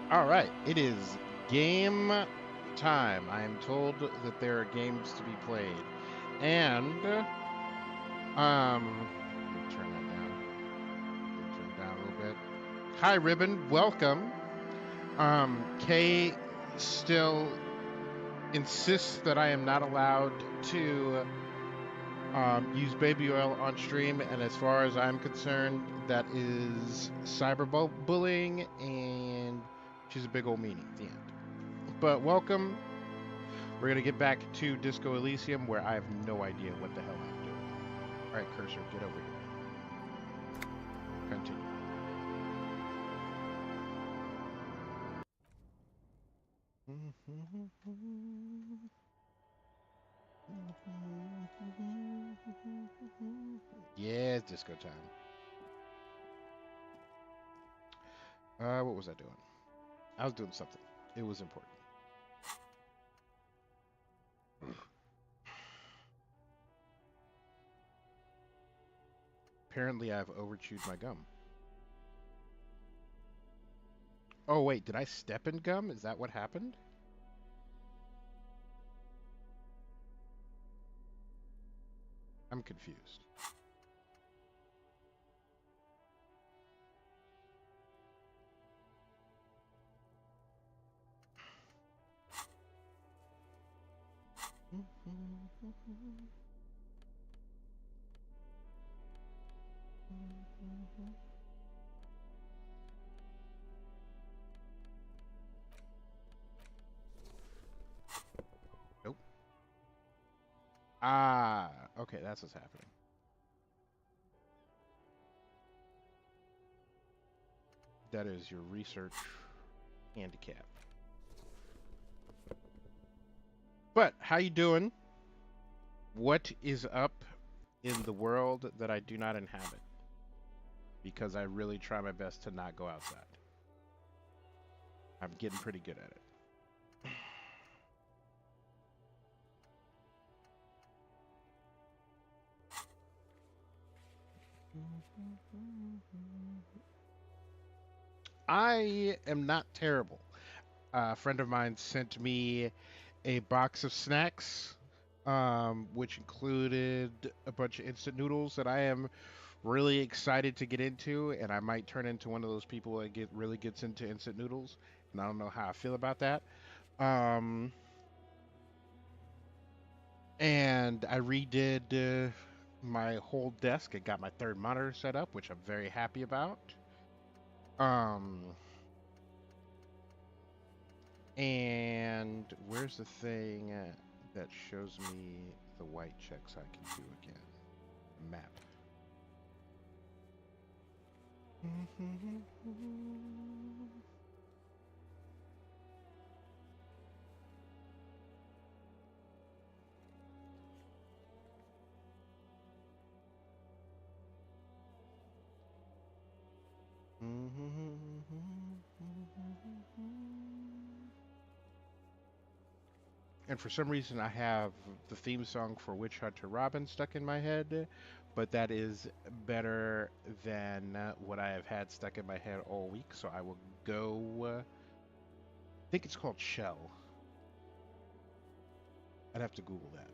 All right, it is game time. I am told that there are games to be played, and let me turn that down. Let me turn it down a little bit. Hi, Ribbon. Welcome. Kay still insists that I am not allowed to use baby oil on stream, and as far as I'm concerned, that is cyberbullying, and she's a big old meanie at the end. But welcome. We're going to get back to Disco Elysium, where I have no idea what the hell I'm doing. All right, Cursor, get over here. Continue. Yeah, it's disco time. What was I doing? I was doing something. It was important. Apparently, I've overchewed my gum. Oh, wait, did I step in gum? Is that what happened? I'm confused. Nope. Ah, okay, that's what's happening. That is your research handicap. But how you doing? What is up in the world that I do not inhabit? Because I really try my best to not go outside. I'm getting pretty good at it. I am not terrible. A friend of mine sent me a box of snacks, which included a bunch of instant noodles that I am really excited to get into, and I might turn into one of those people that really gets into instant noodles, and I don't know how I feel about that. Um, and I redid my whole desk. I got my third monitor set up, which I'm very happy about. Um, and where's the thing that shows me the white checks I can do again? Map. And for some reason, I have the theme song for Witch Hunter Robin stuck in my head, but that is better than what I have had stuck in my head all week. So I will go. I think it's called Shell. I'd have to Google that.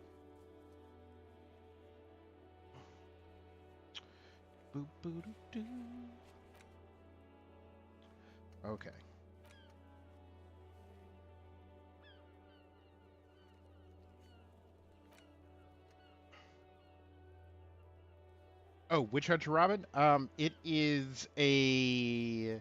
Boop, boop, doo, doo. Okay. Oh, Witch Hunter Robin. It is a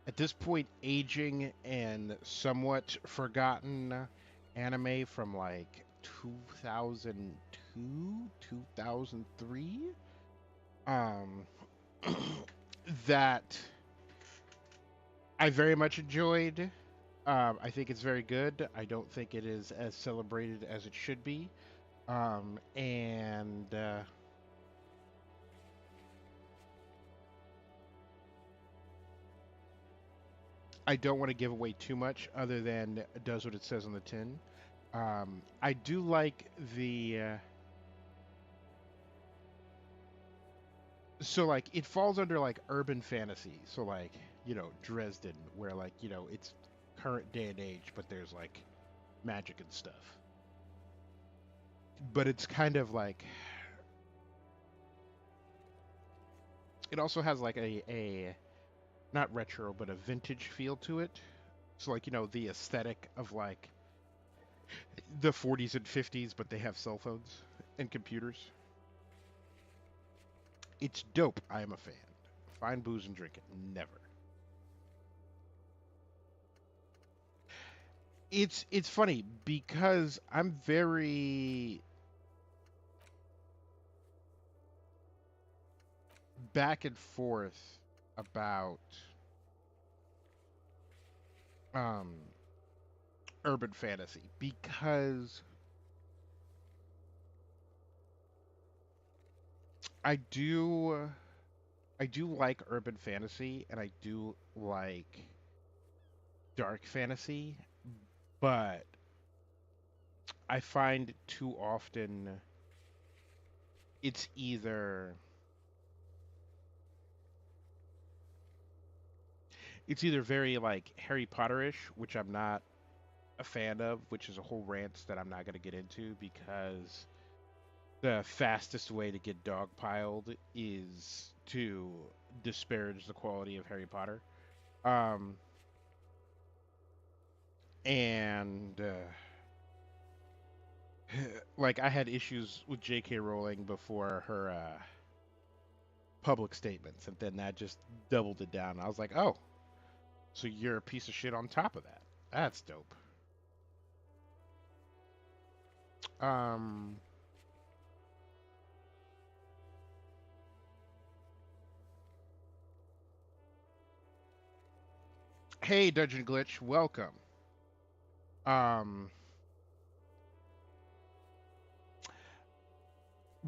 at this point aging and somewhat forgotten anime from like 2002, 2003. Um, that I very much enjoyed. I think it's very good. I don't think it is as celebrated as it should be. And I don't want to give away too much other than it does what it says on the tin. I do like the. So, like, it falls under, like, urban fantasy. So, like, Dresden, where, like, it's current day and age, but there's, like, magic and stuff. But it's kind of like. It also has, like, a not retro, but a vintage feel to it. So, like, the aesthetic of, like, the 40s and 50s, but they have cell phones and computers. It's dope. I am a fan. Find booze and drink it. Never. It's funny because I'm very back and forth about um urban fantasy because I do I do like urban fantasy and I do like dark fantasy, but I find too often it's either very like Harry Potterish, which I'm not a fan of, which is a whole rant that I'm not going to get into because the fastest way to get dogpiled is to disparage the quality of Harry Potter. Um, and like I had issues with J.K. Rowling before her public statements, and then that just doubled it down. I was like, oh, so you're a piece of shit on top of that. That's dope. Um, hey, Dungeon Glitch, welcome. Um,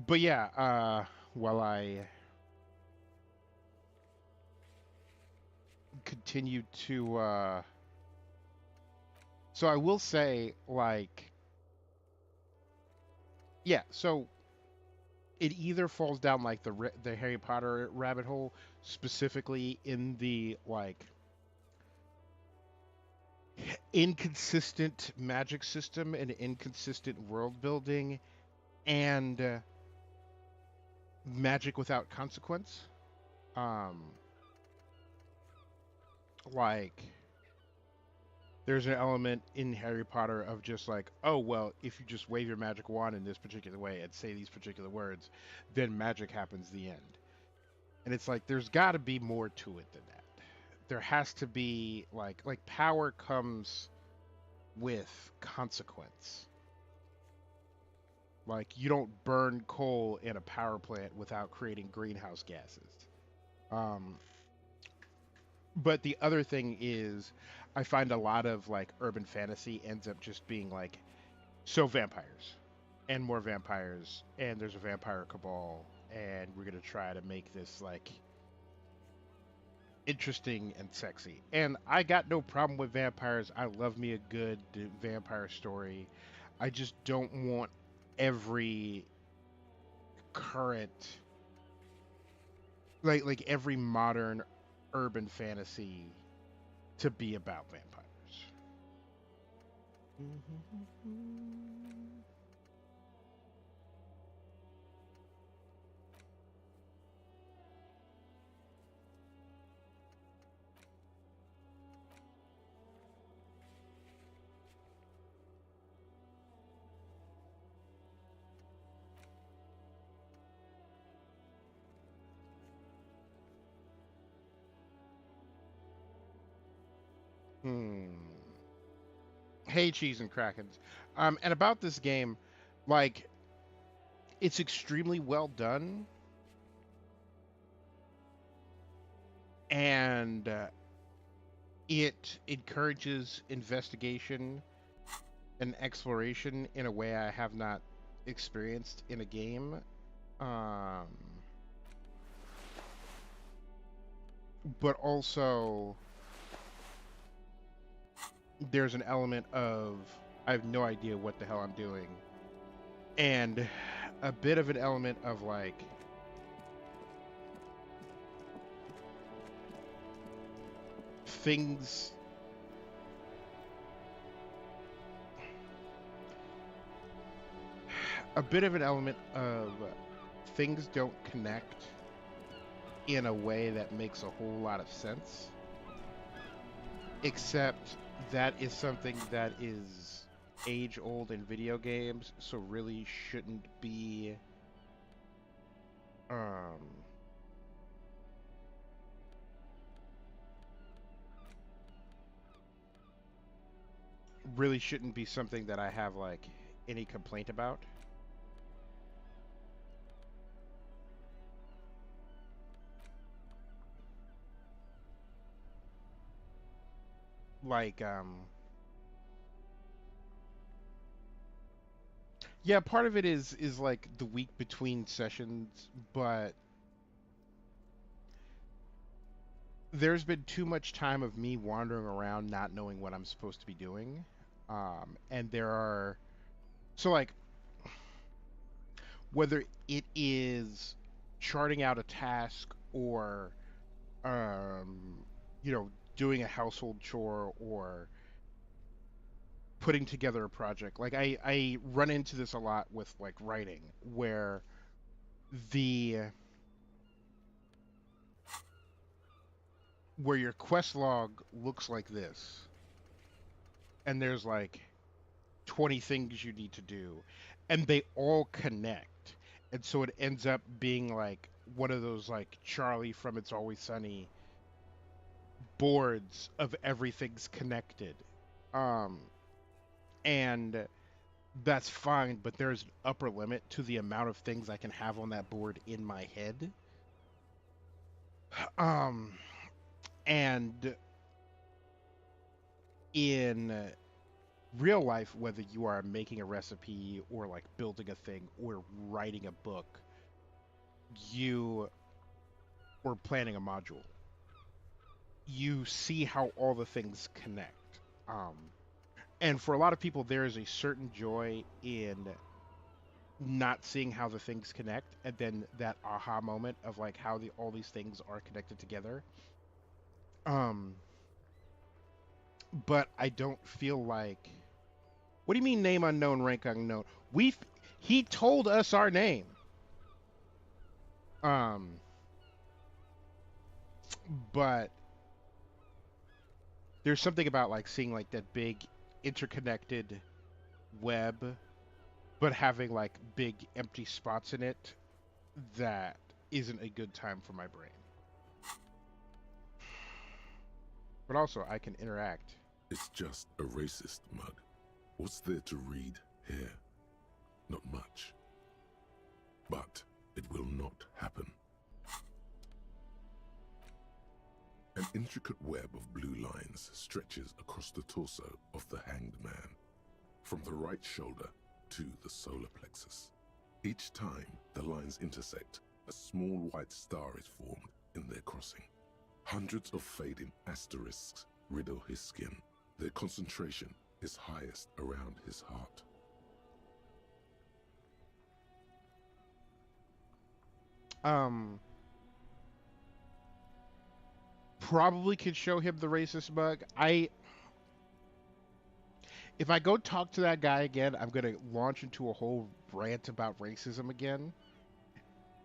but yeah, while I continue to, so I will say, like, yeah, so it either falls down like the Harry Potter rabbit hole, specifically in the like inconsistent magic system and inconsistent world building and magic without consequence. Um, like there's an element in Harry Potter of just like, oh well, if you just wave your magic wand in this particular way and say these particular words, then magic happens the end. And it's like there's got to be more to it than that. There has to be like power comes with consequence. Like you don't burn coal in a power plant without creating greenhouse gases. Um, but the other thing is, I find a lot of like urban fantasy ends up just being like so vampires and more vampires, and there's a vampire cabal, and we're gonna try to make this like interesting and sexy. And I got no problem with vampires. I love me a good vampire story. I just don't want every current like every modern urban fantasy to be about vampires. Hmm. Hey, cheese and krakens. And about this game, like it's extremely well done, and it encourages investigation and exploration in a way I have not experienced in a game. Um, but also, there's an element of I have no idea what the hell I'm doing, and a bit of an element of like things. A bit of an element of things don't connect in a way that makes a whole lot of sense, except that is something that is age old in video games, so really shouldn't be um really shouldn't be something that I have like any complaint about. Like yeah, part of it is like the week between sessions, but there's been too much time of me wandering around not knowing what I'm supposed to be doing. And there are so like whether it is charting out a task or um, you know, doing a household chore or putting together a project. Like I run into this a lot with like writing where the where your quest log looks like this and there's like 20 things you need to do and they all connect. And so it ends up being like one of those like Charlie from It's Always Sunny boards of everything's connected. Um and that's fine, but there's an upper limit to the amount of things I can have on that board in my head. Um, and in real life, whether you are making a recipe or like building a thing or writing a book, you or planning a module, you see how all the things connect. Um, and for a lot of people, there is a certain joy in not seeing how the things connect, and then that aha moment of like how all these things are connected together. Um, but I don't feel like. What do you mean name unknown, rank unknown? We He told us our name. Um, but there's something about like seeing like that big interconnected web, but having like big empty spots in it that isn't a good time for my brain. But also, I can interact. It's just a racist mug. What's there to read here? Not much. But it will not happen. An intricate web of blue lines stretches across the torso of the hanged man, from the right shoulder to the solar plexus. Each time the lines intersect, a small white star is formed in their crossing. Hundreds of fading asterisks riddle his skin. Their concentration is highest around his heart. Probably could show him the racist mug. If I go talk to that guy again, I'm gonna launch into a whole rant about racism again,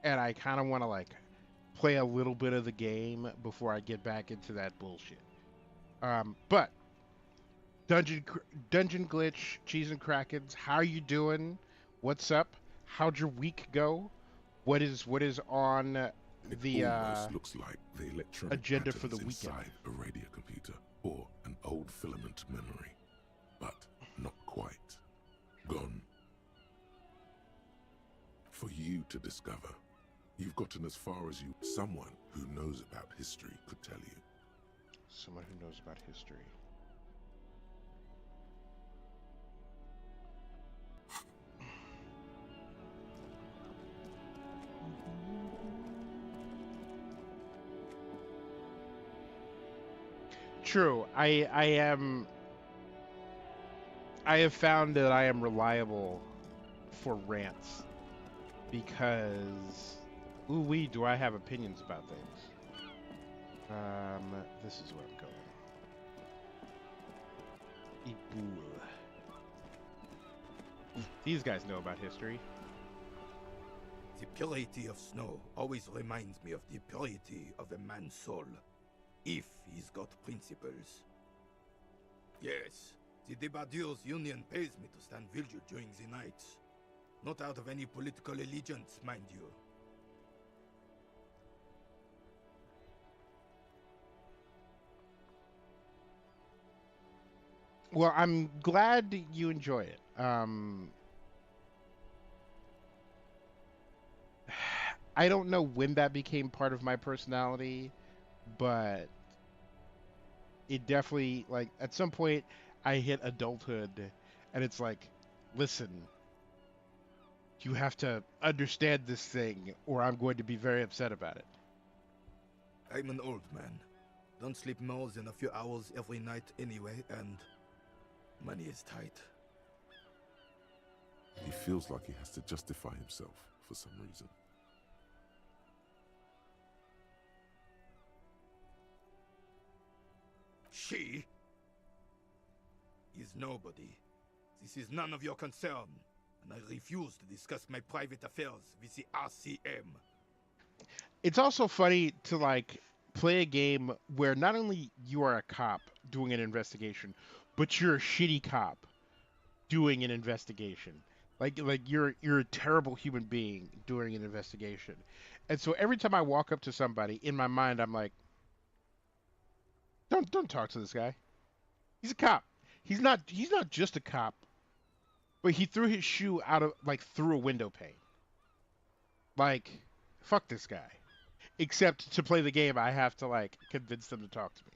and I kind of want to like play a little bit of the game before I get back into that bullshit. But dungeon dungeon glitch, cheese and krakens. How are you doing? What's up? How'd your week go? What is on It the almost looks like the electronic agenda for the patterns weekend? inside a radio computer or an old filament memory, but not quite. Gone. For you to discover. You've gotten as far as you. Someone who knows about history could tell you. Someone who knows about history. True. I have found that I am reliable for rants because ooh wee do I have opinions about things. This is where I'm going. Ibul. These guys know about history. The purity of snow always reminds me of the purity of a man's soul, if he's got principles. Yes, the Debardeurs Union pays me to stand vigil during the nights. Not out of any political allegiance, mind you. Well, I'm glad you enjoy it. I don't know when that became part of my personality, but it definitely like at some point I hit adulthood and it's like, listen, you have to understand this thing or I'm going to be very upset about it. I'm an old man. Don't sleep more than a few hours every night anyway, and money is tight. He feels like he has to justify himself for some reason. She is nobody. This is none of your concern, and I refuse to discuss my private affairs with the RCM. It's also funny to like play a game where not only you are a cop doing an investigation, but you're a shitty cop doing an investigation. Like you're a terrible human being doing an investigation. And so every time I walk up to somebody in my mind I'm like, don't talk to this guy. He's a cop. He's not just a cop, but he threw his shoe out of like through a window pane. Like fuck this guy. Except to play the game I have to like convince them to talk to me.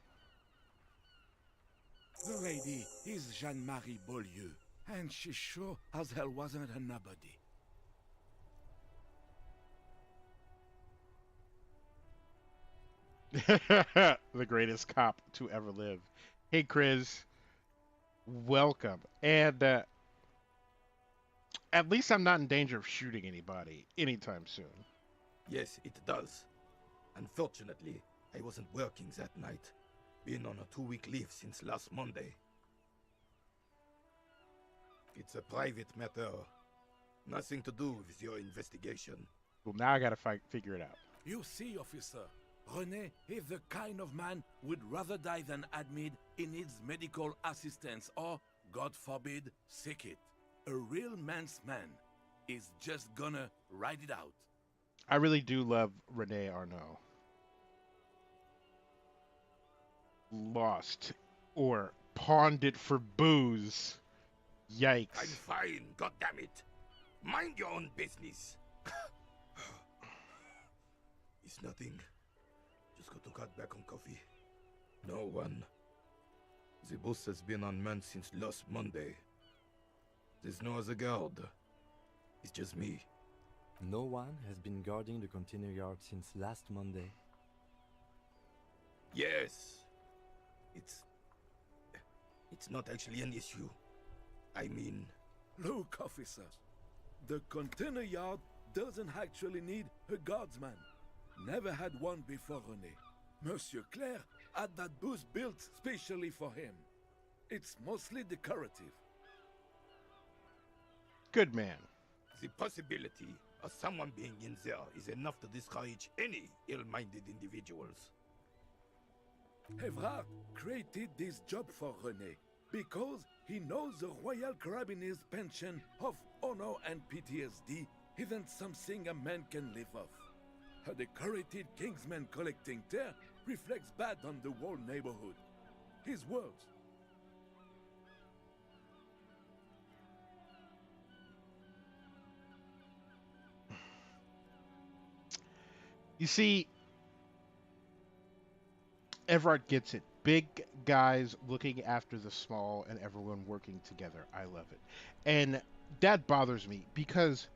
The lady is Jeanne-Marie Beaulieu, and she sure as hell wasn't a nobody. The greatest cop to ever live. Hey, Chris, welcome. And At least I'm not in danger of shooting anybody anytime soon. Yes, it does. Unfortunately, I wasn't working that night. Been on a 2-week leave since last Monday. It's a private matter. Nothing to do with your investigation. Well, now I gotta figure it out. You see, officer, René is the kind of man would rather die than admit he needs medical assistance or, God forbid, sick it. A real man's man is just gonna ride it out. I really do love Rene Arnault. Lost or pawned it for booze. Yikes. I'm fine, goddammit. Mind your own business. It's nothing. Just got to cut back on coffee. No one. The boss has been unmanned since last Monday. There's no other guard. It's just me. No one has been guarding the container yard since last Monday. Yes. It's not actually an issue. I mean... Look, officer, the container yard doesn't actually need a guardsman. Never had one before René. Monsieur Claire had that booth built specially for him. It's mostly decorative. Good man. The possibility of someone being in there is enough to discourage any ill-minded individuals. Evrard created this job for René because he knows the Royal Carabiniers' pension of honor and PTSD isn't something a man can live off. A decorated Kingsman collecting tear reflects bad on the whole neighborhood. His words. You see, Everard gets it. Big guys looking after the small and everyone working together. I love it. And that bothers me because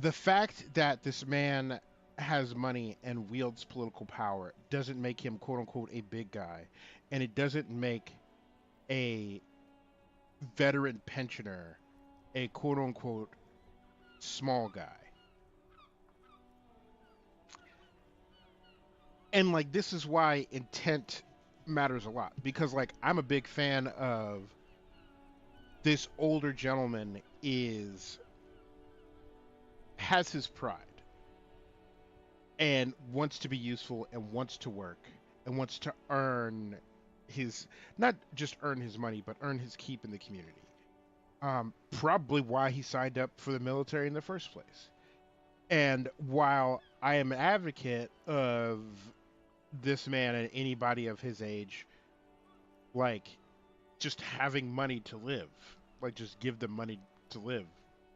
the fact that this man has money and wields political power doesn't make him quote unquote a big guy. And it doesn't make a veteran pensioner a quote unquote small guy. And like this is why intent matters a lot, because like I'm a big fan of this older gentleman has his pride and wants to be useful and wants to work and wants to earn his, not just earn his money, but earn his keep in the community. Probably why he signed up for the military in the first place. And while I am an advocate of this man and anybody of his age, like, just having money to live, like, just give them money to live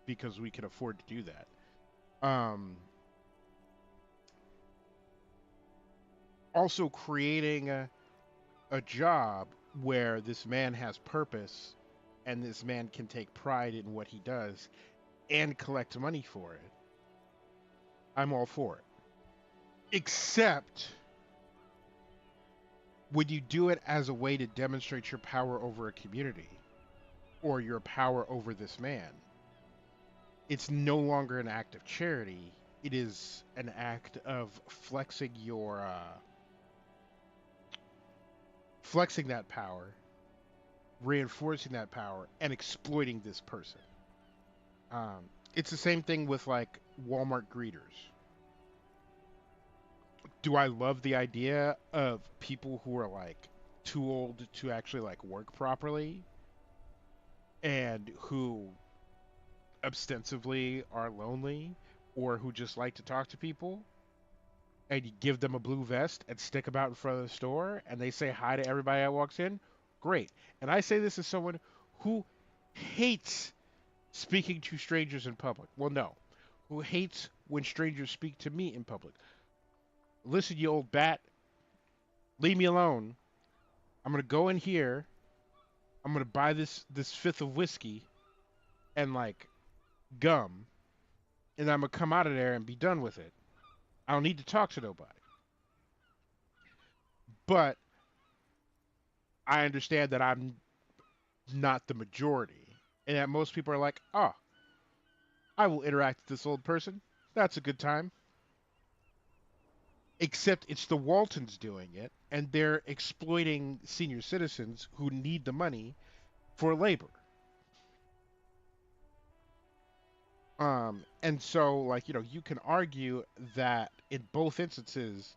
because we can afford to do that. Also creating a job where this man has purpose and this man can take pride in what he does and collect money for it. I'm all for it. Except when you do it as a way to demonstrate your power over a community or your power over this man, it's no longer an act of charity. It is an act of flexing flexing that power, reinforcing that power, and exploiting this person. It's the same thing with like Walmart greeters. Do I love the idea of people who are like too old to actually like work properly and who ostensibly are lonely or who just like to talk to people, and you give them a blue vest and stick them out in front of the store and they say hi to everybody that walks in? Great. And I say this as someone who hates speaking to strangers in public. Well, no. Who hates when strangers speak to me in public. Listen, you old bat. Leave me alone. I'm going to go in here. I'm going to buy this fifth of whiskey and like gum. And I'm going to come out of there and be done with it. I don't need to talk to nobody. But I understand that I'm not the majority. And that most people are like, oh, I will interact with this old person. That's a good time. Except it's the Waltons doing it, and they're exploiting senior citizens who need the money for labor. And so, like, you can argue that in both instances,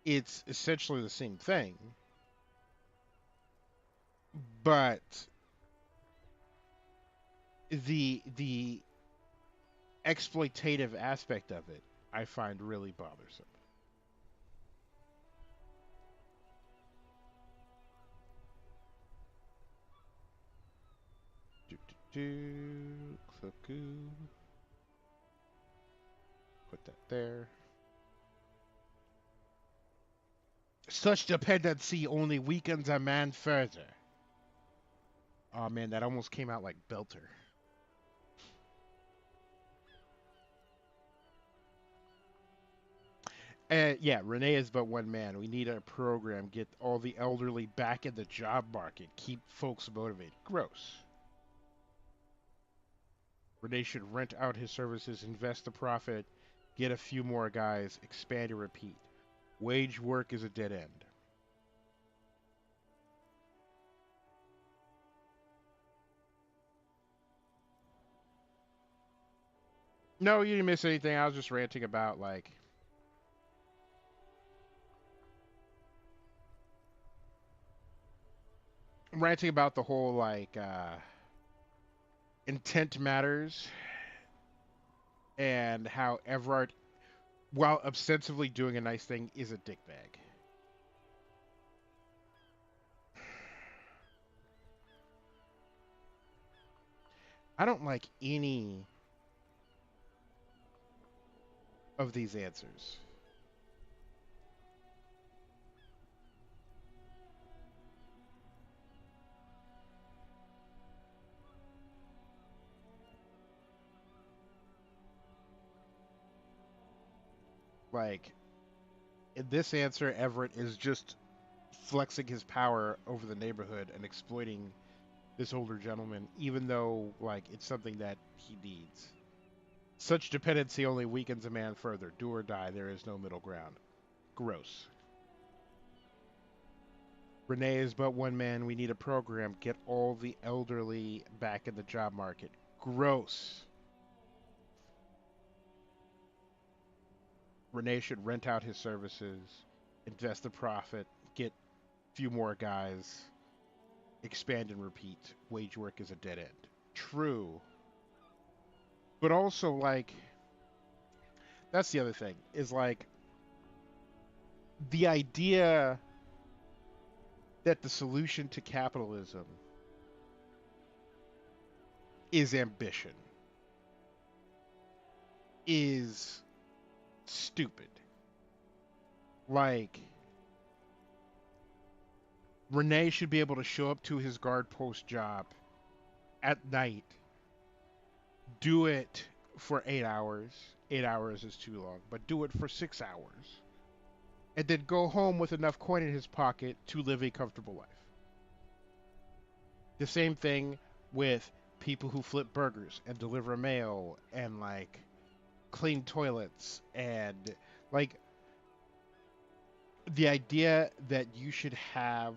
it's essentially the same thing, but the exploitative aspect of it, I find really bothersome. Put that there. Such dependency only weakens a man further. Oh man, that almost came out like Belter. And yeah, Renee is but one man. We need a program, get all the elderly back in the job market, keep folks motivated. Gross. Renee should rent out his services, invest the profit, get a few more guys, expand and repeat. Wage work is a dead end. No, you didn't miss anything. I was just ranting about like the whole like intent matters and how Everard, while ostensibly doing a nice thing, is a dickbag. I don't like any of these answers. Like, in this answer, Everett is just flexing his power over the neighborhood and exploiting this older gentleman, even though, like, it's something that he needs. Such dependency only weakens a man further. Do or die, there is no middle ground. Gross. Renee is but one man. We need a program. Get all the elderly back in the job market. Gross. Renee should rent out his services, invest the profit, get few more guys, expand and repeat. Wage work is a dead end. True. But also, like, that's the other thing, is like the idea that the solution to capitalism is ambition is stupid. Like, Renee should be able to show up to his guard post job at night, do it for 8 hours. 8 hours is too long, but do it for 6 hours. And then go home with enough coin in his pocket to live a comfortable life. The same thing with people who flip burgers and deliver mail and like clean toilets and like the idea that you should have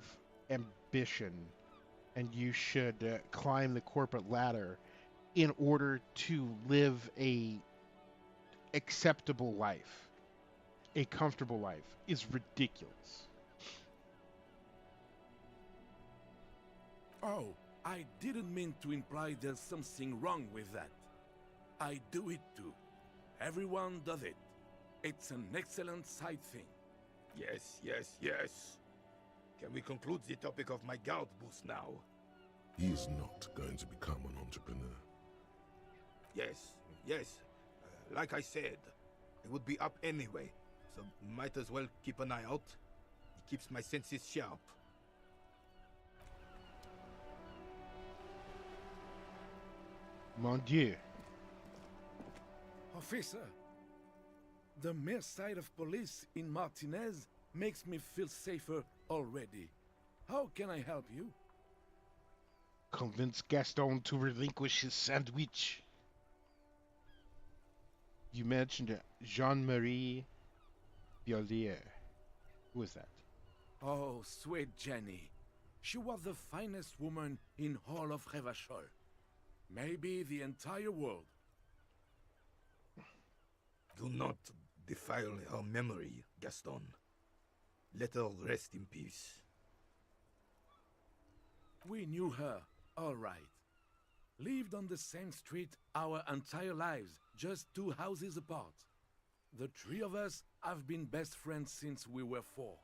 ambition and you should climb the corporate ladder in order to live a acceptable life, a comfortable life, is ridiculous. Oh, I didn't mean to imply there's something wrong with that. I do it too. Everyone does it. It's an excellent side thing. Yes, yes, yes. Can we conclude the topic of my guard boost now? He is not going to become an entrepreneur. Yes, yes. Like I said, it would be up anyway, so might as well keep an eye out. It keeps my senses sharp. Mon Dieu. Officer, the mere sight of police in Martinez makes me feel safer already. How can I help you? Convince Gaston to relinquish his sandwich. You mentioned Jean-Marie Biolier. Who is that? Oh, sweet Jenny. She was the finest woman in all of Revachol. Maybe the entire world. Do not defile her memory, Gaston. Let her rest in peace. We knew her, all right. Lived on the same street our entire lives, just 2 houses apart. The 3 of us have been best friends since we were 4.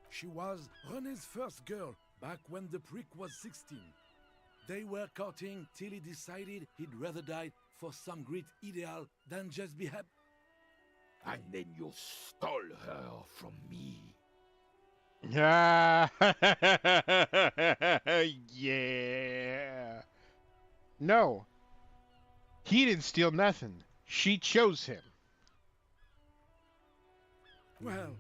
She was René's first girl back when the prick was 16. They were courting till he decided he'd rather die for some great ideal than just be happy. And then you stole her from me. Yeah. No. He didn't steal nothing. She chose him. Well,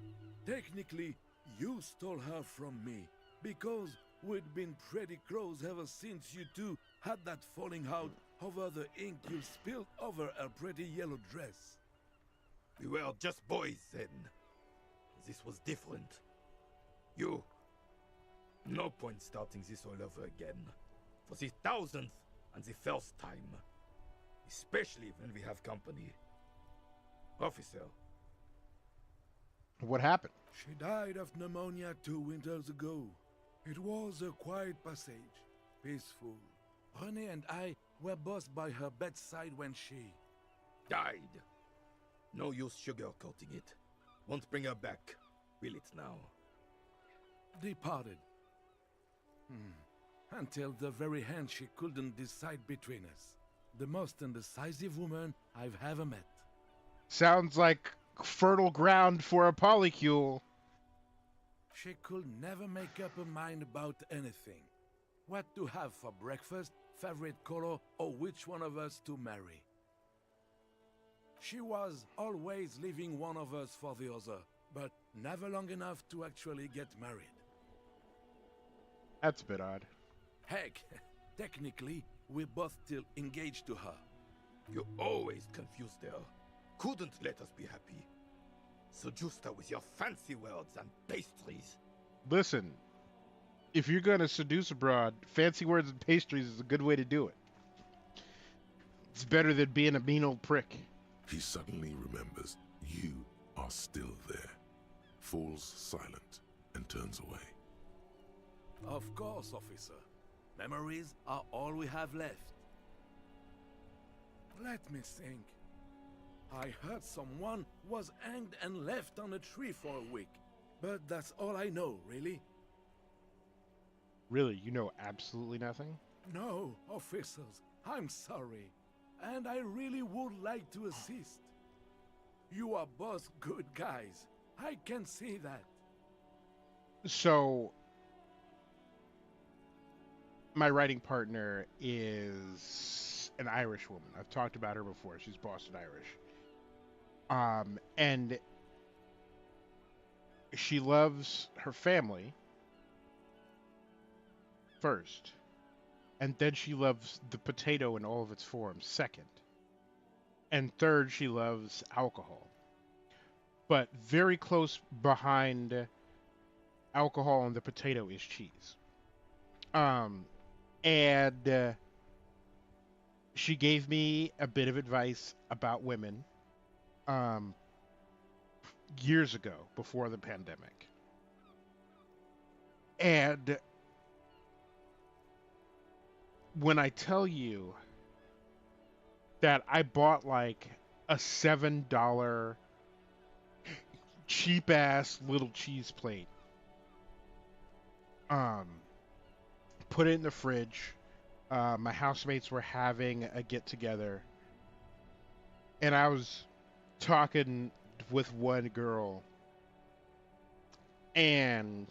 technically, you stole her from me, because we'd been pretty close ever since you two had that falling out over the ink you spilled over her pretty yellow dress. We were just boys then. This was different. You... No point starting this all over again. For the 1000th and the first time. Especially when we have company. Officer. What happened? She died of pneumonia 2 winters ago. It was a quiet passage, peaceful. René and I were both by her bedside when she... Died. No use sugarcoating it. Won't bring her back. Will it now? departed. Until the very end she couldn't decide between us. The most indecisive woman I've ever met. Sounds like fertile ground for a polycule. She could never make up her mind about anything. What to have for breakfast, favorite color, or which one of us to marry. She was always leaving one of us for the other, but never long enough to actually get married. That's a bit odd. Heck, technically, we're both still engaged to her. You always confused her. Couldn't let us be happy. Seduced her with your fancy words and pastries. Listen, if you're gonna seduce abroad, fancy words and pastries is a good way to do it. It's better than being a mean old prick. He suddenly remembers you are still there, falls silent, and turns away. Of course, officer. Memories are all we have left. Let me think. I heard someone was hanged and left on a tree for a week. But that's all I know, really. Really, you know absolutely nothing? No, officers, I'm sorry. And I really would like to assist. You are both good guys. I can see that. So, my writing partner is an Irish woman. I've talked about her before. She's Boston Irish. And she loves her family first. And then she loves the potato in all of its forms second. And third, she loves alcohol. But very close behind alcohol and the potato is cheese. And she gave me a bit of advice about women years ago, before the pandemic. And when I tell you that I bought like a $7 cheap ass little cheese plate, put it in the fridge. My housemates were having a get together, and I was talking with one girl, and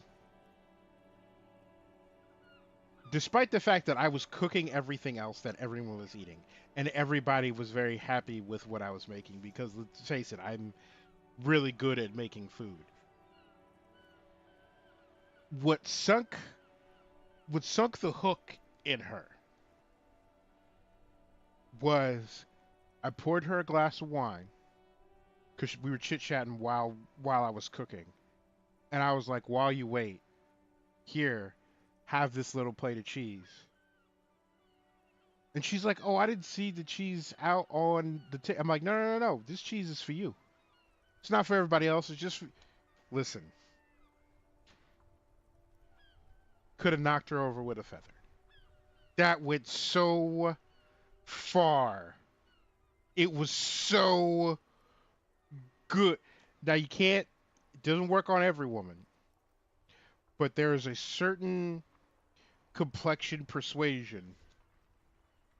despite the fact that I was cooking everything else that everyone was eating, and everybody was very happy with what I was making, because let's face it, I'm really good at making food. what sunk the hook in her was I poured her a glass of wine because we were chit chatting while I was cooking, and I was like, "While you wait, here, have this little plate of cheese." And she's like, "Oh, I didn't see the cheese out on the I'm like, "No, no, no, no. This cheese is for you. It's not for everybody else. It's just for... Listen, could have knocked her over with a feather. That went so far. It was so good. Now you can't. It doesn't work on every woman, but there is a certain complexion persuasion,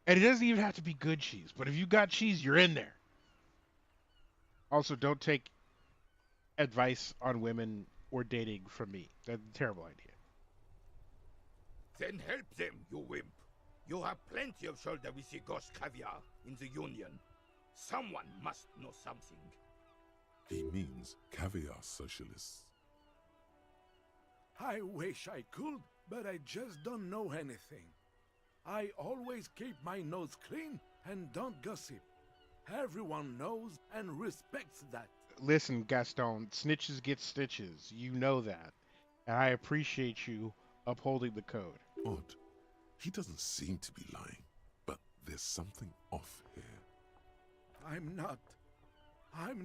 and it doesn't even have to be good cheese. But if you got cheese, you're in there. Also, don't take advice on women or dating from me. That's a terrible idea. Then help them, you wimp. You have plenty of shoulder with the ghost caviar in the Union. Someone must know something. He means caviar socialists. I wish I could, but I just don't know anything. I always keep my nose clean and don't gossip. Everyone knows and respects that. Listen, Gaston, snitches get stitches. You know that. And I appreciate you upholding the code. Odd. He doesn't seem to be lying, but there's something off here. I'm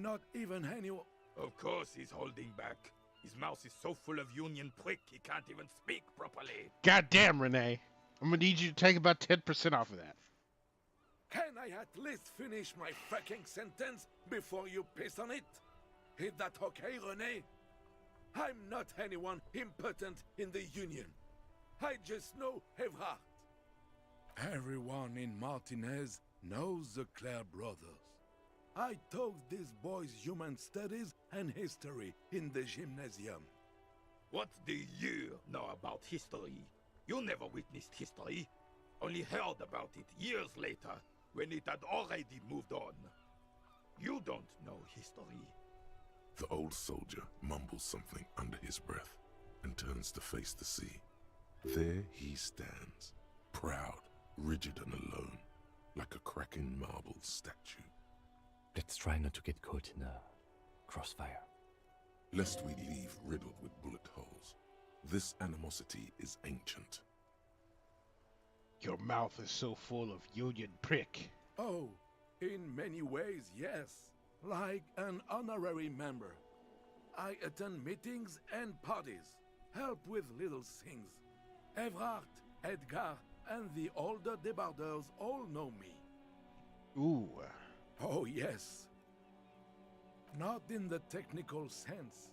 not even anyone. Of course he's holding back. His mouth is so full of Union prick he can't even speak properly. Goddamn, Renee. I'm gonna need you to take about 10% off of that. Can I at least finish my fucking sentence before you piss on it? Is that okay, Renee? I'm not anyone important in the Union. I just know Evrard. Everyone in Martinez knows the Clare brothers. I taught these boys human studies and history in the gymnasium. What do you know about history? You never witnessed history. Only heard about it years later, when it had already moved on. You don't know history. The old soldier mumbles something under his breath and turns to face the sea. There he stands, proud, rigid and alone, like a cracking marble statue. Let's try not to get caught in a crossfire. Lest we leave riddled with bullet holes. This animosity is ancient. Your mouth is so full of Union prick. Oh, in many ways, yes. Like an honorary member. I attend meetings and parties, help with little things. Evrard, Edgar, and the older debarders all know me. Ooh. Oh, yes. Not in the technical sense.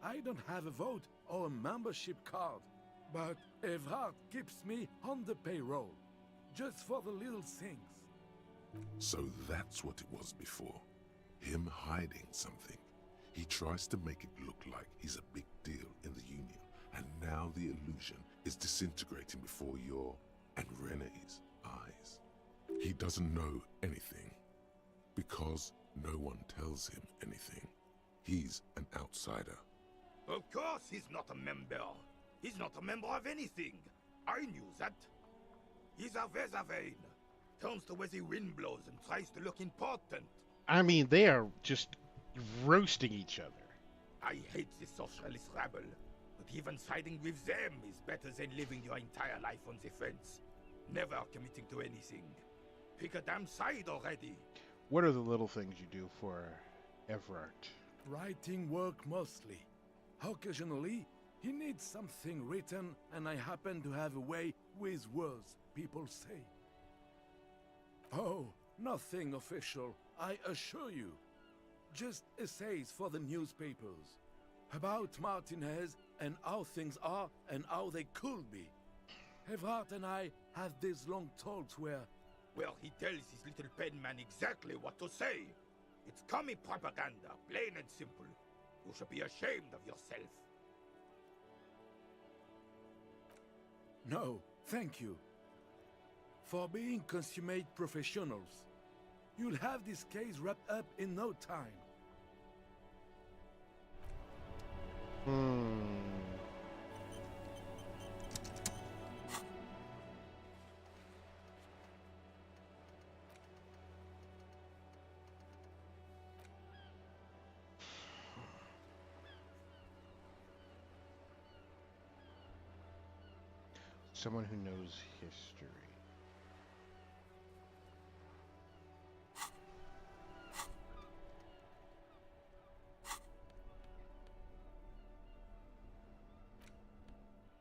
I don't have a vote or a membership card, but Evrard keeps me on the payroll, just for the little things. So that's what it was before. Him hiding something. He tries to make it look like he's a big deal in the Union, and now the illusion is disintegrating before your and Renee's eyes. He doesn't know anything, because no one tells him anything. He's an outsider. Of course he's not a member. He's not a member of anything. I knew that. He's a Weservein. Turns to where the wind blows and tries to look important. I mean, they are just roasting each other. I hate the socialist rabble, but even siding with them is better than living your entire life on the fence. Never committing to anything. Pick a damn side already. What are the little things you do for Evrard? Writing work mostly. Occasionally, he needs something written, and I happen to have a way with words, people say. Oh, nothing official, I assure you. Just essays for the newspapers. About Martinez and how things are and how they could be. Evrard and I have these long talks where... Well, he tells his little pen man exactly what to say. It's commie propaganda, plain and simple. You should be ashamed of yourself. No, thank you. For being consummate professionals. You'll have this case wrapped up in no time. Someone who knows history.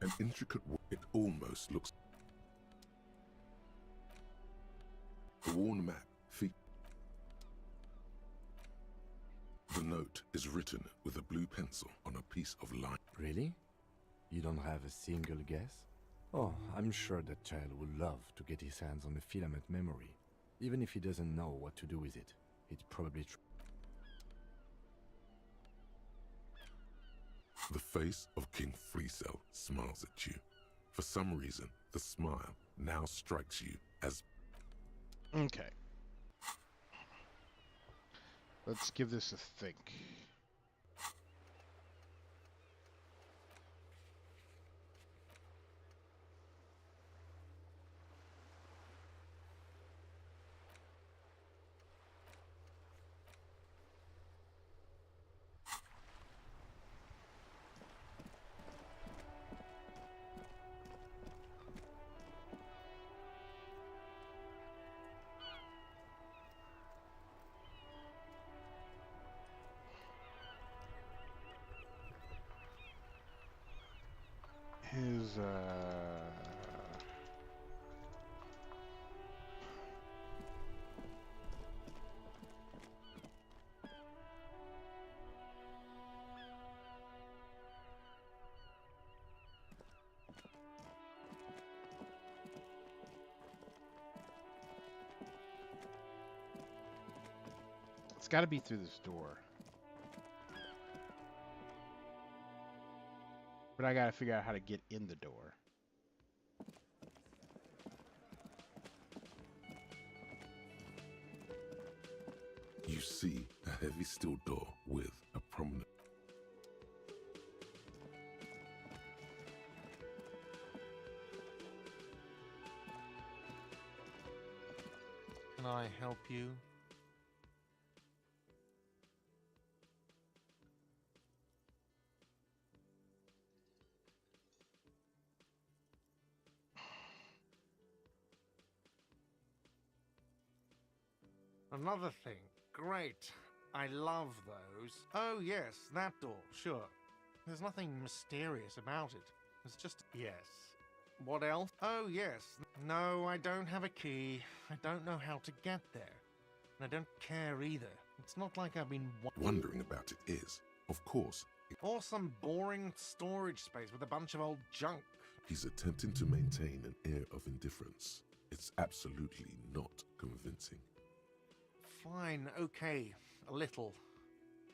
An intricate it almost looks a worn map. The note is written with a blue pencil on a piece of line. Really? You don't have a single guess? Oh, I'm sure that child would love to get his hands on a filament memory. Even if he doesn't know what to do with it, he'd probably The face of King Freecell smiles at you. For some reason, the smile now strikes you as... Okay. Let's give this a think. His, it's got to be through this door. But I gotta figure out how to get in the door. You see a heavy steel door with a prominent... Can I help you? Another thing. Great. I love those. Oh, yes, that door. Sure. There's nothing mysterious about it. It's just... Yes. What else? Oh, yes. No, I don't have a key. I don't know how to get there. And I don't care either. It's not like I've been... Wondering about it is, of course... Or some boring storage space with a bunch of old junk. He's attempting to maintain an air of indifference. It's absolutely not convincing. Fine, okay, a little.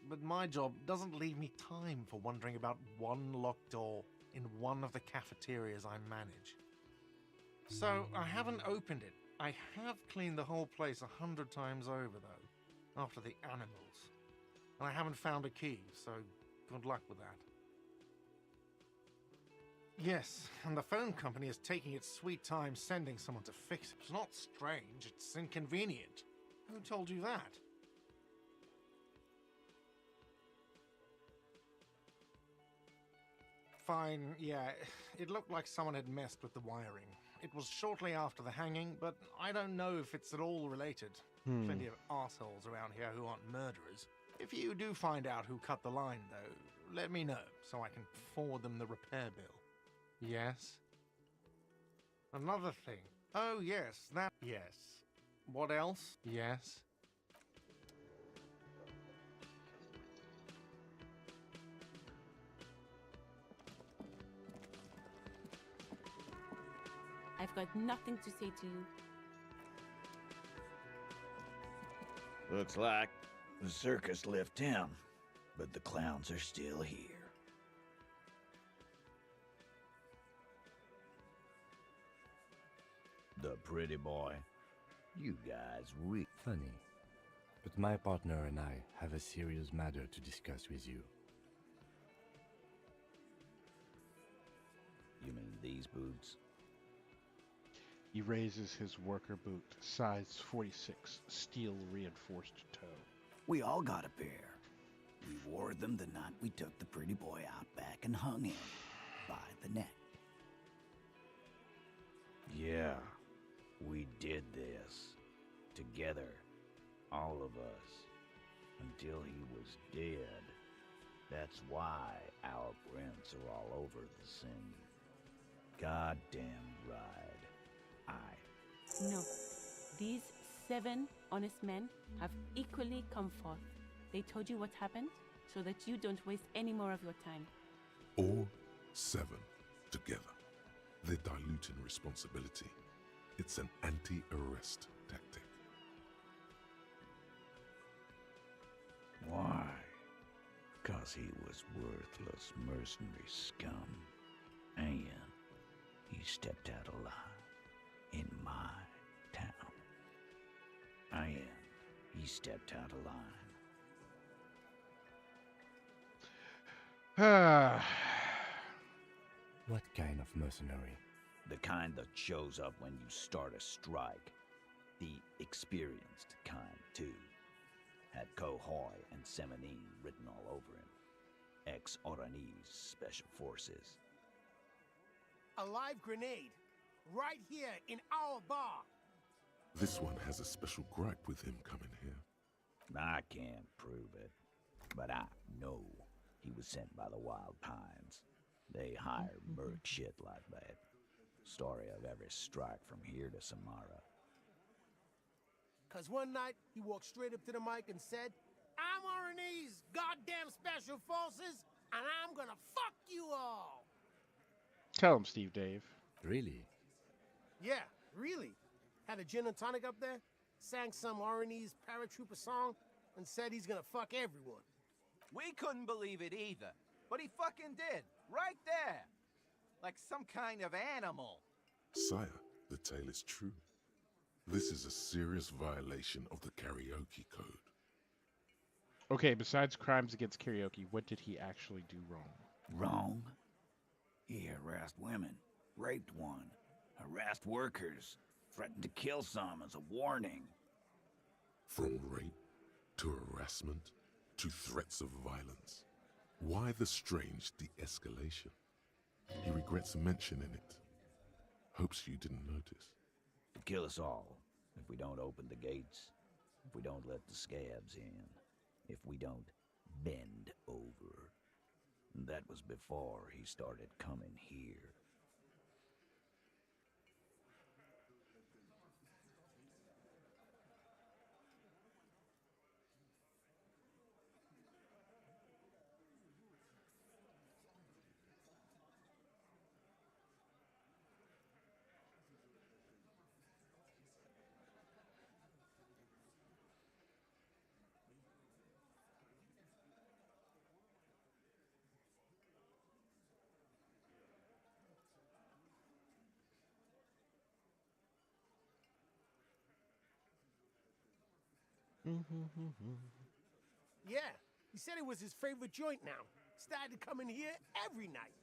But my job doesn't leave me time for wondering about one locked door in one of the cafeterias I manage. So I haven't opened it. I have cleaned the whole place 100 times over, though, after the animals. And I haven't found a key, so good luck with that. Yes, and the phone company is taking its sweet time sending someone to fix it. It's not strange, it's inconvenient. Who told you that? Fine, yeah, it looked like someone had messed with the wiring. It was shortly after the hanging, but I don't know if it's at all related. Plenty of assholes around here who aren't murderers. If you do find out who cut the line, though, let me know, so I can forward them the repair bill. Yes? Another thing. Oh, yes, that... Yes. What else? Yes? I've got nothing to say to you. Looks like the circus left town, but the clowns are still here. The pretty boy. You guys really funny. But my partner and I have a serious matter to discuss with you. You mean these boots? He raises his worker boot, size 46, steel reinforced toe. We all got a pair. We wore them the night we took the pretty boy out back and hung him by the neck. Yeah, we did this. Together. All of us. Until he was dead. That's why our prints are all over the scene. Goddamn right. No. These 7 honest men have equally come forth. They told you what happened so that you don't waste any more of your time. All 7 together. They're diluting responsibility. It's an anti-arrest tactic. Why? 'Cause he was worthless mercenary scum. And he stepped out of line in my town. And he stepped out of line. What kind of mercenary? The kind that shows up when you start a strike. The experienced kind, too. Had Kohoy and Semini written all over him. Ex-Oranese Special Forces. A live grenade. Right here in our bar. This one has a special gripe with him coming here. I can't prove it, but I know he was sent by the Wild Pines. They hire merc shit like that. Story of every strike from here to Samara. 'Cause one night, he walked straight up to the mic and said, I'm RNA's goddamn special forces, and I'm gonna fuck you all! Tell him, Steve Dave. Really? Yeah, really. Had a gin and tonic up there, sang some RNA's paratrooper song, and said he's gonna fuck everyone. We couldn't believe it either, but he fucking did, right there. Like some kind of animal. Sire, the tale is true. This is a serious violation of the karaoke code. Okay, besides crimes against karaoke, what did he actually do wrong? Wrong? He harassed women, raped one, harassed workers, threatened to kill some as a warning. From rape to harassment to threats of violence. Why the strange de-escalation? He regrets mentioning it. Hopes you didn't notice. To kill us all, if we don't open the gates, if we don't let the scabs in, if we don't bend over. That was before he started coming here. Yeah, he said it was his favorite joint now. Started to come in here every night.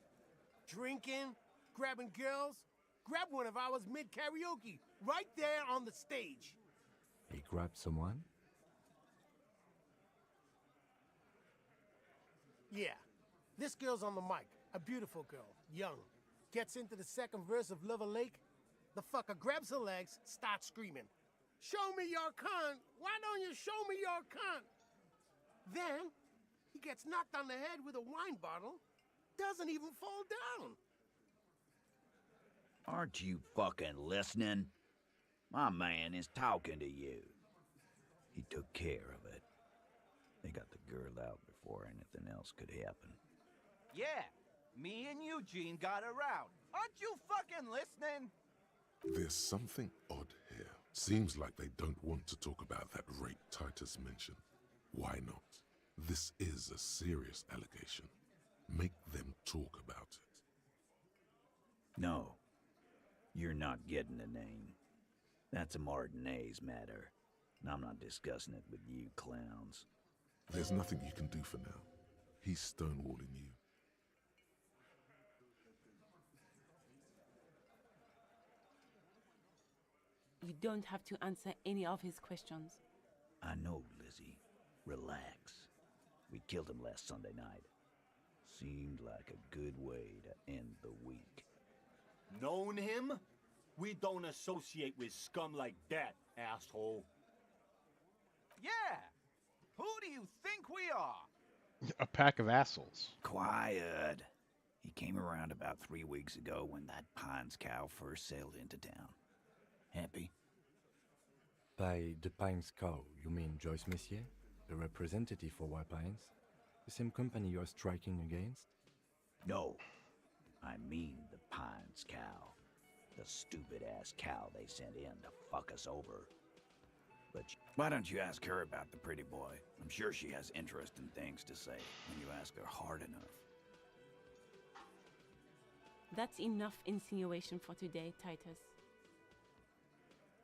Drinking, grabbing girls. Grab one of ours mid-karaoke, right there on the stage. He grabbed someone? Yeah, this girl's on the mic. A beautiful girl, young. Gets into the second verse of Lover Lake. The fucker grabs her legs, starts screaming. Show me your cunt! Why don't you show me your cunt? Then, he gets knocked on the head with a wine bottle. Doesn't even fall down. Aren't you fucking listening? My man is talking to you. He took care of it. They got the girl out before anything else could happen. Yeah, me and Eugene got around. Aren't you fucking listening? There's something odd here. Seems like they don't want to talk about that rape Titus mentioned. Why not? This is a serious allegation. Make them talk about it. No. You're not getting a name. That's a Martinez matter. And I'm not discussing it with you clowns. There's nothing you can do for now. He's stonewalling you. You don't have to answer any of his questions. I know, Lizzie. Relax. We killed him last Sunday night. Seemed like a good way to end the week. Known him? We don't associate with scum like that, asshole. Yeah! Who do you think we are? A pack of assholes. Quiet. He came around about 3 weeks ago when that Pines cow first sailed into town. Happy? By the Pines cow, you mean Joyce Messier? The representative for White Pines? The same company you're striking against? No. I mean the Pines cow. The stupid-ass cow they sent in to fuck us over. But why don't you ask her about the pretty boy? I'm sure she has interesting things to say when you ask her hard enough. That's enough insinuation for today, Titus.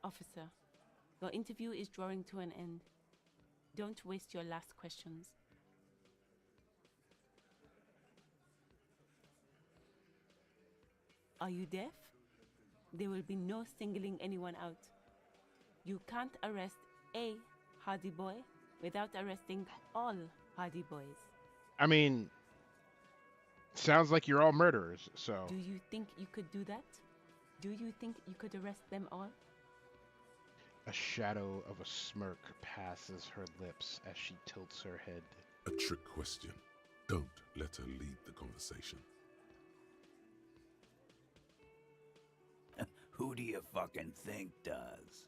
Officer, your interview is drawing to an end. Don't waste your last questions. Are you deaf? There will be no singling anyone out. You can't arrest a Hardy Boy without arresting all Hardy Boys. I mean, sounds like you're all murderers, so... Do you think you could do that? Do you think you could arrest them all? A shadow of a smirk passes her lips as she tilts her head. A trick question. Don't let her lead the conversation. Who do you fucking think does?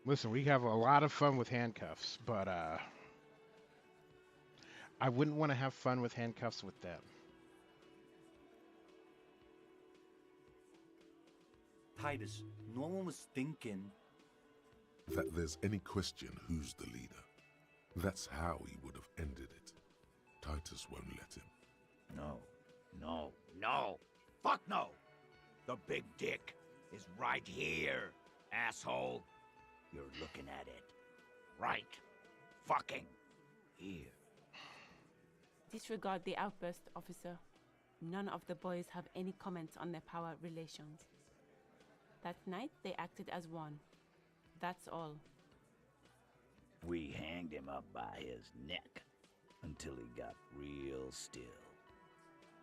Listen, we have a lot of fun with handcuffs, but I wouldn't want to have fun with handcuffs with them. Titus, no one was thinking that there's any question who's the leader. That's how he would have ended it. Titus won't let him. No, no, no. Fuck no! The big dick is right here, asshole. You're looking at it. Right. Fucking here. Disregard the outburst, officer. None of the boys have any comments on their power relations. That night, they acted as one. That's all. We hanged him up by his neck until he got real still.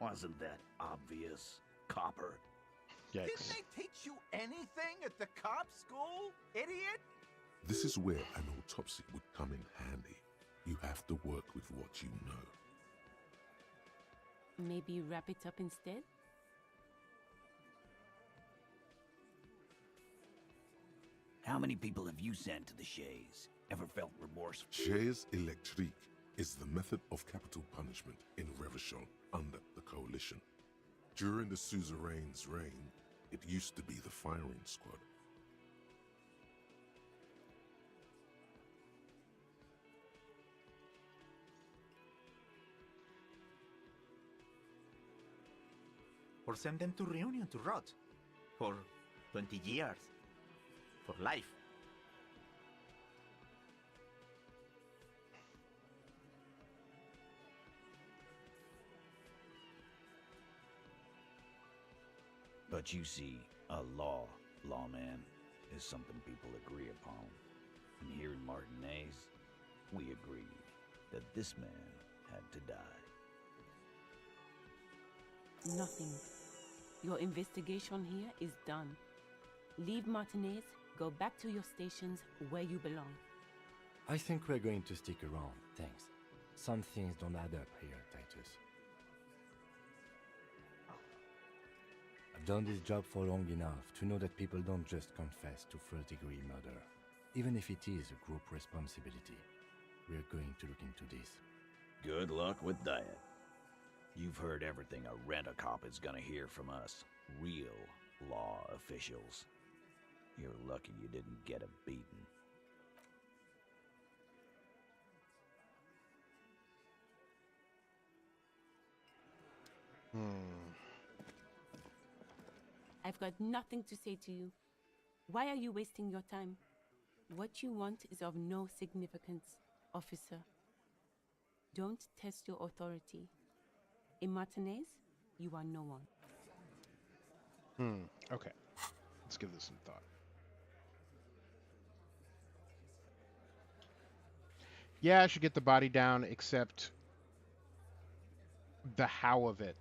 Wasn't that obvious, copper? Yikes. Didn't they teach you anything at the cop school, idiot? This is where an autopsy would come in handy. You have to work with what you know. Maybe wrap it up instead? How many people have you sent to the Shays? Ever felt remorse? Chaise électrique is the method of capital punishment in Revachol under the Coalition. During the suzerain's reign, it used to be the firing squad. Or send them to Reunion to rot. For 20 years. For life. But you see, a lawman, is something people agree upon. And here in Martinez, we agreed that this man had to die. Nothing. Your investigation here is done. Leave Martinez, go back to your stations where you belong. I think we're going to stick around, thanks. Some things don't add up here, Titus. I've done this job for long enough to know that people don't just confess to first-degree murder, even if it is a group responsibility. We're going to look into this. Good luck with that. You've heard everything a rent-a-cop is gonna hear from us, real law officials. You're lucky you didn't get a beating. I've got nothing to say to you. Why are you wasting your time? What you want is of no significance, officer. Don't test your authority. In Martinez, you are no one. Okay. Let's give this some thought. Yeah, I should get the body down, except the how of it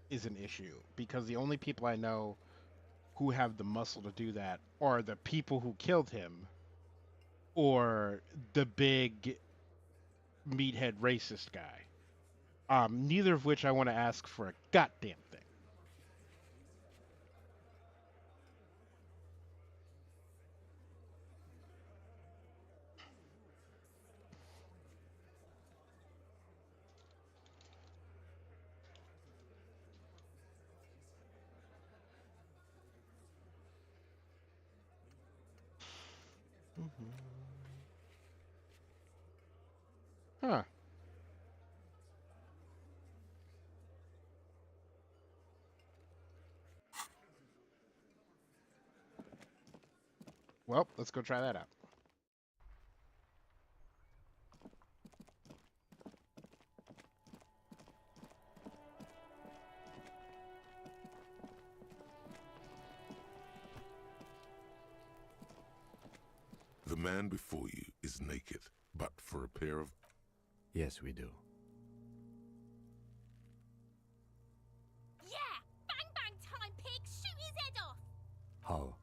is an issue because the only people I know who have the muscle to do that are the people who killed him or the big meathead racist guy. Neither of which I want to ask for a goddamn thing. Huh. Well, let's go try that out. The man before you is naked, but for a pair of... Yes, we do. Yeah! Bang bang time, pig! Shoot his head off! How?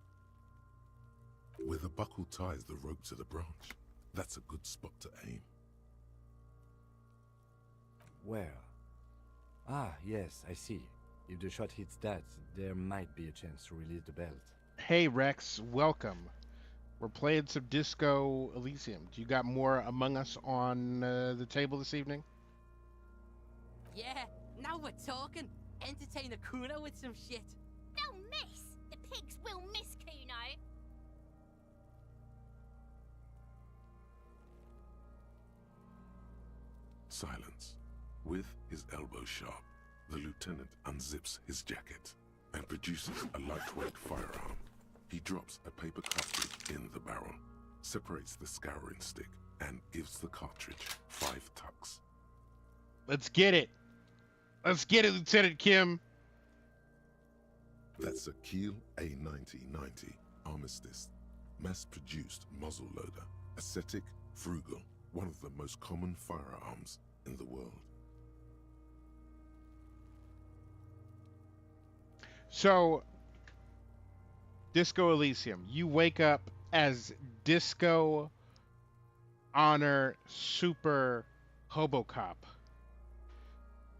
Where the buckle ties the rope to the branch. That's a good spot to aim. Where? Ah, yes, I see. If the shot hits that, there might be a chance to release the belt. Hey Rex, welcome. We're playing some Disco Elysium. Do you got more Among Us on the table this evening? Yeah, now we're talking. Entertain a Kuno with some shit. They'll miss! The pigs will miss Kuno! Silence. With his elbow sharp, the lieutenant unzips his jacket and produces a lightweight firearm. He drops a paper cartridge in the barrel, separates the scouring stick, and gives the cartridge 5 tucks. Let's get it. Let's get it, Lieutenant Kim. That's a Kiel A9090 Armistice, mass-produced muzzleloader, ascetic, frugal, one of the most common firearms in the world. So, Disco Elysium, you wake up as Disco Honor Super Hobocop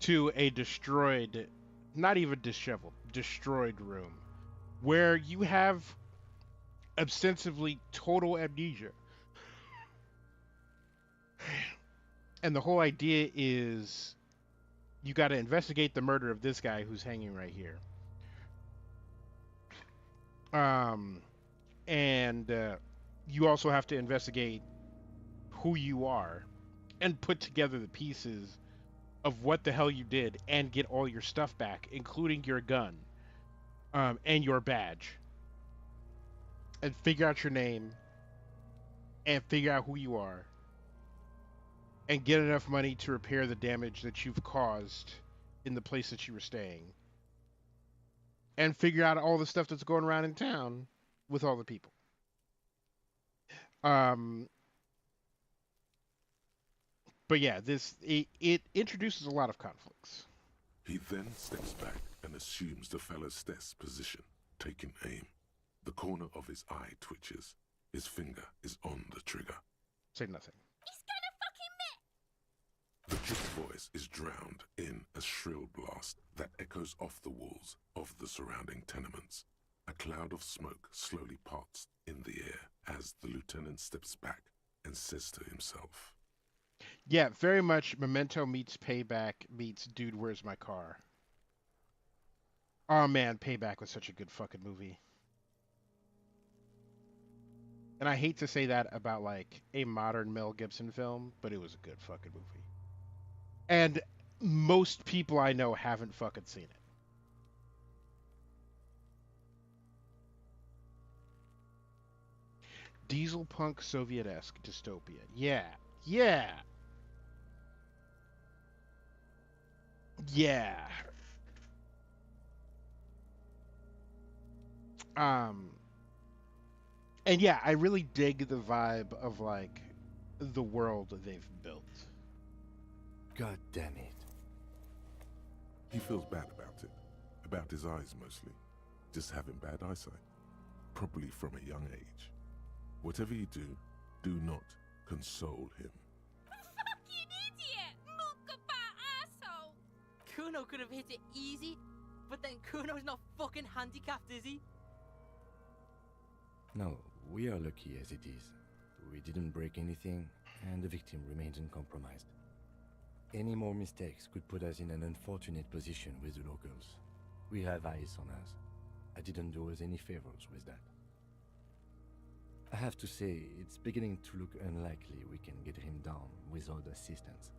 to a destroyed, not even disheveled, destroyed room where you have ostensibly total amnesia. And the whole idea is you got to investigate the murder of this guy who's hanging right here. And you also have to investigate who you are and put together the pieces of what the hell you did and get all your stuff back, including your gun, and your badge, and figure out your name and figure out who you are and get enough money to repair the damage that you've caused in the place that you were staying. And figure out all the stuff that's going around in town with all the people. But yeah, it introduces a lot of conflicts. He then steps back and assumes the fellow's desk position, taking aim. The corner of his eye twitches. His finger is on the trigger. Say nothing. He's gonna fucking miss! The trick voice is drowned in a shrill blast that echoes off the walls of the surrounding tenements. A cloud of smoke slowly parts in the air as the lieutenant steps back and says to himself, Yeah, very much Memento meets Payback meets Dude, Where's My Car? Oh man, Payback was such a good fucking movie. And I hate to say that about like a modern Mel Gibson film, but it was a good fucking movie. And most people I know haven't fucking seen it. Diesel punk Soviet-esque dystopia. Yeah. Yeah. Yeah. Um, and yeah, I really dig the vibe of like the world that they've built. God damn it. He feels bad about it. About his eyes mostly. Just having bad eyesight. Probably from a young age. Whatever you do not console him. Fucking idiot! Mookaba asshole! Kuno could have hit it easy, but then Kuno's not fucking handicapped, is he? No, we are lucky as it is. We didn't break anything, and the victim remains uncompromised. Any more mistakes could put us in an unfortunate position with the locals. We have eyes on us. I didn't do us any favors with that. I have to say, it's beginning to look unlikely we can get him down without assistance.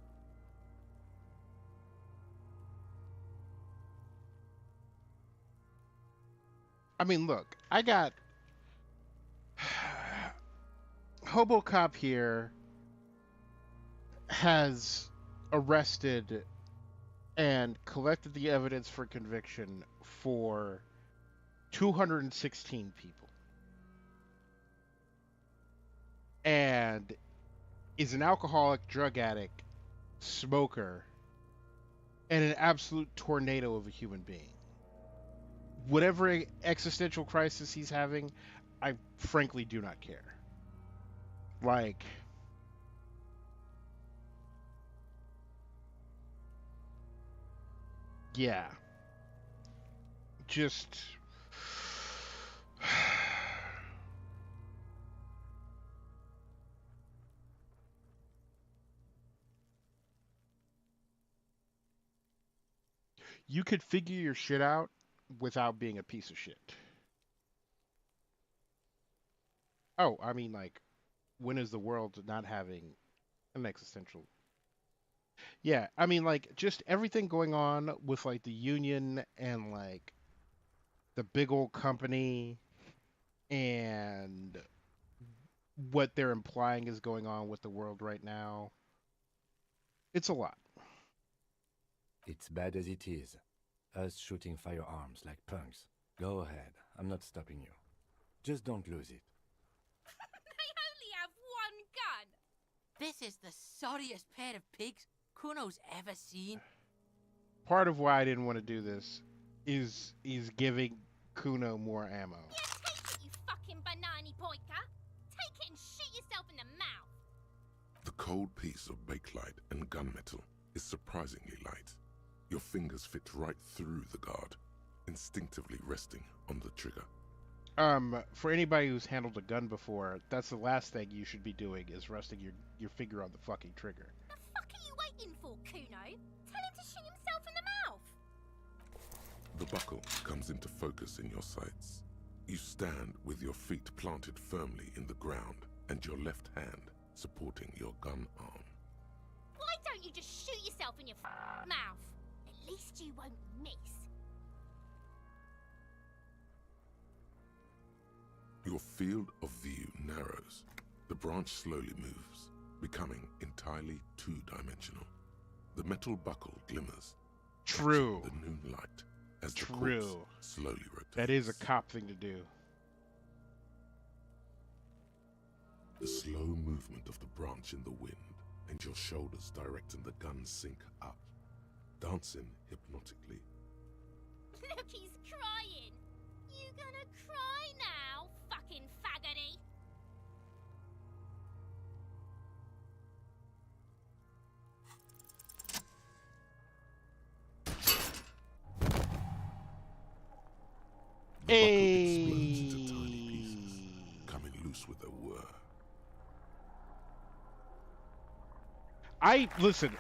I mean, look, I got Hobo Cop here has arrested and collected the evidence for conviction for 216 people. And is an alcoholic, drug addict, smoker, and an absolute tornado of a human being. Whatever existential crisis he's having, I frankly do not care. Like, yeah. Just you could figure your shit out without being a piece of shit. Oh, I mean, like, when is the world not having an existential? Yeah, I mean, like, just everything going on with, like, the union and, like, the big old company and what they're implying is going on with the world right now. It's a lot. It's bad as it is. Us shooting firearms like punks. Go ahead, I'm not stopping you. Just don't lose it. They only have one gun! This is the sorriest pair of pigs Kuno's ever seen. Part of why I didn't want to do this is giving Kuno more ammo. Yeah, take it, you fucking banana poika! Take it and shoot yourself in the mouth! The cold piece of bakelite and gunmetal is surprisingly light. Your fingers fit right through the guard, instinctively resting on the trigger. For anybody who's handled a gun before, that's the last thing you should be doing is resting your finger on the fucking trigger. The fuck are you waiting for, Kuno? Tell him to shoot himself in the mouth! The buckle comes into focus in your sights. You stand with your feet planted firmly in the ground and your left hand supporting your gun arm. Why don't you just shoot yourself in your mouth? At least you won't miss. Your field of view narrows. The branch slowly moves, becoming entirely two-dimensional. The metal buckle glimmers. True. The noon light as the True. corpse slowly rotates. That is a cop thing to do. The slow movement of the branch in the wind and your shoulders directing the gun sink up, dancing hypnotically. Look, he's crying. You gonna cry now, fucking faggoty? The buckle explodes into tiny pieces, coming loose with a whir. Listen.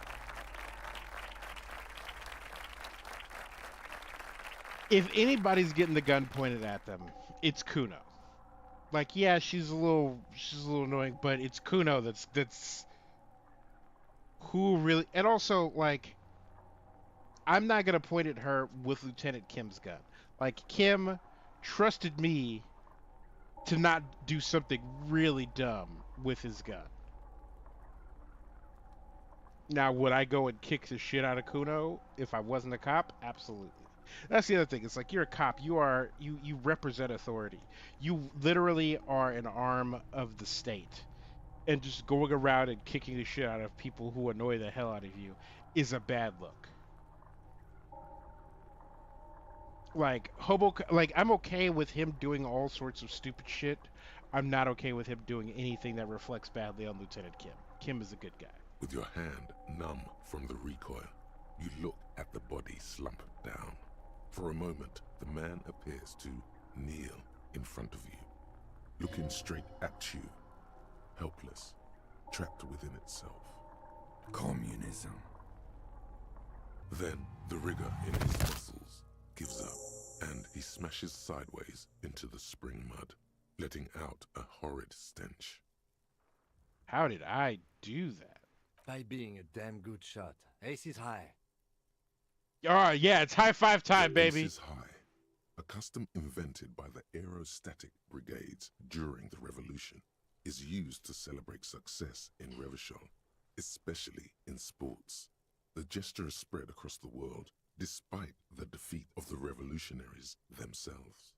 If anybody's getting the gun pointed at them, it's Kuno. Like, yeah, she's a little annoying, but it's Kuno that's who really. And also, like, I'm not gonna point at her with Lieutenant Kim's gun. Like, Kim trusted me to not do something really dumb with his gun. Now, would I go and kick the shit out of Kuno if I wasn't a cop? Absolutely. That's the other thing. It's like you're a cop. You represent authority. You literally are an arm of the state, and just going around and kicking the shit out of people who annoy the hell out of you is a bad look. Like like I'm okay with him doing all sorts of stupid shit. I'm not okay with him doing anything that reflects badly on Lieutenant Kim. Kim is a good guy. With your hand numb from the recoil, you look at the body slump down. For a moment, the man appears to kneel in front of you, looking straight at you, helpless, trapped within itself. Communism. Then the rigor in his muscles gives up, and he smashes sideways into the spring mud, letting out a horrid stench. How did I do that? By being a damn good shot. Ace is high. Oh, yeah, it's high five time, baby. Ace is high, a custom invented by the aerostatic brigades during the revolution, is used to celebrate success in Revachol, especially in sports. The gesture is spread across the world, despite the defeat of the revolutionaries themselves.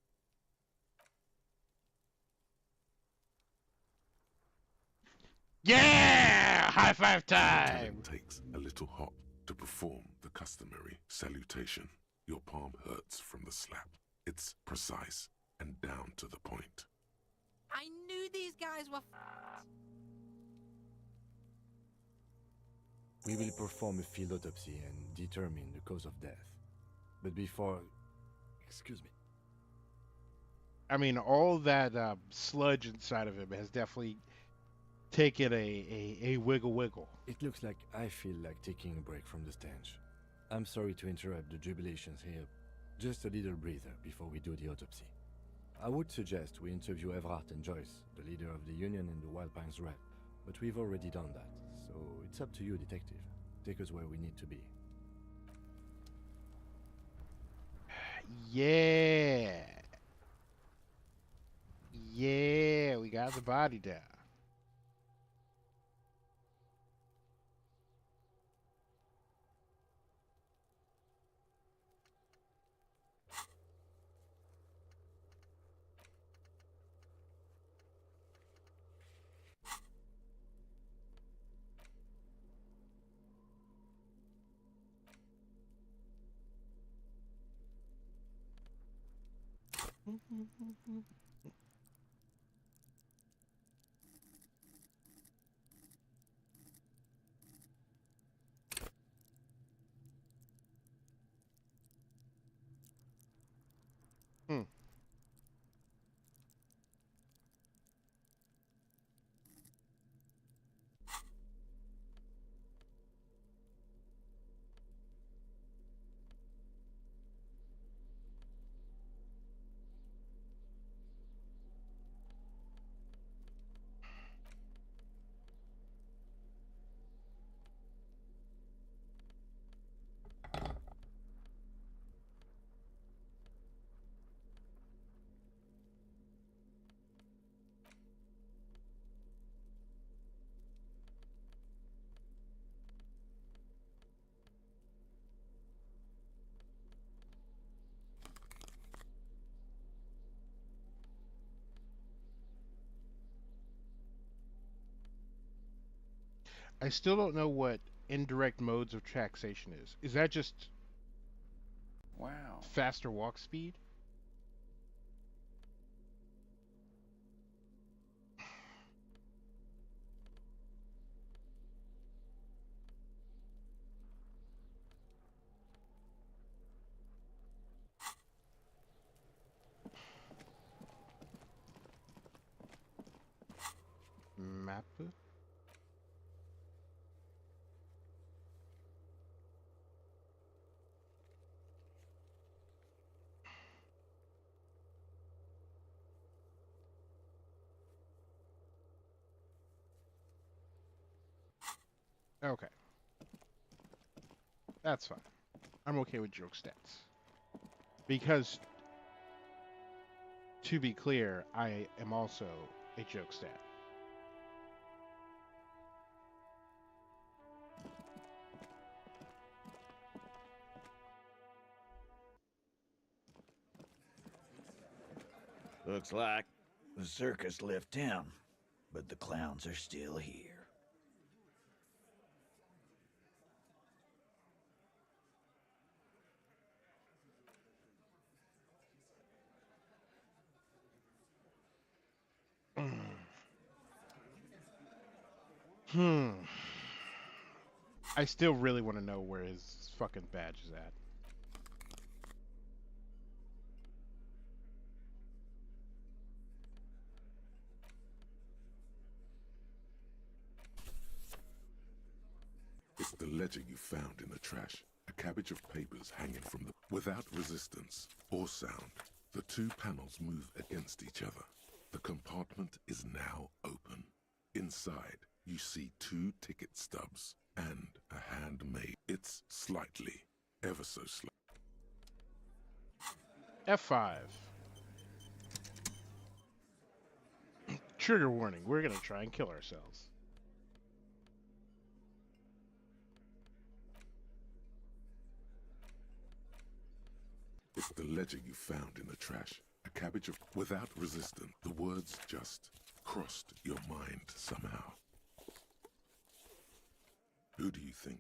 Yeah! High five time! It takes a little hop to perform the customary salutation. Your palm hurts from the slap. It's precise and down to the point. I knew these guys were We will perform a field autopsy and determine the cause of death. But before... Excuse me. I mean, all that sludge inside of him has definitely taken a wiggle. It looks like I feel like taking a break from the stench. I'm sorry to interrupt the jubilations here. Just a little breather before we do the autopsy. I would suggest we interview Everhart and Joyce, the leader of the Union and the Wild Pines Red. But we've already done that, so it's up to you, Detective. Take us where we need to be. Yeah. Yeah, we got the body down. Hmm. I still don't know what indirect modes of taxation is. Is that just faster walk speed? Map? Okay. That's fine. I'm okay with joke stats. Because, to be clear, I am also a joke stat. Looks like the circus left town, but the clowns are still here. I still really want to know where his fucking badge is at. It's the ledger you found in the trash. A cabbage of papers hanging from the... Without resistance or sound, the two panels move against each other. The compartment is now open. Inside, you see 2 ticket stubs and a handmade. It's slightly, ever so slightly. F5. Trigger warning. We're gonna try and kill ourselves. It's the ledger you found in the trash. A cabbage of... Without resistance, the words just crossed your mind somehow. Who do you think?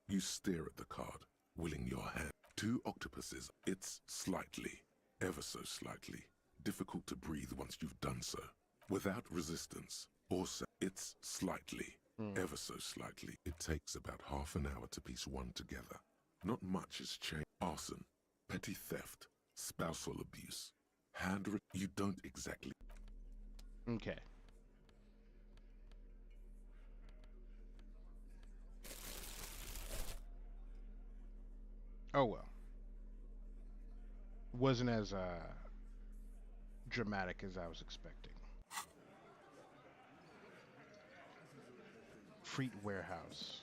You stare at the card, willing your hand. 2 octopuses. It's slightly, ever so slightly, difficult to breathe once you've done so. Without resistance, or it's slightly, ever so slightly. It takes about half an hour to piece one together. Not much has changed. Arson, petty theft, spousal abuse, you don't exactly... Okay. Oh well. Wasn't as dramatic as I was expecting. Freet Warehouse.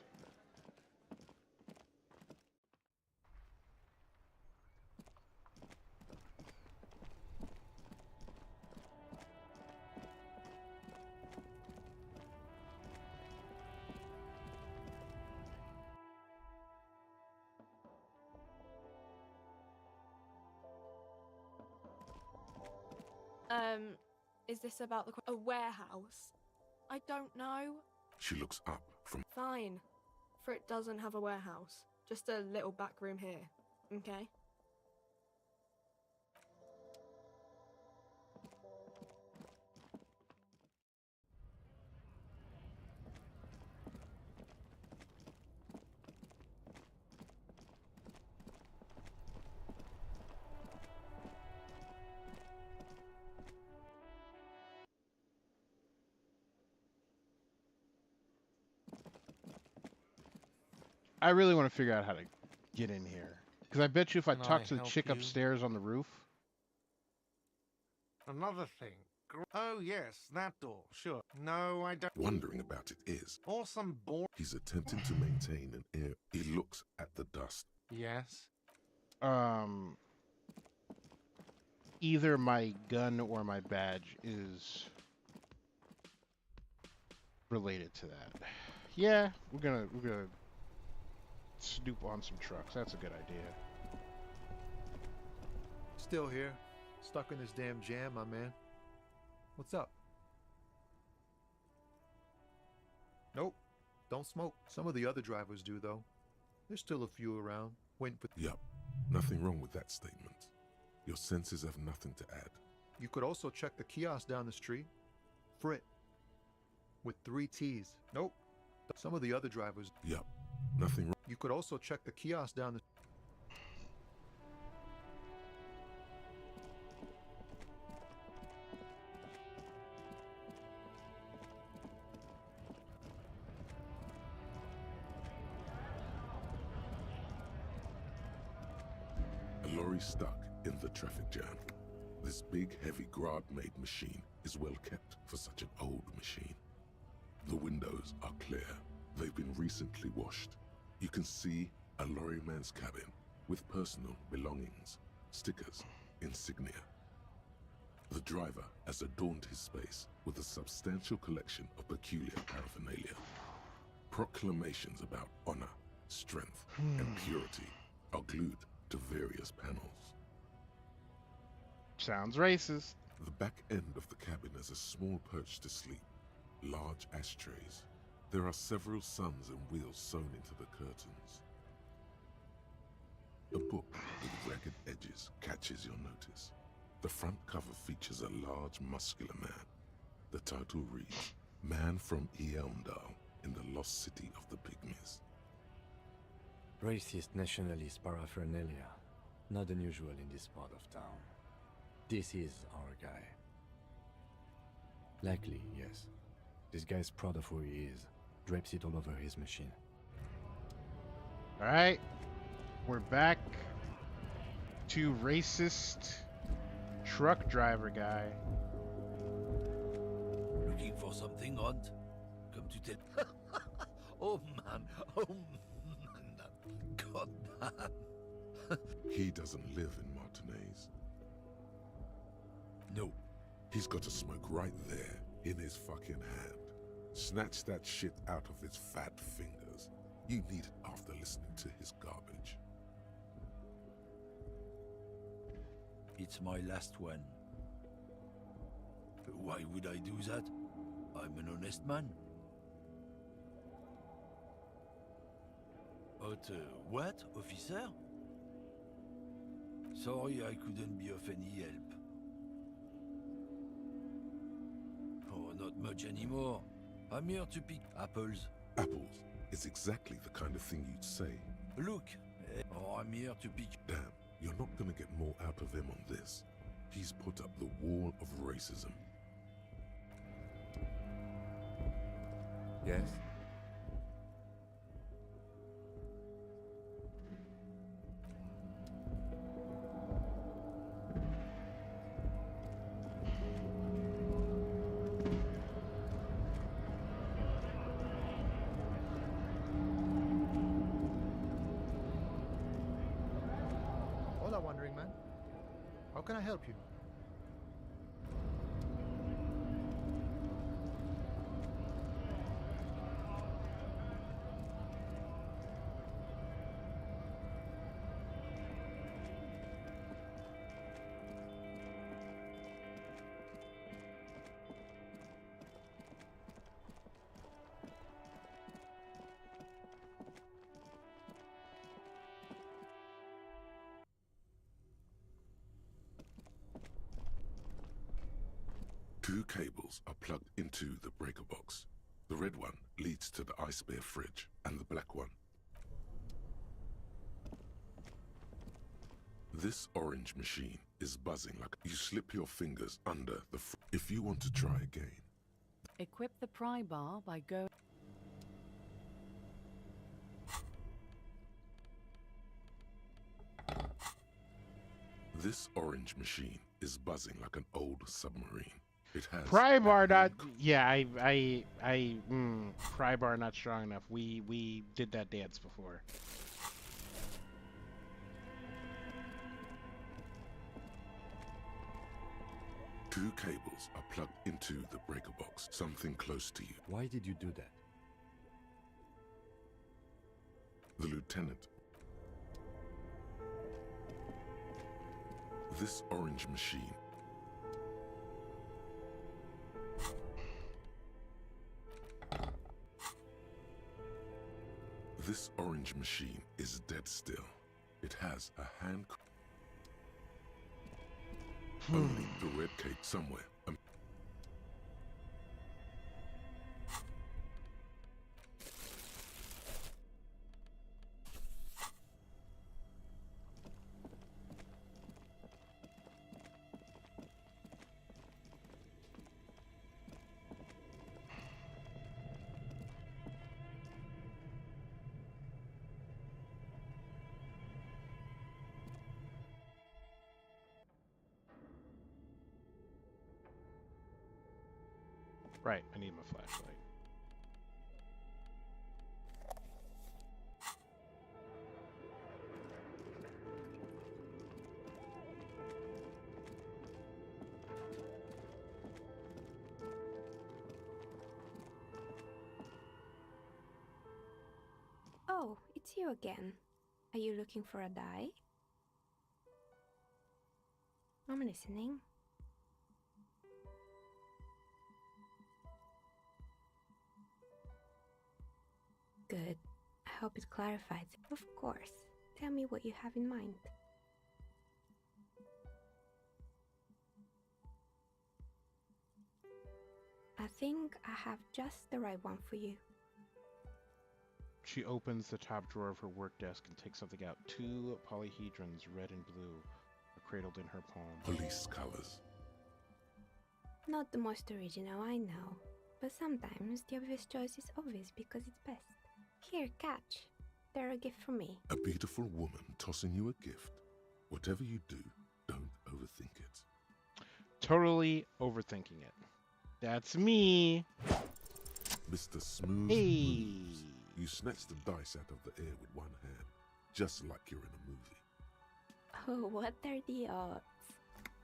Is this about a warehouse? I don't know. She looks up from... Fine. For it doesn't have a warehouse. Just a little back room here. Okay? I really want to figure out how to get in here. Because I bet you if I Can talk I to the help chick you? upstairs on the roof... Another thing. Oh, yes, that door. Sure. No, I don't. Wondering about it is... Or some He's attempting to maintain an air. He looks at the dust. Yes. Either my gun or my badge is related to that. Yeah, we're gonna snoop on some trucks. That's a good idea. Still here. Stuck in this damn jam, my man. What's up? Nope. Don't smoke. Some of the other drivers do, though. There's still a few around, waiting for... Yup. Nothing wrong with that statement. Your senses have nothing to add. You could also check the kiosk down the street. Frit. With 3 T's. Nope. Some of the other drivers... Yup. Nothing wrong. You could also check the kiosk down the... A lorry stuck in the traffic jam. This big, heavy, grad-made machine is well kept for such an old machine. The windows are clear. They've been recently washed. You can see a lorryman's cabin with personal belongings, stickers, insignia. The driver has adorned his space with a substantial collection of peculiar paraphernalia. Proclamations about honor, strength, and purity are glued to various panels. Sounds racist. The back end of the cabin is a small perch to sleep, large ashtrays. There are several suns and wheels sewn into the curtains. A book with ragged edges catches your notice. The front cover features a large, muscular man. The title reads, Man from Elmdale in the Lost City of the Pygmies. Racist nationalist paraphernalia. Not unusual in this part of town. This is our guy. Likely, yes. This guy's proud of who he is. Drapes it all over his machine. Alright. We're back to racist truck driver guy. Looking for something, Hunt? Come to tell. Oh man, God man. He doesn't live in Martinez. No. He's got a smoke right there in his fucking hand. Snatch that shit out of his fat fingers. You need it after listening to his garbage. It's my last one. Why would I do that? I'm an honest man. But what, officer? Sorry I couldn't be of any help. Oh, not much anymore. I'm here to pick apples. Apples is exactly the kind of thing you'd say. Look, I'm here to pick... Damn, you're not gonna get more out of him on this. He's put up the wall of racism. Yes? Hola, Wandering Man. How can I help you? Two cables are plugged into the breaker box. The red one leads to the ice bear fridge, and the black one. This orange machine is buzzing like you slip your fingers under the if you want to try again. Equip the pry bar by going... This orange machine is buzzing like an old submarine. It has Pry bar not. Yeah, pry bar not strong enough. We did that dance before. Two cables are plugged into the breaker box, something close to you. Why did you do that? The lieutenant. This orange machine. This orange machine is dead still. It has a hand. Only the red cape somewhere. Right, I need my flashlight. Oh, it's you again. Are you looking for a dye? I'm listening. Good. I hope it clarifies. Of course. Tell me what you have in mind. I think I have just the right one for you. She opens the top drawer of her work desk and takes something out. 2 polyhedrons, red and blue, are cradled in her palm. Police colors. Not the most original, I know. But sometimes the obvious choice is obvious because it's best. Here, catch. They're a gift from me. A beautiful woman tossing you a gift. Whatever you do, don't overthink it. Totally overthinking it. That's me. Mr. Smooth Moves. You snatch the dice out of the air with one hand, just like you're in a movie. Oh, what are the odds?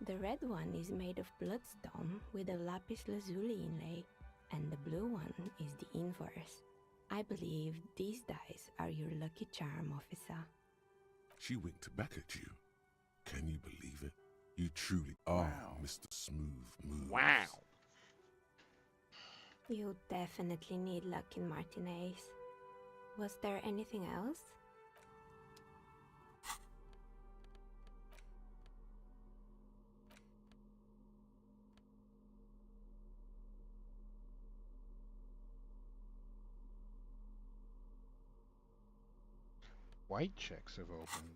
The red one is made of bloodstone with a lapis lazuli inlay, and the blue one is the inverse. I believe these dice are your lucky charm, officer. She winked back at you. Can you believe it? You truly are Mr. Smooth Moves. Wow. You definitely need luck in Martinez. Was there anything else? White checks have opened.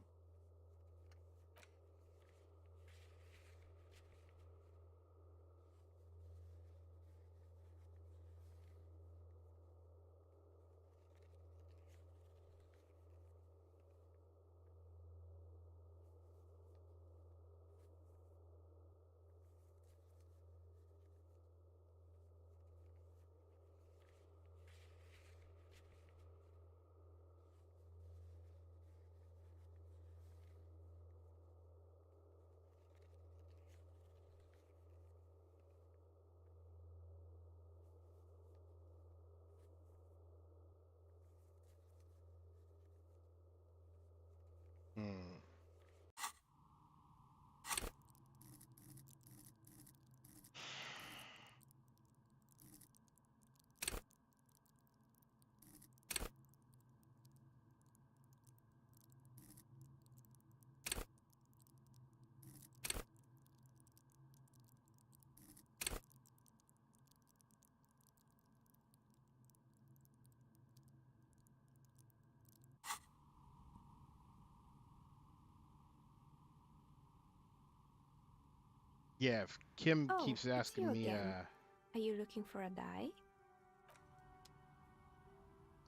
Yeah, if Kim keeps asking you me, again. Are you looking for a die?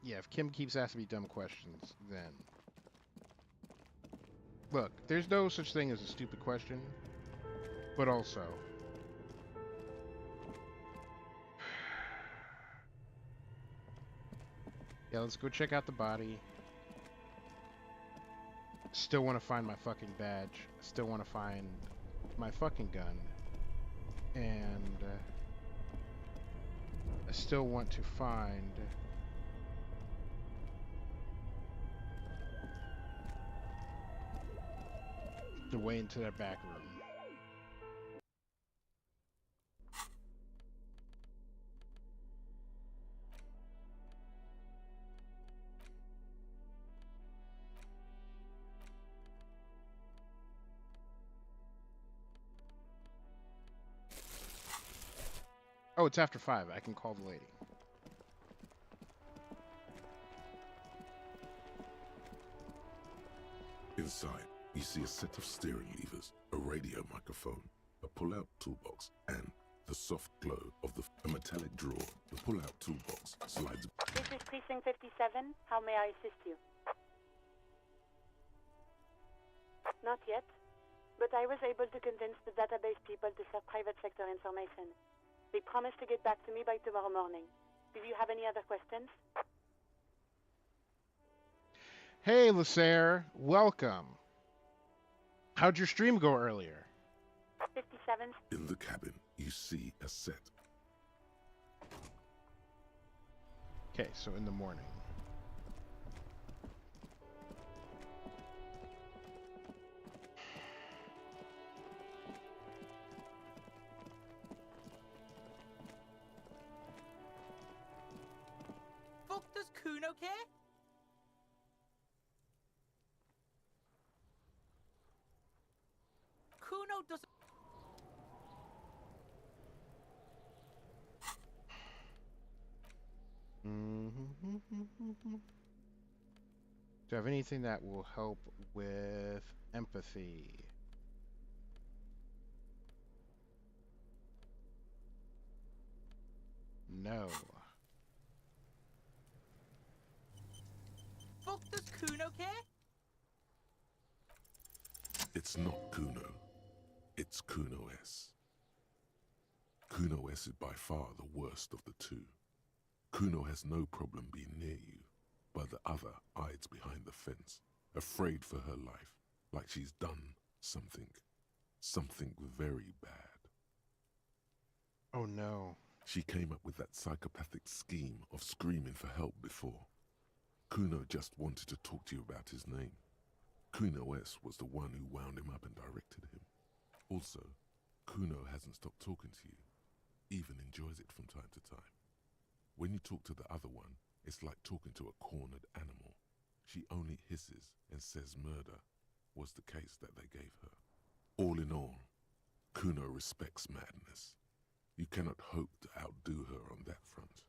yeah, if Kim keeps asking me dumb questions, then look, there's no such thing as a stupid question, but also yeah, let's go check out the body. Still want to find my fucking badge. Still want to find my fucking gun. And I still want to find the way into that back room. Oh, it's after 5. I can call the lady. Inside, you see a set of steering levers, a radio microphone, a pull-out toolbox, and the soft glow of a metallic drawer. The pull-out toolbox slides. This is Precinct 57. How may I assist you? Not yet, but I was able to convince the database people to share private sector information. They promised to get back to me by tomorrow morning. Do you have any other questions? Hey, Lasser, welcome. How'd your stream go earlier? 57. In the cabin, you see a set. Okay, so in the morning. Kuno care? Kuno doesn't... Do you have anything that will help with empathy? No. Fuck does Kuno care? It's not Kuno. It's Kuno S. Kuno S is by far the worst of the two. Kuno has no problem being near you, but the other hides behind the fence, afraid for her life, like she's done something very bad. Oh no. She came up with that psychopathic scheme of screaming for help before. Kuno just wanted to talk to you about his name. Kuno S was the one who wound him up and directed him. Also, Kuno hasn't stopped talking to you, even enjoys it from time to time. When you talk to the other one, it's like talking to a cornered animal. She only hisses and says murder was the case that they gave her. All in all, Kuno respects madness. You cannot hope to outdo her on that front.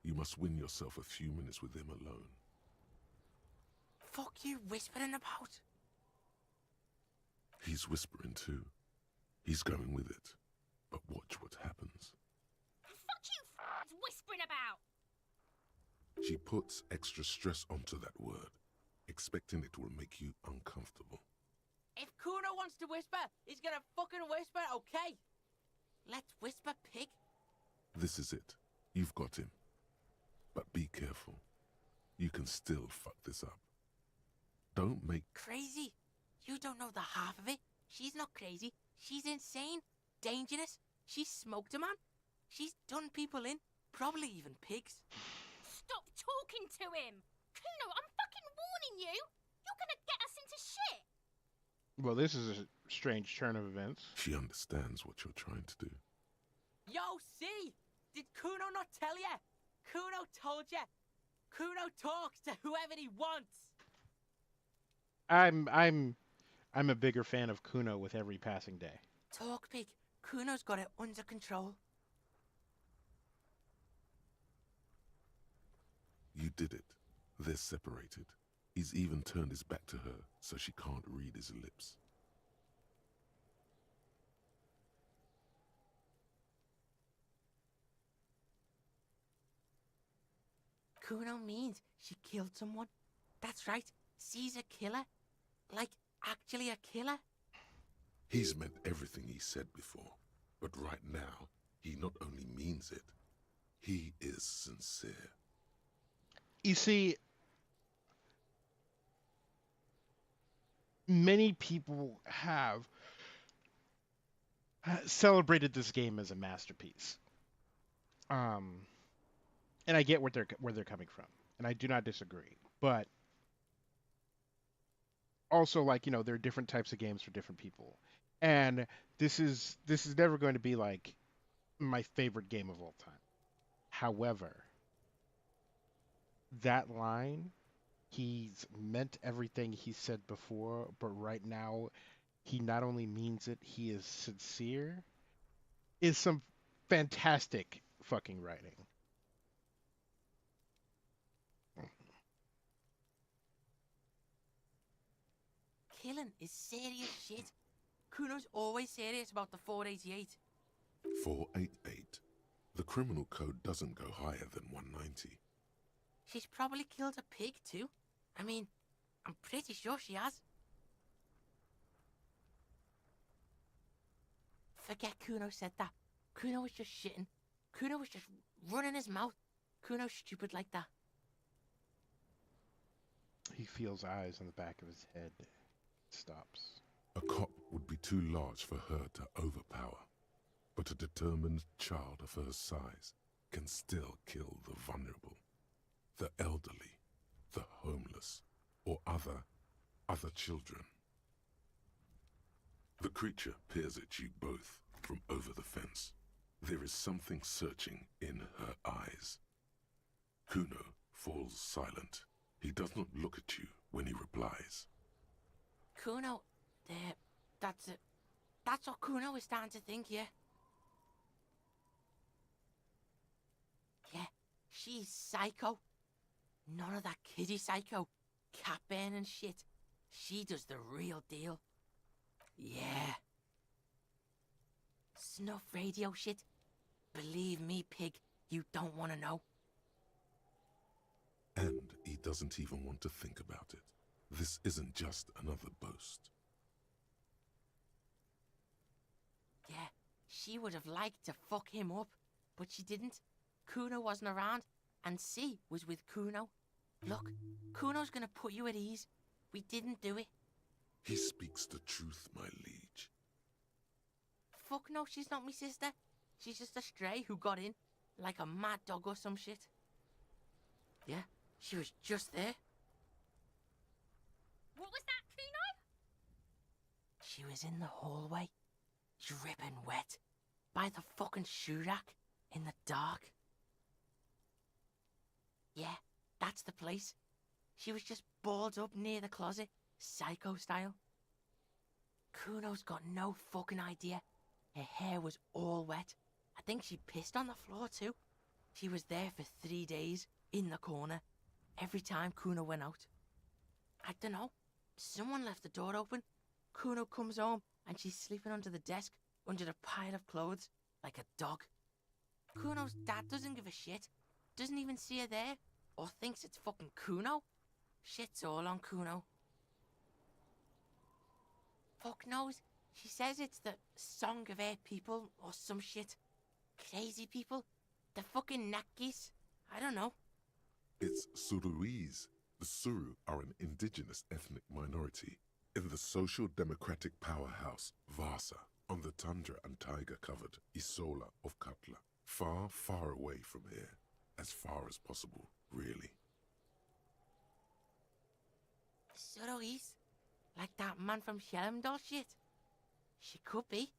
You must win yourself a few minutes with him alone. Fuck you whispering about? He's whispering too. He's going with it. But watch what happens. Fuck you whispering about! She puts extra stress onto that word, expecting it will make you uncomfortable. If Kuno wants to whisper, he's gonna fucking whisper, okay? Let's whisper, pig. This is it. You've got him. But be careful. You can still fuck this up. Don't make... Crazy? You don't know the half of it. She's not crazy. She's insane. Dangerous. She's smoked a man. She's done people in. Probably even pigs. Stop talking to him! Kuno, I'm fucking warning you! You're gonna get us into shit! Well, this is a strange turn of events. She understands what you're trying to do. Yo, see? Did Kuno not tell ya? Kuno told ya. Kuno talks to whoever he wants. I'm a bigger fan of Kuno with every passing day. Talk, pig. Kuno's got it under control. You did it. They're separated. He's even turned his back to her, so she can't read his lips. Kuno means she killed someone. That's right. She's a killer. Like, actually a killer. He's meant everything he said before, but right now, he not only means it, he is sincere. You see, many people have celebrated this game as a masterpiece. And I get where they're coming from, and I do not disagree. But also, like, there are different types of games for different people, and this is never going to be like my favorite game of all time. However, that line, he's meant everything he said before, but right now he not only means it, he is sincere, is some fantastic fucking writing. Killing is serious shit. Kuno's always serious about the 488. 488. The criminal code doesn't go higher than 190. She's probably killed a pig too. I mean, I'm pretty sure she has. Forget Kuno said that. Kuno was just shitting. Kuno was just running his mouth. Kuno's stupid like that. He feels eyes on the back of his head. Stops. A cop would be too large for her to overpower, but a determined child of her size can still kill the vulnerable, the elderly, the homeless, or other children. The creature peers at you both from over the fence. There is something searching in her eyes. Kuno falls silent. He does not look at you when he replies. Kuno, there, that's it. That's what Kuno is starting to think, yeah. Yeah, she's psycho. None of that kiddie psycho, cat burning shit. She does the real deal. Yeah. Snuff radio shit. Believe me, pig, you don't want to know. And he doesn't even want to think about it. This isn't just another boast. Yeah, she would have liked to fuck him up, but she didn't. Kuno wasn't around, and C was with Kuno. Look, Kuno's gonna put you at ease. We didn't do it. He speaks the truth, my liege. Fuck no, she's not my sister. She's just a stray who got in, like a mad dog or some shit. Yeah, she was just there. What was that, Kuno? She was in the hallway, dripping wet, by the fucking shoe rack, in the dark. Yeah, that's the place. She was just balled up near the closet, psycho style. Kuno's got no fucking idea. Her hair was all wet. I think she pissed on the floor too. She was there for 3 days, in the corner, every time Kuno went out. I dunno. Someone left the door open. Kuno comes home and she's sleeping under the desk, under the pile of clothes, like a dog. Kuno's dad doesn't give a shit. Doesn't even see her there, or thinks it's fucking Kuno. Shit's all on Kuno. Fuck knows. She says it's the song of her people, or some shit. Crazy people. The fucking Nakis. I don't know. It's Suruese. The Suru are an indigenous ethnic minority in the social democratic powerhouse Vasa on the tundra and tiger-covered Isola of Katla. Far, far away from here. As far as possible, really. Suruese? Like that man from Helmdall shit? She could be.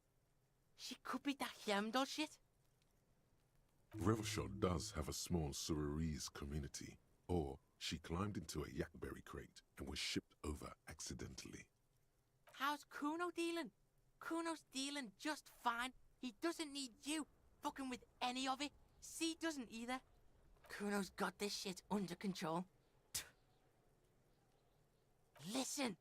She could be that Helmdall shit. Revelshot does have a small Suruese community, or she climbed into a yakberry crate and was shipped over accidentally. How's Kuno dealing? Kuno's dealing just fine. He doesn't need you fucking with any of it. C doesn't either. Kuno's got this shit under control. Listen,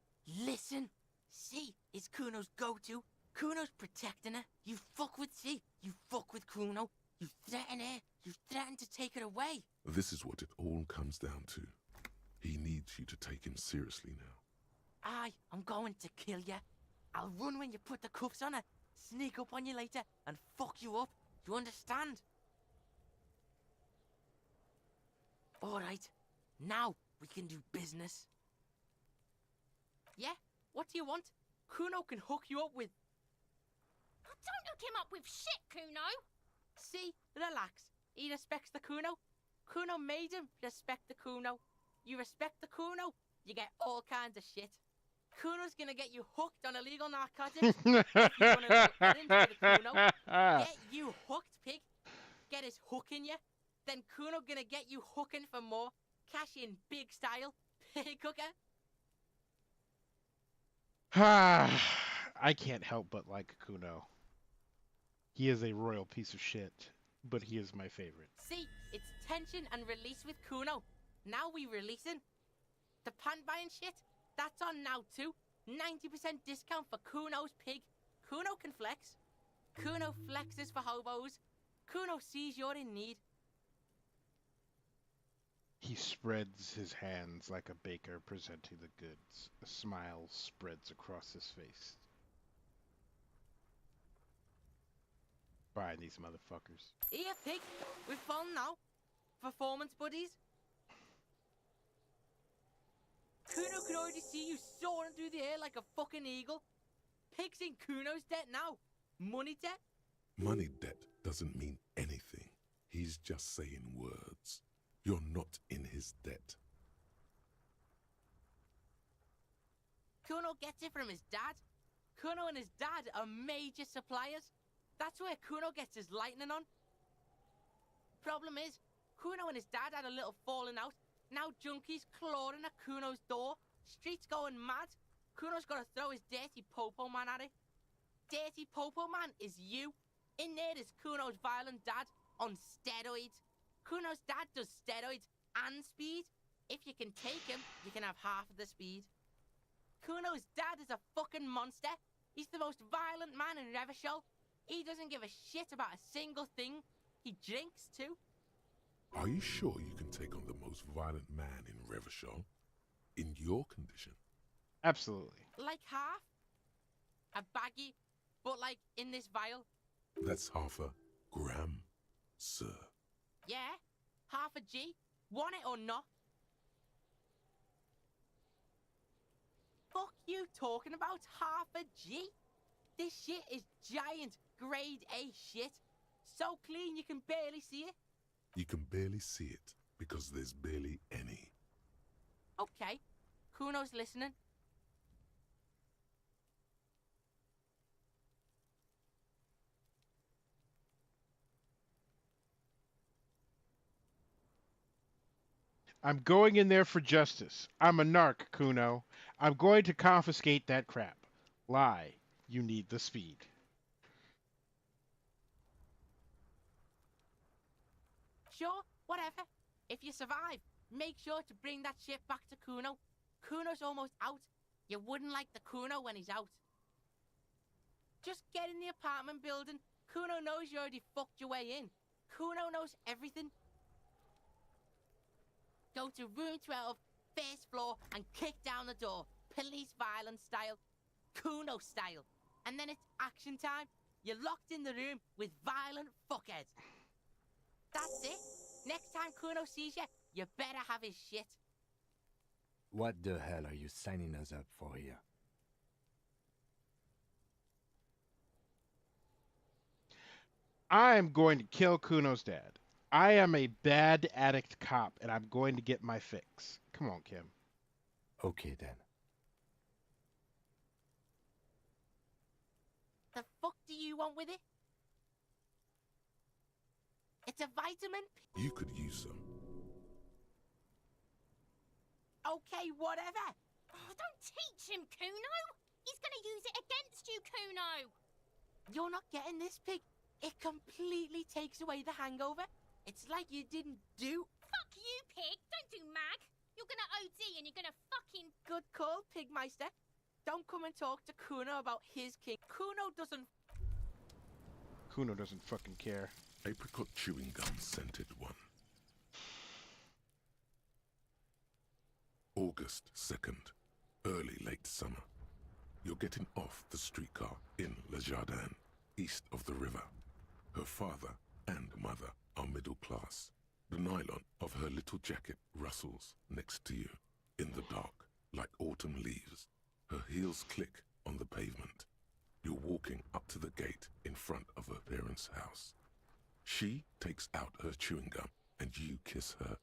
listen. C is Kuno's go-to. Kuno's protecting her. You fuck with C, you fuck with Kuno. You threaten her. You threaten to take her away. This is what it all comes down to. He needs you to take him seriously now. I'm going to kill you. I'll run when you put the cuffs on her, sneak up on you later, and fuck you up. You understand? Alright, now we can do business. Yeah? What do you want? Kuno can hook you up with... Don't hook him up with shit, Kuno! See? Relax. He respects the Kuno. Kuno made him respect the Kuno. You respect the Kuno, you get all kinds of shit. Kuno's gonna get you hooked on illegal narcotics. If you wanna do errands for the Kuno, get you hooked, pig. Get his hook in you. Then Kuno gonna get you hooking for more. Cash in big style. Pig hooker. I can't help but like Kuno. He is a royal piece of shit, but he is my favorite. See, it's tension and release with Kuno. Now we releasing. The pan buying shit, that's on now too. 90% discount for Kuno's pig. Kuno can flex. Kuno flexes for hobos. Kuno sees you're in need. He spreads his hands like a baker presenting the goods. A smile spreads across his face. Buying these motherfuckers. Here, pig. We've fallen now. Performance buddies. Kuno can already see you soaring through the air like a fucking eagle. Pig's in Kuno's debt now. Money debt? Money debt doesn't mean anything. He's just saying words. You're not in his debt. Kuno gets it from his dad. Kuno and his dad are major suppliers. That's where Kuno gets his lightning on. Problem is, Kuno and his dad had a little falling out Now junkies clawing at Kuno's door. Streets going mad. Kuno's got to throw his dirty popo man at it. Dirty popo man is you. In there is Kuno's violent dad on steroids. Kuno's dad does steroids and speed. If you can take him, you can have half of the speed. Kuno's dad is a fucking monster. He's the most violent man in Revachol. He doesn't give a shit about a single thing. He drinks too. Are you sure you can take on the most violent man in Revachol? In your condition? Absolutely. Like half. A baggie, but like in this vial. That's half a gram, sir. Yeah, half a G. Want it or not? Fuck you talking about half a G? This shit is giant, grade A shit. So clean you can barely see it. You can barely see it because there's barely any. Okay, Kuno's listening. I'm going in there for justice. I'm a narc, Kuno. I'm going to confiscate that crap. Lie. You need the speed. Sure, whatever. If you survive, make sure to bring that shit back to Kuno. Kuno's almost out. You wouldn't like the Kuno when he's out. Just get in the apartment building. Kuno knows you already fucked your way in. Kuno knows everything. Go to room 12, first floor, and kick down the door. Police violence style. Kuno style. And then it's action time. You're locked in the room with violent fuckheads. That's it. Next time Kuno sees you, you better have his shit. What the hell are you signing us up for here? I am going to kill Kuno's dad. I am a bad addict cop, and I'm going to get my fix. Come on, Kim. Okay, then. The fuck do you want with it? It's a vitamin. You could use some. Okay, whatever. Oh, don't teach him, Kuno. He's gonna use it against you, Kuno. You're not getting this, pig. It completely takes away the hangover. It's like you didn't do... Fuck you, pig. Don't do mag. You're gonna OD and you're gonna fucking... Good call, Pigmeister. Don't come and talk to Kuno about his king. Kuno doesn't fucking care. Apricot chewing gum scented one. August 2nd, early late summer. You're getting off the streetcar in Le Jardin, east of the river. Her father and mother are middle class. The nylon of her little jacket rustles next to you in the dark like autumn leaves. Her heels click on the pavement. You're walking up to the gate in front of her parents' house. She takes out her chewing gum and you kiss her.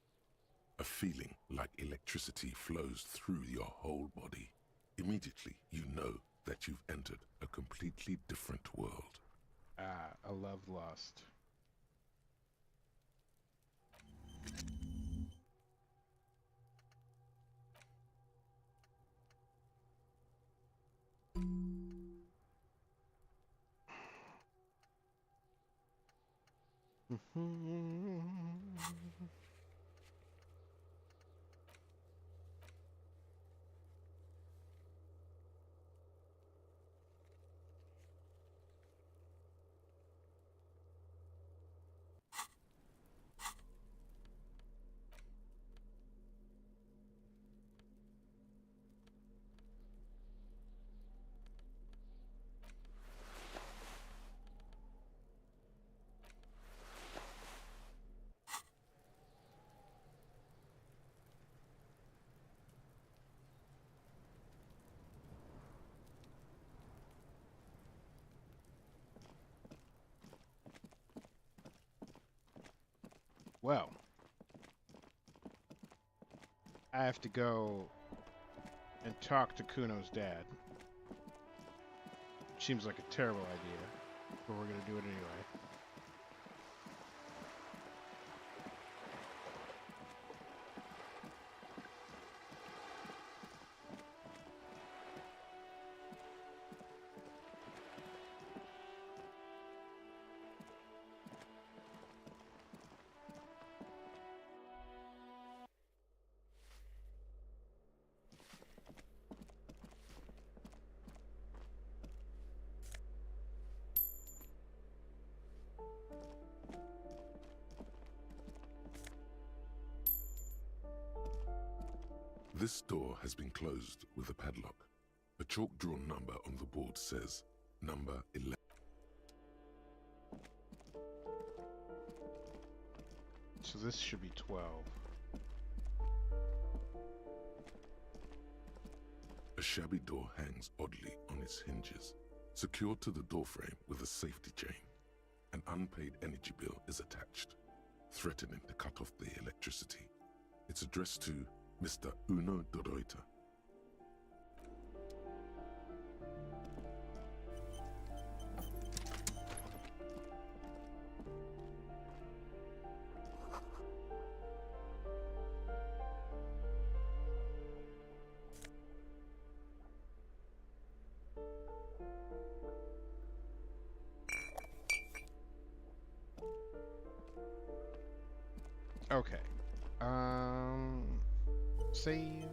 A feeling like electricity flows through your whole body. Immediately, you know that you've entered a completely different world. Ah, a love lost. Well, I have to go and talk to Kuno's dad. Seems like a terrible idea, but we're gonna do it anyway. This door has been closed with a padlock. A chalk-drawn number on the board says number 11. So this should be 12. A shabby door hangs oddly on its hinges, secured to the doorframe with a safety chain. An unpaid energy bill is attached, threatening to cut off the electricity. It's addressed to Mr. Uno Doroita. Okay. Save.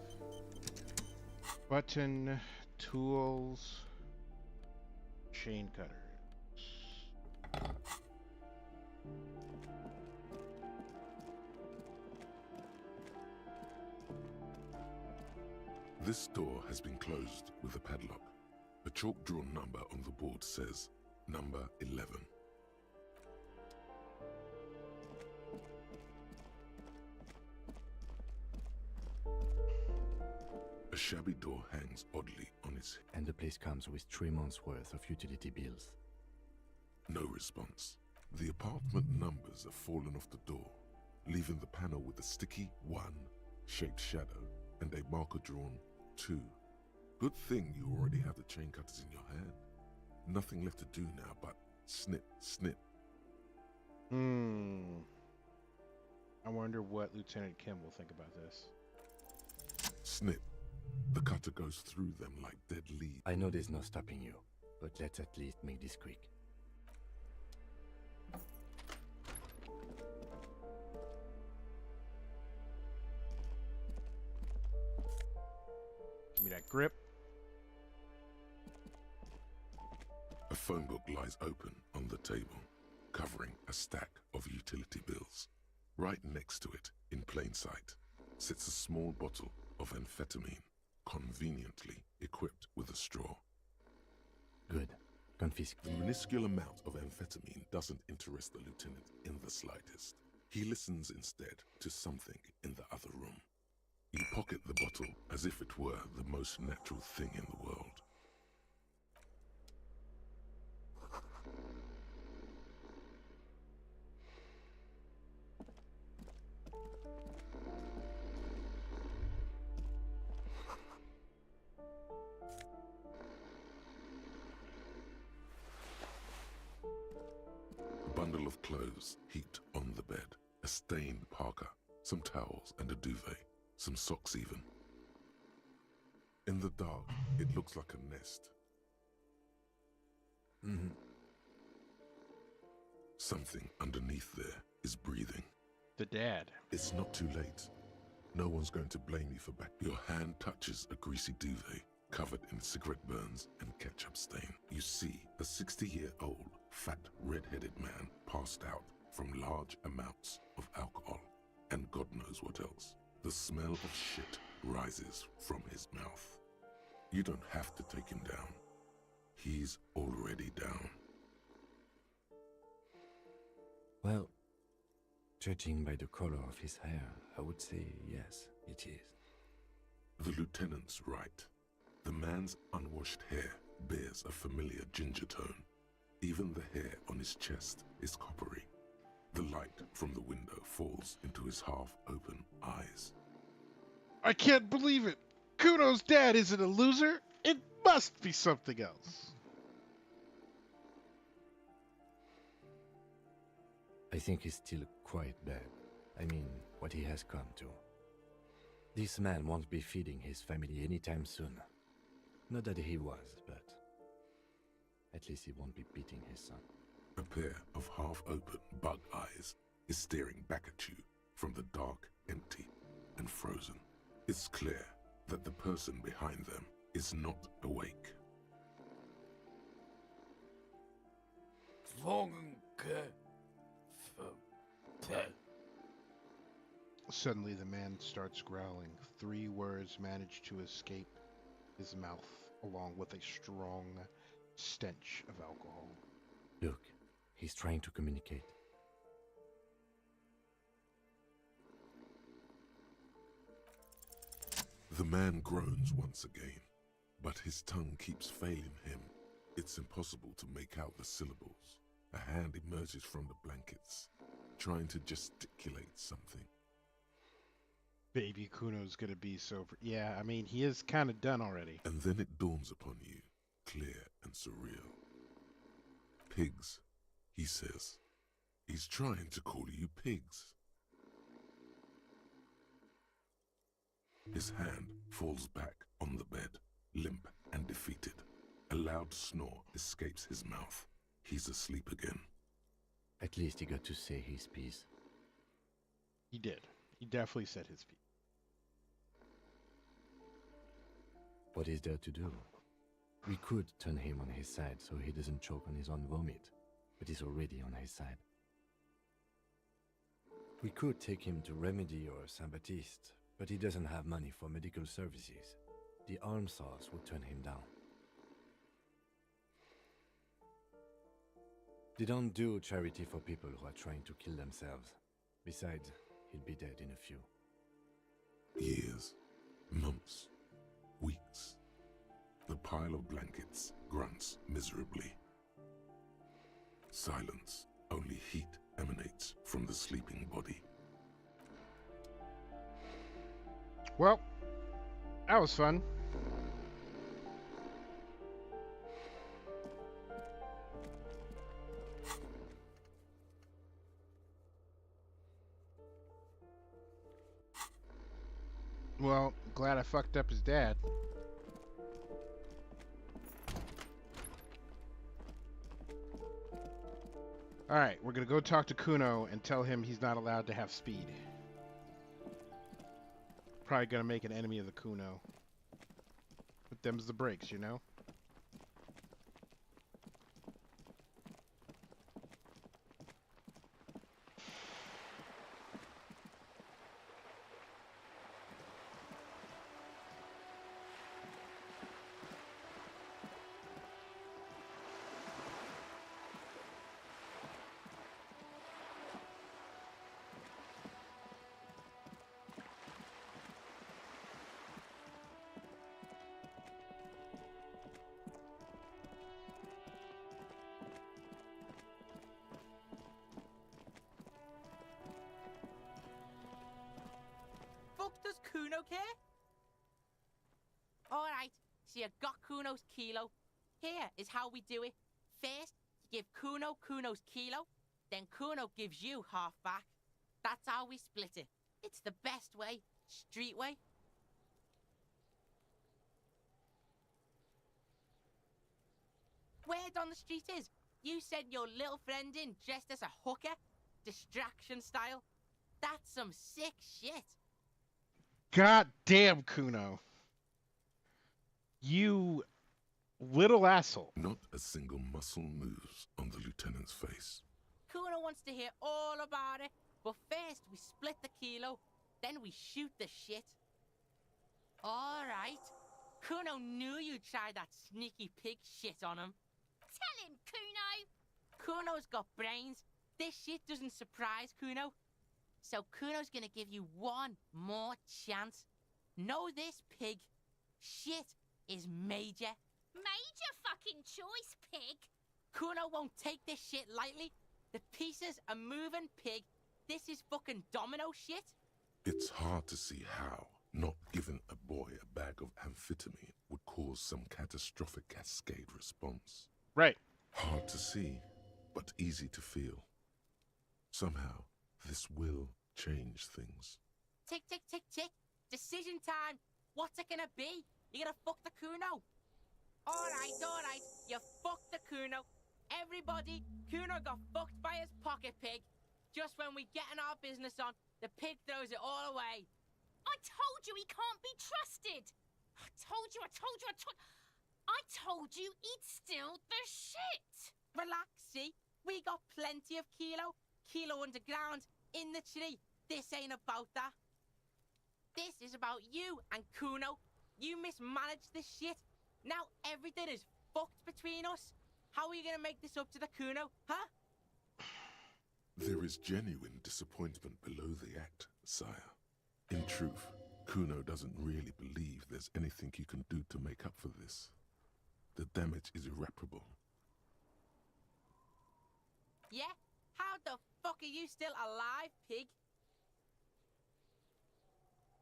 Button, tools, chain cutters. This door has been closed with a padlock. A chalk-drawn number on the board says number 11. A shabby door hangs oddly on its... And the place comes with 3 months' worth of utility bills. No response. The apartment numbers have fallen off the door, leaving the panel with a sticky 1-shaped shadow and a marker drawn 2. Good thing you already have the chain cutters in your hand. Nothing left to do now but snip, snip. I wonder what Lieutenant Kim will think about this. Snip. The cutter goes through them like dead leaves. I know there's no stopping you, but let's at least make this quick. Give me that grip. A phone book lies open on the table, covering a stack of utility bills. Right next to it, in plain sight, sits a small bottle of amphetamine, conveniently equipped with a straw. Good. Confiscate. The minuscule amount of amphetamine doesn't interest the lieutenant in the slightest. He listens instead to something in the other room. You pocket the bottle as if it were the most natural thing in the world. A bundle of clothes heaped on the bed, a stained parka, some towels and a duvet, some socks even. In the dark, it looks like a nest. Something underneath there is breathing. The dad. It's not too late. No one's going to blame you for back. Your hand touches a greasy duvet covered in cigarette burns and ketchup stain. You see a 60-year-old, fat, red-headed man passed out from large amounts of alcohol and God knows what else. The smell of shit rises from his mouth. You don't have to take him down. He's already down. Well, judging by the color of his hair, I would say yes, it is. The lieutenant's right. The man's unwashed hair bears a familiar ginger tone. Even the hair on his chest is coppery. The light from the window falls into his half-open eyes. I can't believe it! Kuno's dad isn't a loser! It must be something else! I think he's still quite bad. I mean, what he has come to. This man won't be feeding his family anytime soon. Not that he was, but at least he won't be beating his son. A pair of half-open bug eyes is staring back at you from the dark, empty, and frozen. It's clear that the person behind them is not awake. Suddenly, the man starts growling. 3 words manage to escape his mouth, along with a strong stench of alcohol. Look, he's trying to communicate. The man groans once again, but his tongue keeps failing him. It's impossible to make out the syllables. A hand emerges from the blankets, trying to gesticulate something. Baby Kuno's gonna be so... Yeah, I mean, he is kind of done already. And then it dawns upon you, clear and surreal. Pigs, he says. He's trying to call you pigs. His hand falls back on the bed, limp and defeated. A loud snore escapes his mouth. He's asleep again. At least he got to say his piece. He did. He definitely said his piece. What is there to do? We could turn him on his side so he doesn't choke on his own vomit, but he's already on his side. We could take him to Remedy or Saint-Baptiste, but he doesn't have money for medical services. The almshouse would turn him down. They don't do charity for people who are trying to kill themselves. Besides, he'll be dead in a few. Years, months, weeks. The pile of blankets grunts miserably. Silence, only heat emanates from the sleeping body. Well, that was fun. Well, glad I fucked up his dad. Alright, we're gonna go talk to Kuno and tell him he's not allowed to have speed. Probably gonna make an enemy of the Kuno. But them's the breaks, you know? Does Kuno care? Alright, so you got Kuno's kilo. Here is how we do it. First, you give Kuno Kuno's kilo, then Kuno gives you half back. That's how we split it. It's the best way, street way. Word on the street is, you sent your little friend in dressed as a hooker, distraction style. That's some sick shit. God damn, Kuno. You little asshole. Not a single muscle moves on the lieutenant's face. Kuno wants to hear all about it, but first we split the kilo, then we shoot the shit. Alright. Kuno knew you'd try that sneaky pig shit on him. Tell him, Kuno! Kuno's got brains. This shit doesn't surprise Kuno. So Kuno's gonna give you one more chance. Know this, pig. Shit is major. Major fucking choice, pig. Kuno won't take this shit lightly. The pieces are moving, pig. This is fucking domino shit. It's hard to see how not giving a boy a bag of amphetamine would cause some catastrophic cascade response. Right. Hard to see, but easy to feel. Somehow, this will change things. Tick, tick, tick, tick. Decision time. What's it gonna be? You gonna fuck the Kuno? Alright. You fucked the Kuno. Everybody, Kuno got fucked by his pocket pig. Just when we getting our business on, the pig throws it all away. I told you he can't be trusted. I told you. I told you he'd steal the shit. Relax, see? We got plenty of kilo. Kilo underground, in the tree. This ain't about that. This is about you and Kuno. You mismanaged this shit. Now everything is fucked between us. How are you gonna make this up to the Kuno, huh? There is genuine disappointment below the act, sire. In truth, Kuno doesn't really believe there's anything you can do to make up for this. The damage is irreparable. Yeah? How the fuck are you still alive, pig?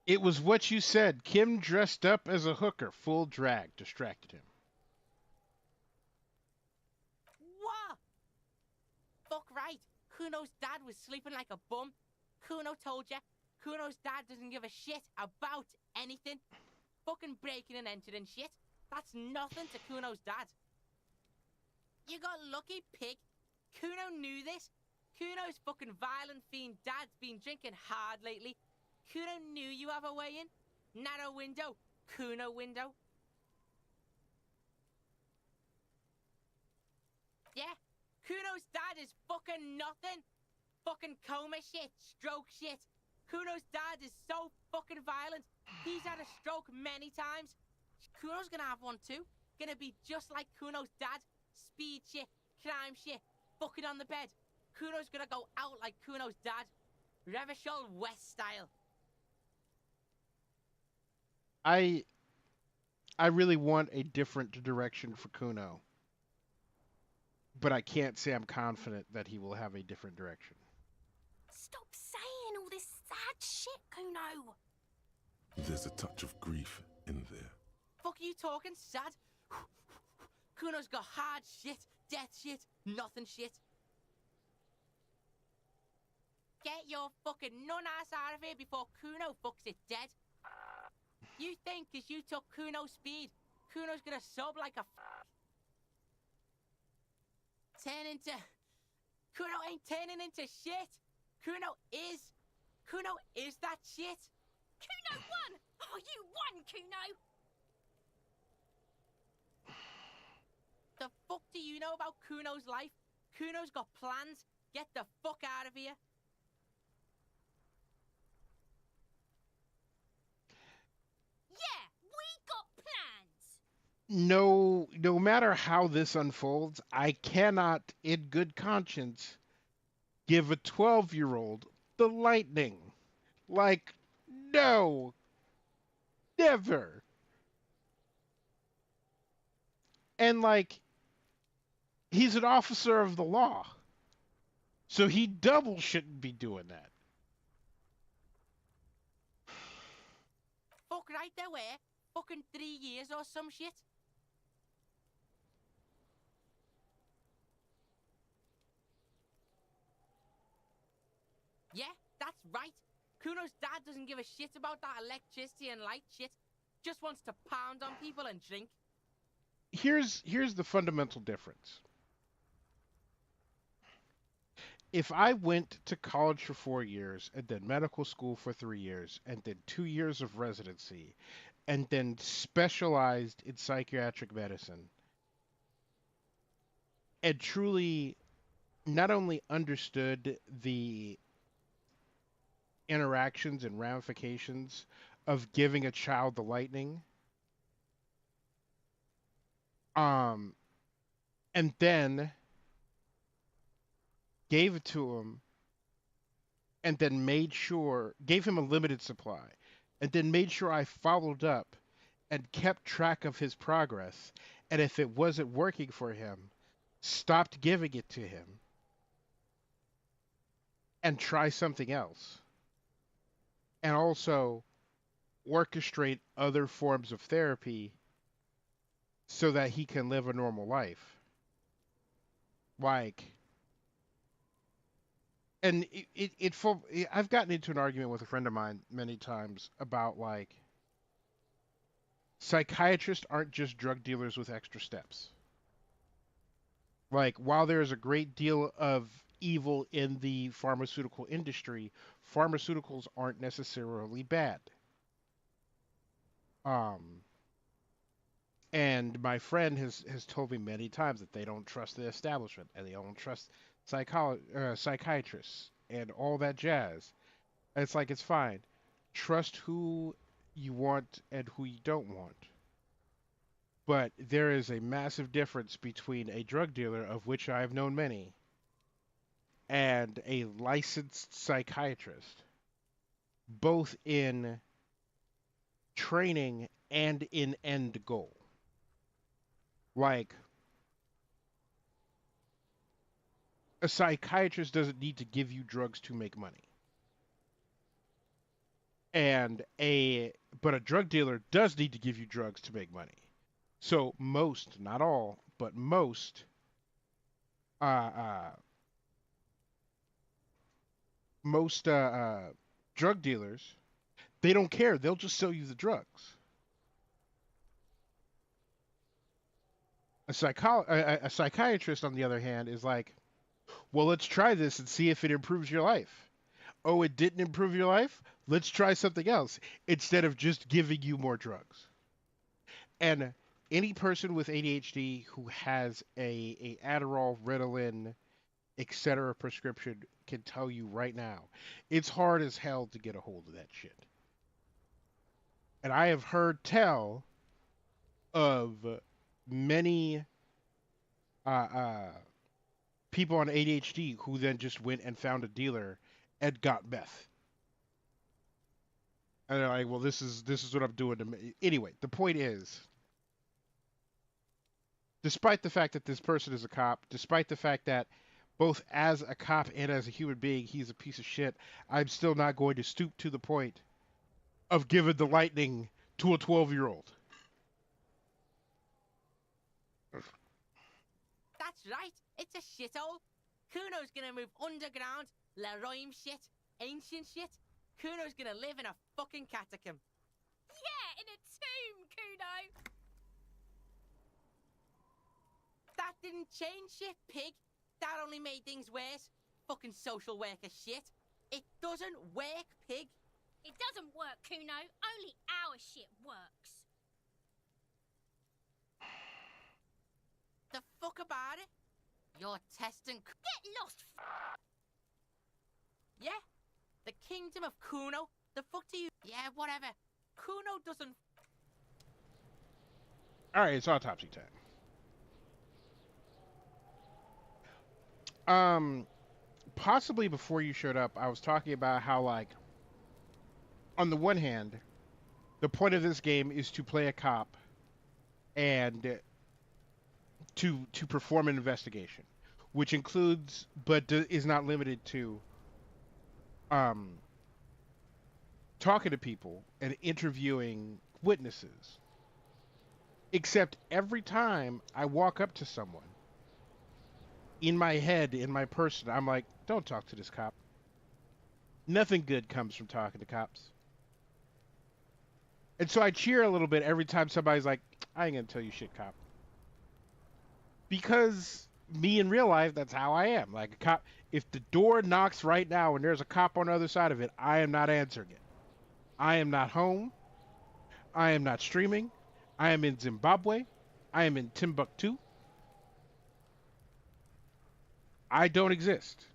It was what you said. Kim dressed up as a hooker, full drag, distracted him. What? Fuck right. Kuno's dad was sleeping like a bum. Kuno told ya. Kuno's dad doesn't give a shit about anything. Fucking breaking and entering shit. That's nothing to Kuno's dad. You got lucky, pig. Kuno knew this. Kuno's fucking violent fiend dad's been drinking hard lately. Kuno knew you have a way in. Narrow window. Kuno window. Yeah? Kuno's dad is fucking nothing. Fucking coma shit. Stroke shit. Kuno's dad is so fucking violent. He's had a stroke many times. Kuno's gonna have one too. Gonna be just like Kuno's dad. Speed shit. Crime shit. Fucking on the bed. Kuno's gonna go out like Kuno's dad. Revachol West style. I really want a different direction for Kuno. But I can't say I'm confident that he will have a different direction. Stop saying all this sad shit, Kuno. There's a touch of grief in there. Fuck you talking sad? Kuno's got hard shit, death shit, nothing shit. Get your fucking nun-ass out of here before Kuno fucks it dead. You think 'cause you took Kuno's speed, Kuno's gonna sub like a turn into... Kuno ain't turning into shit. Kuno is that shit. Kuno won! Oh, you won, Kuno! The fuck do you know about Kuno's life? Kuno's got plans. Get the fuck out of here. Yeah, we got plans. No matter how this unfolds, I cannot, in good conscience, give a 12-year-old the lightning. Like, no. Never. And, like, he's an officer of the law. So he double shouldn't be doing that. Fuck right there were. Fucking 3 years or some shit. Yeah, that's right. Kuno's dad doesn't give a shit about that electricity and light shit. Just wants to pound on people and drink. Here's the fundamental difference. If I went to college for 4 years and then medical school for 3 years and then 2 years of residency and then specialized in psychiatric medicine and truly not only understood the interactions and ramifications of giving a child the lightning, and then gave it to him and then gave him a limited supply and then made sure I followed up and kept track of his progress, and if it wasn't working for him, stopped giving it to him and try something else. And also orchestrate other forms of therapy so that he can live a normal life. Like, and I've gotten into an argument with a friend of mine many times about, like, psychiatrists aren't just drug dealers with extra steps. Like, while there is a great deal of evil in the pharmaceutical industry, pharmaceuticals aren't necessarily bad. And my friend has told me many times that they don't trust the establishment and they don't trust psychiatrists and all that jazz. It's like, it's fine. Trust who you want and who you don't want. But there is a massive difference between a drug dealer, of which I have known many, and a licensed psychiatrist, both in training and in end goal. Like, a psychiatrist doesn't need to give you drugs to make money. But a drug dealer does need to give you drugs to make money. So most, not all, but most uh, uh, drug dealers, they don't care. They'll just sell you the drugs. A psychiatrist, on the other hand, is like, well, let's try this and see if it improves your life. Oh, it didn't improve your life? Let's try something else, instead of just giving you more drugs. And any person with ADHD who has a Adderall, Ritalin, etc. prescription can tell you right now, it's hard as hell to get a hold of that shit. And I have heard tell of many people on ADHD who then just went and found a dealer and got meth. And they're like, well, this is what I'm doing to me. Anyway, the point is, despite the fact that this person is a cop, despite the fact that both as a cop and as a human being, he's a piece of shit, I'm still not going to stoop to the point of giving the lightning to a 12-year-old. That's right, it's a shithole. Kuno's gonna move underground, Leroy shit, ancient shit. Kuno's gonna live in a fucking catacomb. Yeah, in a tomb, Kuno. That didn't change shit, pig. That only made things worse. Fucking social worker shit. It doesn't work, pig. It doesn't work, Kuno. Only our shit works. The fuck about it? You're testing... Get lost, Yeah? The kingdom of Kuno? The fuck do you... Yeah, whatever. Kuno doesn't... Alright, it's autopsy time. Possibly before you showed up, I was talking about how, like, on the one hand, the point of this game is to play a cop and to perform an investigation, which includes, but is not limited to, talking to people and interviewing witnesses. Except every time I walk up to someone, in my head, in my person, I'm like, don't talk to this cop. Nothing good comes from talking to cops. And so I cheer a little bit every time somebody's like, I ain't gonna tell you shit, cop. Because me in real life, that's how I am. Like a cop, if the door knocks right now and there's a cop on the other side of it, I am not answering it. I am not home. I am not streaming. I am in Zimbabwe. I am in Timbuktu. I don't exist.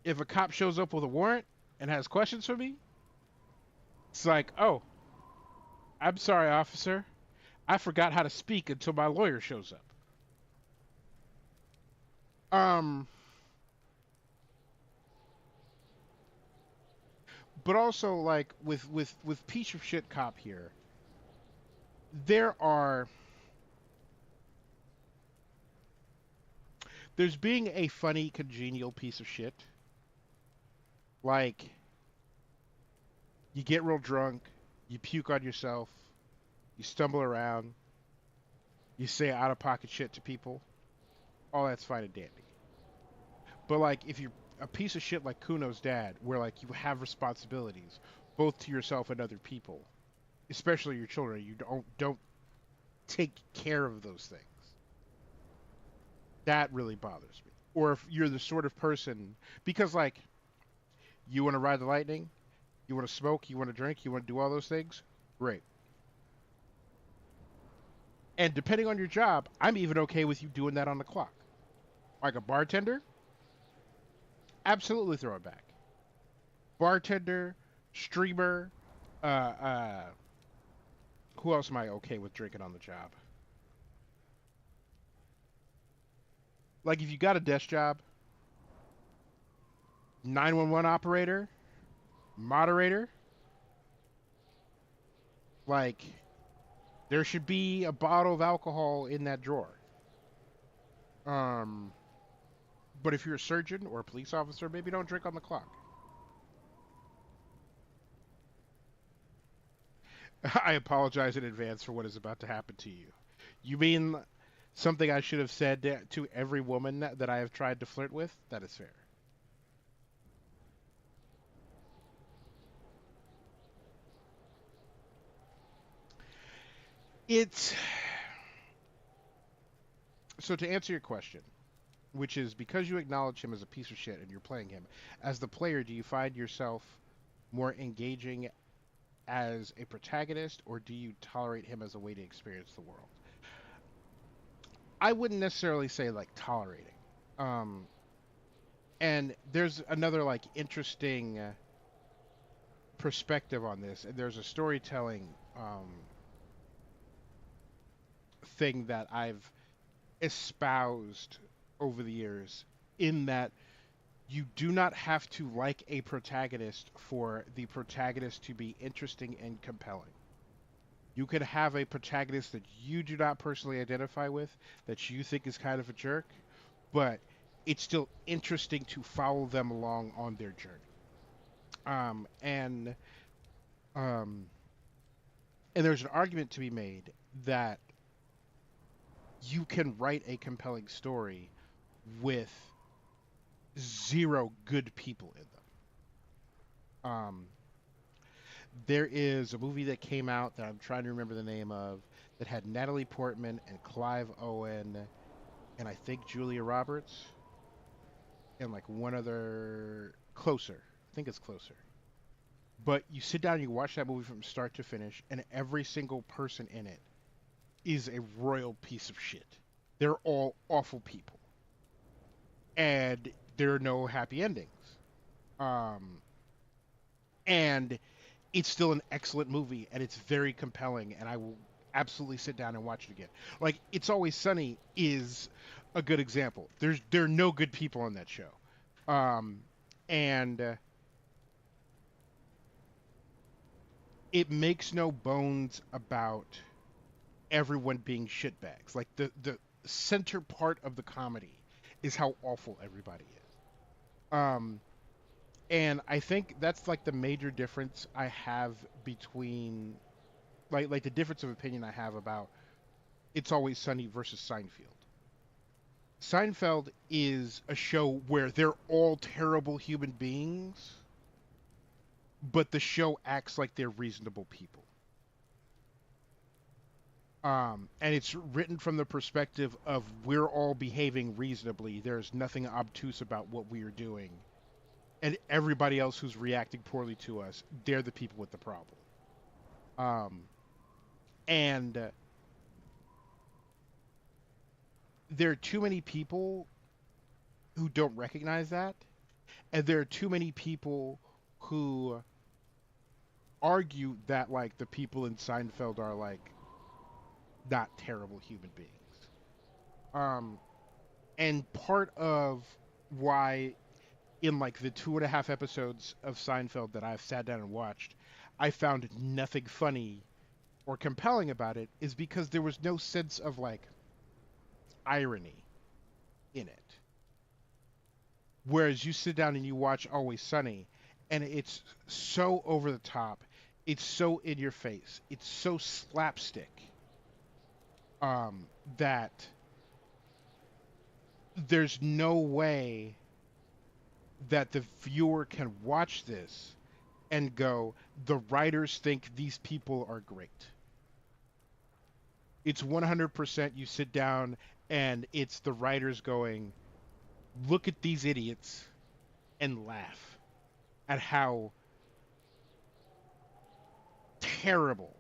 If a cop shows up with a warrant and has questions for me, it's like, oh, I'm sorry, officer. I forgot how to speak until my lawyer shows up. But also, like, with piece of shit cop here, there's being a funny, congenial piece of shit. Like, you get real drunk, you puke on yourself, you stumble around, you say out-of-pocket shit to people. All that's fine and dandy. But, like, if you're a piece of shit like Kuno's dad, where, like, you have responsibilities, both to yourself and other people, especially your children, you don't take care of those things. That really bothers me. Or if you're the sort of person, because, like, you want to ride the lightning, you want to smoke, you want to drink, you want to do all those things, great. And depending on your job, I'm even okay with you doing that on the clock. Like a bartender, absolutely throw it back. bartender, streamer, uh, uh, who else am I okay with drinking on the job? Like if you got a desk job, 911 operator, moderator, like there should be a bottle of alcohol in that drawer. But if you're a surgeon or a police officer, maybe don't drink on the clock. I apologize in advance for what is about to happen to you. You mean something I should have said to every woman that I have tried to flirt with? That is fair. It's... So to answer your question, which is because you acknowledge him as a piece of shit and you're playing him, as the player, do you find yourself more engaging as a protagonist, or do you tolerate him as a way to experience the world? I wouldn't necessarily say like tolerating. And there's another like interesting perspective on this. And there's a storytelling thing that I've espoused over the years, in that you do not have to like a protagonist for the protagonist to be interesting and compelling. You could have a protagonist that you do not personally identify with, that you think is kind of a jerk, but it's still interesting to follow them along on their journey. And there's an argument to be made that you can write a compelling story with zero good people in them. There is a movie that came out that I'm trying to remember the name of, that had Natalie Portman and Clive Owen and I think Julia Roberts and like one other, Closer. I think it's Closer. But you sit down and you watch that movie from start to finish, and every single person in it is a royal piece of shit. They're all awful people. And there are no happy endings. And it's still an excellent movie, and it's very compelling, and I will absolutely sit down and watch it again. Like, It's Always Sunny is a good example. There are no good people on that show. And it makes no bones about everyone being shitbags. Like, the center part of the comedy is how awful everybody is. And I think that's like the major difference I have between, like the difference of opinion I have about It's Always Sunny versus Seinfeld. Seinfeld is a show where they're all terrible human beings, but the show acts like they're reasonable people. And it's written from the perspective of we're all behaving reasonably. There's nothing obtuse about what we are doing. And everybody else who's reacting poorly to us, they're the people with the problem. And there are too many people who don't recognize that. And there are too many people who argue that, like, the people in Seinfeld are, like, not terrible human beings. And part of why in like the 2.5 episodes of Seinfeld that I've sat down and watched, I found nothing funny or compelling about it, is because there was no sense of like irony in it. Whereas you sit down and you watch Always Sunny, and it's so over the top, it's so in your face, it's so slapstick, that there's no way that the viewer can watch this and go, the writers think these people are great. It's 100% you sit down and it's the writers going, look at these idiots, and laugh at how terrible,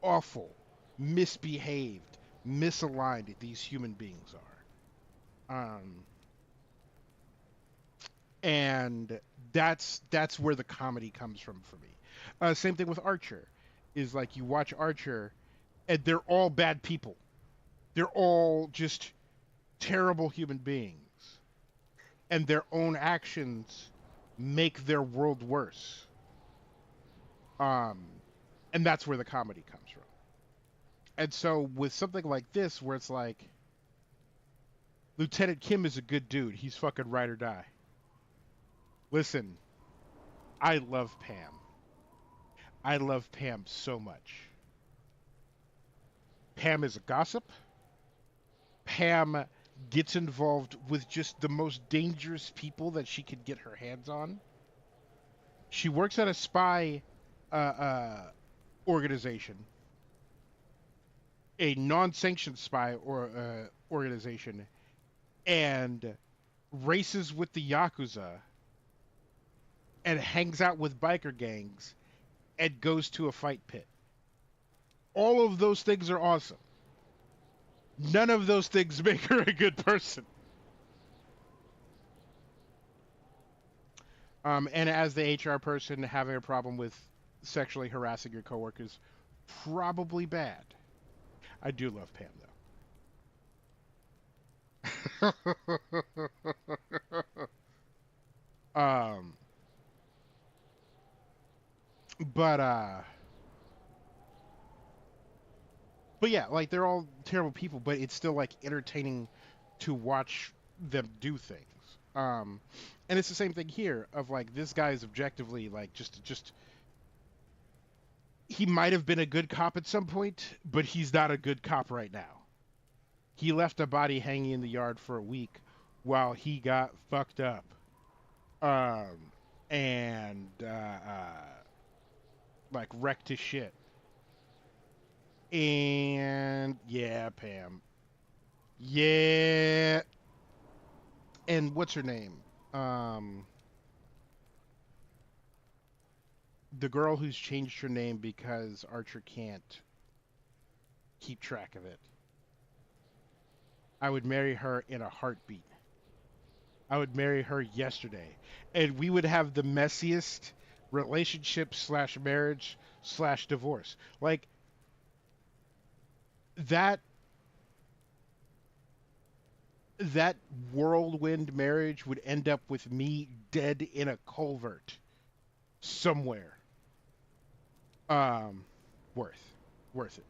awful, misbehaved, misaligned these human beings are. And That's where the comedy comes from for me. Same thing with Archer, is like you watch Archer, and they're all bad people. They're all just terrible human beings, and their own actions make their world worse. Um, and that's where the comedy comes from. And so with something like this, where it's like, Lieutenant Kim is a good dude. He's fucking ride or die. Listen, I love Pam. I love Pam so much. Pam is a gossip. Pam gets involved with just the most dangerous people that she could get her hands on. She works at a spy organization, a non-sanctioned spy or organization, and races with the Yakuza and hangs out with biker gangs and goes to a fight pit. All of those things are awesome. None of those things make her a good person. And as the HR person, having a problem with sexually harassing your coworkers, probably bad. I do love Pam, though. But yeah, like they're all terrible people, but it's still like entertaining to watch them do things. And it's the same thing here of like this guy is objectively like just he might have been a good cop at some point, but he's not a good cop right now. He left a body hanging in the yard for a week while he got fucked up. And like wrecked his shit. And yeah, Pam. Yeah. And what's her name? The girl who's changed her name because Archer can't keep track of it. I would marry her in a heartbeat. I would marry her yesterday. And we would have the messiest relationship / marriage / divorce. Like, that whirlwind marriage would end up with me dead in a culvert somewhere. Worth it.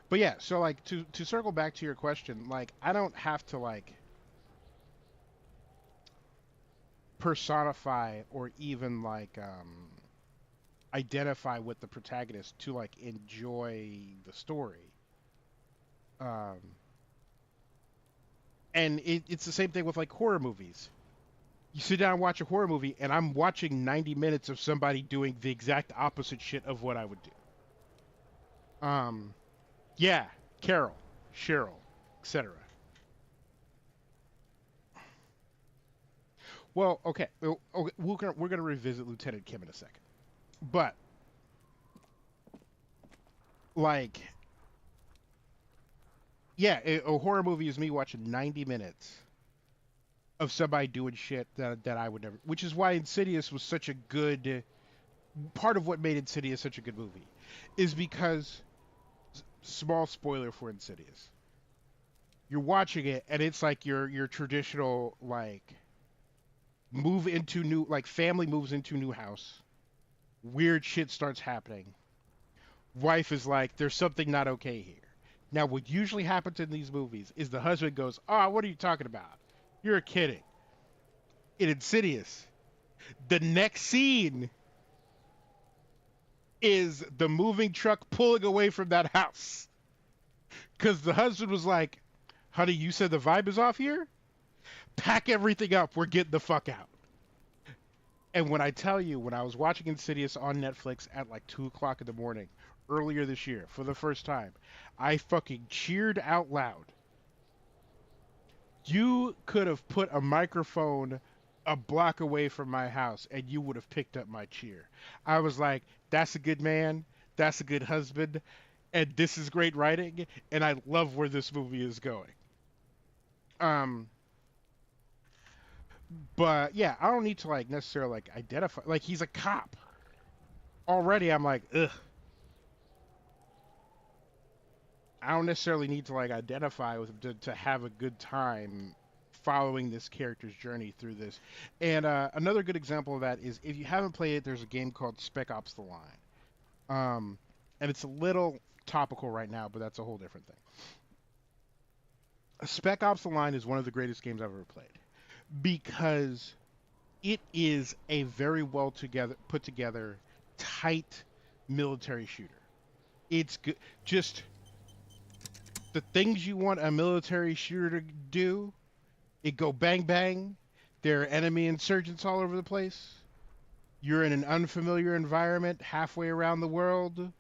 But yeah, so like to circle back to your question, like I don't have to like personify or even like identify with the protagonist to like enjoy the story. And it's the same thing with like horror movies. You sit down and watch a horror movie, and I'm watching 90 minutes of somebody doing the exact opposite shit of what I would do. Yeah, Carol, Cheryl, etc. Well, okay, we're gonna revisit Lieutenant Kim in a second, but like, yeah, a horror movie is me watching 90 minutes of somebody doing shit that I would never. Which is why Insidious was such a good. Part of what made Insidious such a good movie is because, small spoiler for Insidious, you're watching it and it's like your traditional like family moves into new house, weird shit starts happening. Wife is like, there's something not okay here. Now, what usually happens in these movies is the husband goes, "Oh, what are you talking about? You're kidding." In Insidious, the next scene is the moving truck pulling away from that house. Because the husband was like, "Honey, you said the vibe is off here? Pack everything up. We're getting the fuck out." And when I tell you, when I was watching Insidious on Netflix at like 2 o'clock in the morning earlier this year for the first time, I fucking cheered out loud. You could have put a microphone a block away from my house and you would have picked up my cheer. I was like, that's a good man, that's a good husband, and this is great writing, and I love where this movie is going. But yeah, I don't need to like necessarily like identify. Like he's a cop. Already, I'm like, ugh. I don't necessarily need to like identify with him to have a good time following this character's journey through this. And another good example of that is if you haven't played it, there's a game called Spec Ops: The Line. And it's a little topical right now, but that's a whole different thing. Spec Ops: The Line is one of the greatest games I've ever played because it is a very well put together, tight military shooter. It's good. Just the things you want a military shooter to do, it go bang bang. There are enemy insurgents all over the place. You're in an unfamiliar environment halfway around the world.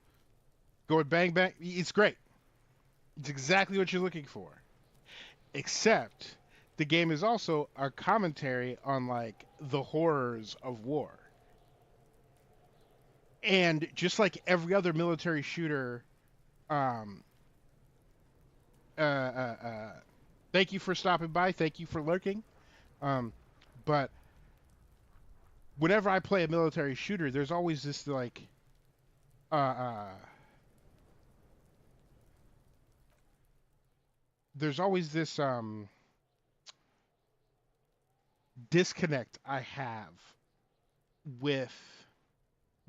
Going bang bang. It's great. It's exactly what you're looking for. Except the game is also a commentary on like the horrors of war. And just like every other military shooter, thank you for stopping by. Thank you for lurking. But whenever I play a military shooter, there's always this like, there's always this disconnect I have with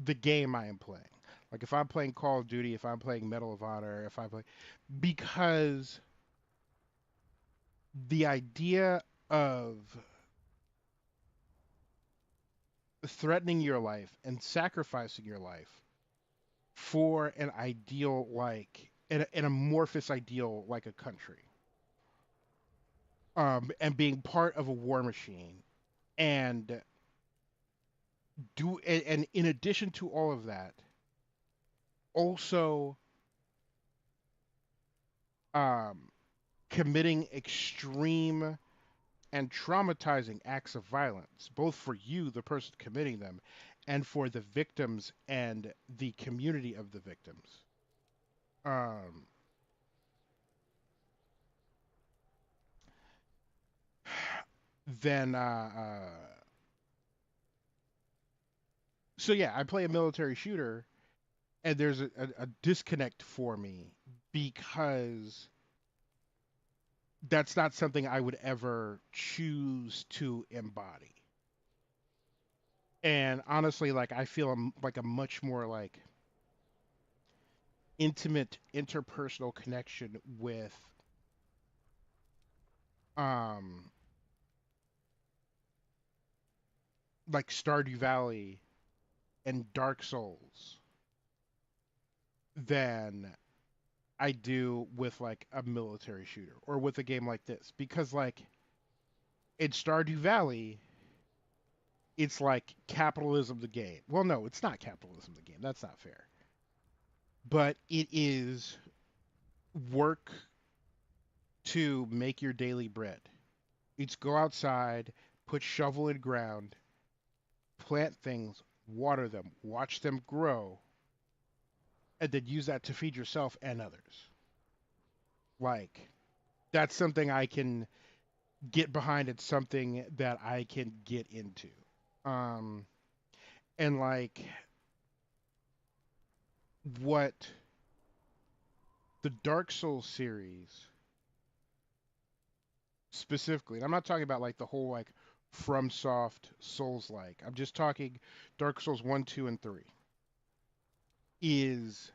the game I am playing. Like if I'm playing Call of Duty, if I'm playing Medal of Honor, if I play, because the idea of threatening your life and sacrificing your life for an ideal like an amorphous ideal like a country, and being part of a war machine, and and in addition to all of that, also committing extreme and traumatizing acts of violence, both for you, the person committing them, and for the victims and the community of the victims. Then, so yeah, I play a military shooter, and there's a disconnect for me because that's not something I would ever choose to embody. And honestly, like I feel like a much more like intimate interpersonal connection with um like Stardew Valley and Dark Souls than I do with like a military shooter or with a game like this, because like in Stardew Valley it's like capitalism the game. Well, no, it's not capitalism the game. That's not fair. But it is work to make your daily bread. It's go outside, put shovel in ground, plant things, water them, watch them grow, and then use that to feed yourself and others. Like, that's something I can get behind. It's something that I can get into. Um, and like, what the Dark Souls series specifically, and I'm not talking about like the whole like FromSoft Souls like, I'm just talking Dark Souls 1, 2, and 3, is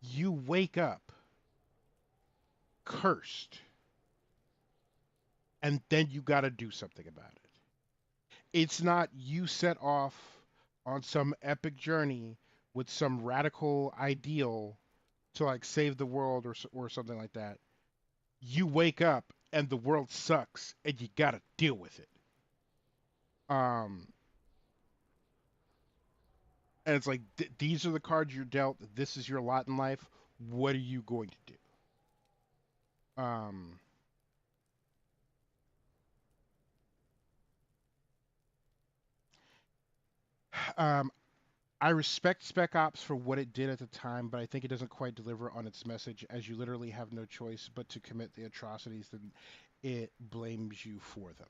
you wake up cursed and then you got to do something about it. It's not you set off on some epic journey with some radical ideal to like save the world or something like that. You wake up and the world sucks and you got to deal with it. Um and it's like these are the cards you're dealt. This is your lot in life. What are you going to do? Um, I respect Spec Ops for what it did at the time, but I think it doesn't quite deliver on its message, as you literally have no choice but to commit the atrocities, then it blames you for them.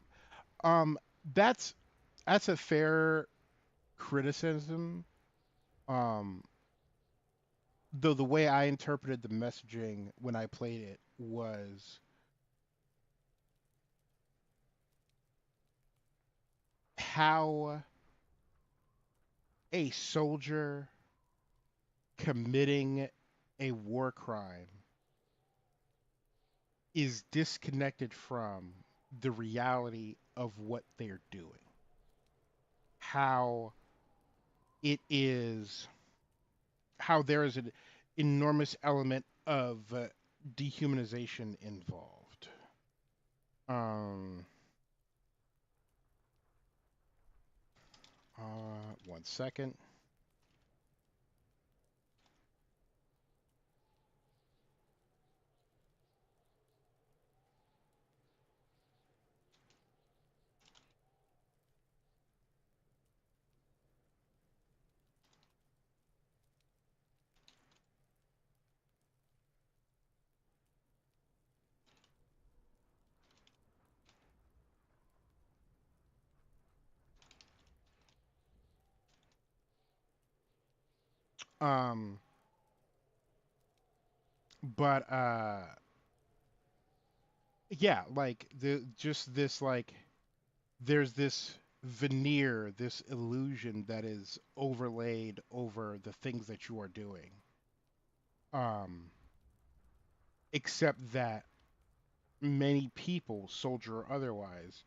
Um, that's that's a fair criticism. Um, though the way I interpreted the messaging when I played it was how a soldier committing a war crime is disconnected from the reality of what they're doing. How it is, how there is an enormous element of dehumanization involved. Um, 1 second. Um, but yeah, like the just this like there's this veneer, this illusion that is overlaid over the things that you are doing. Um, except that many people, soldier or otherwise,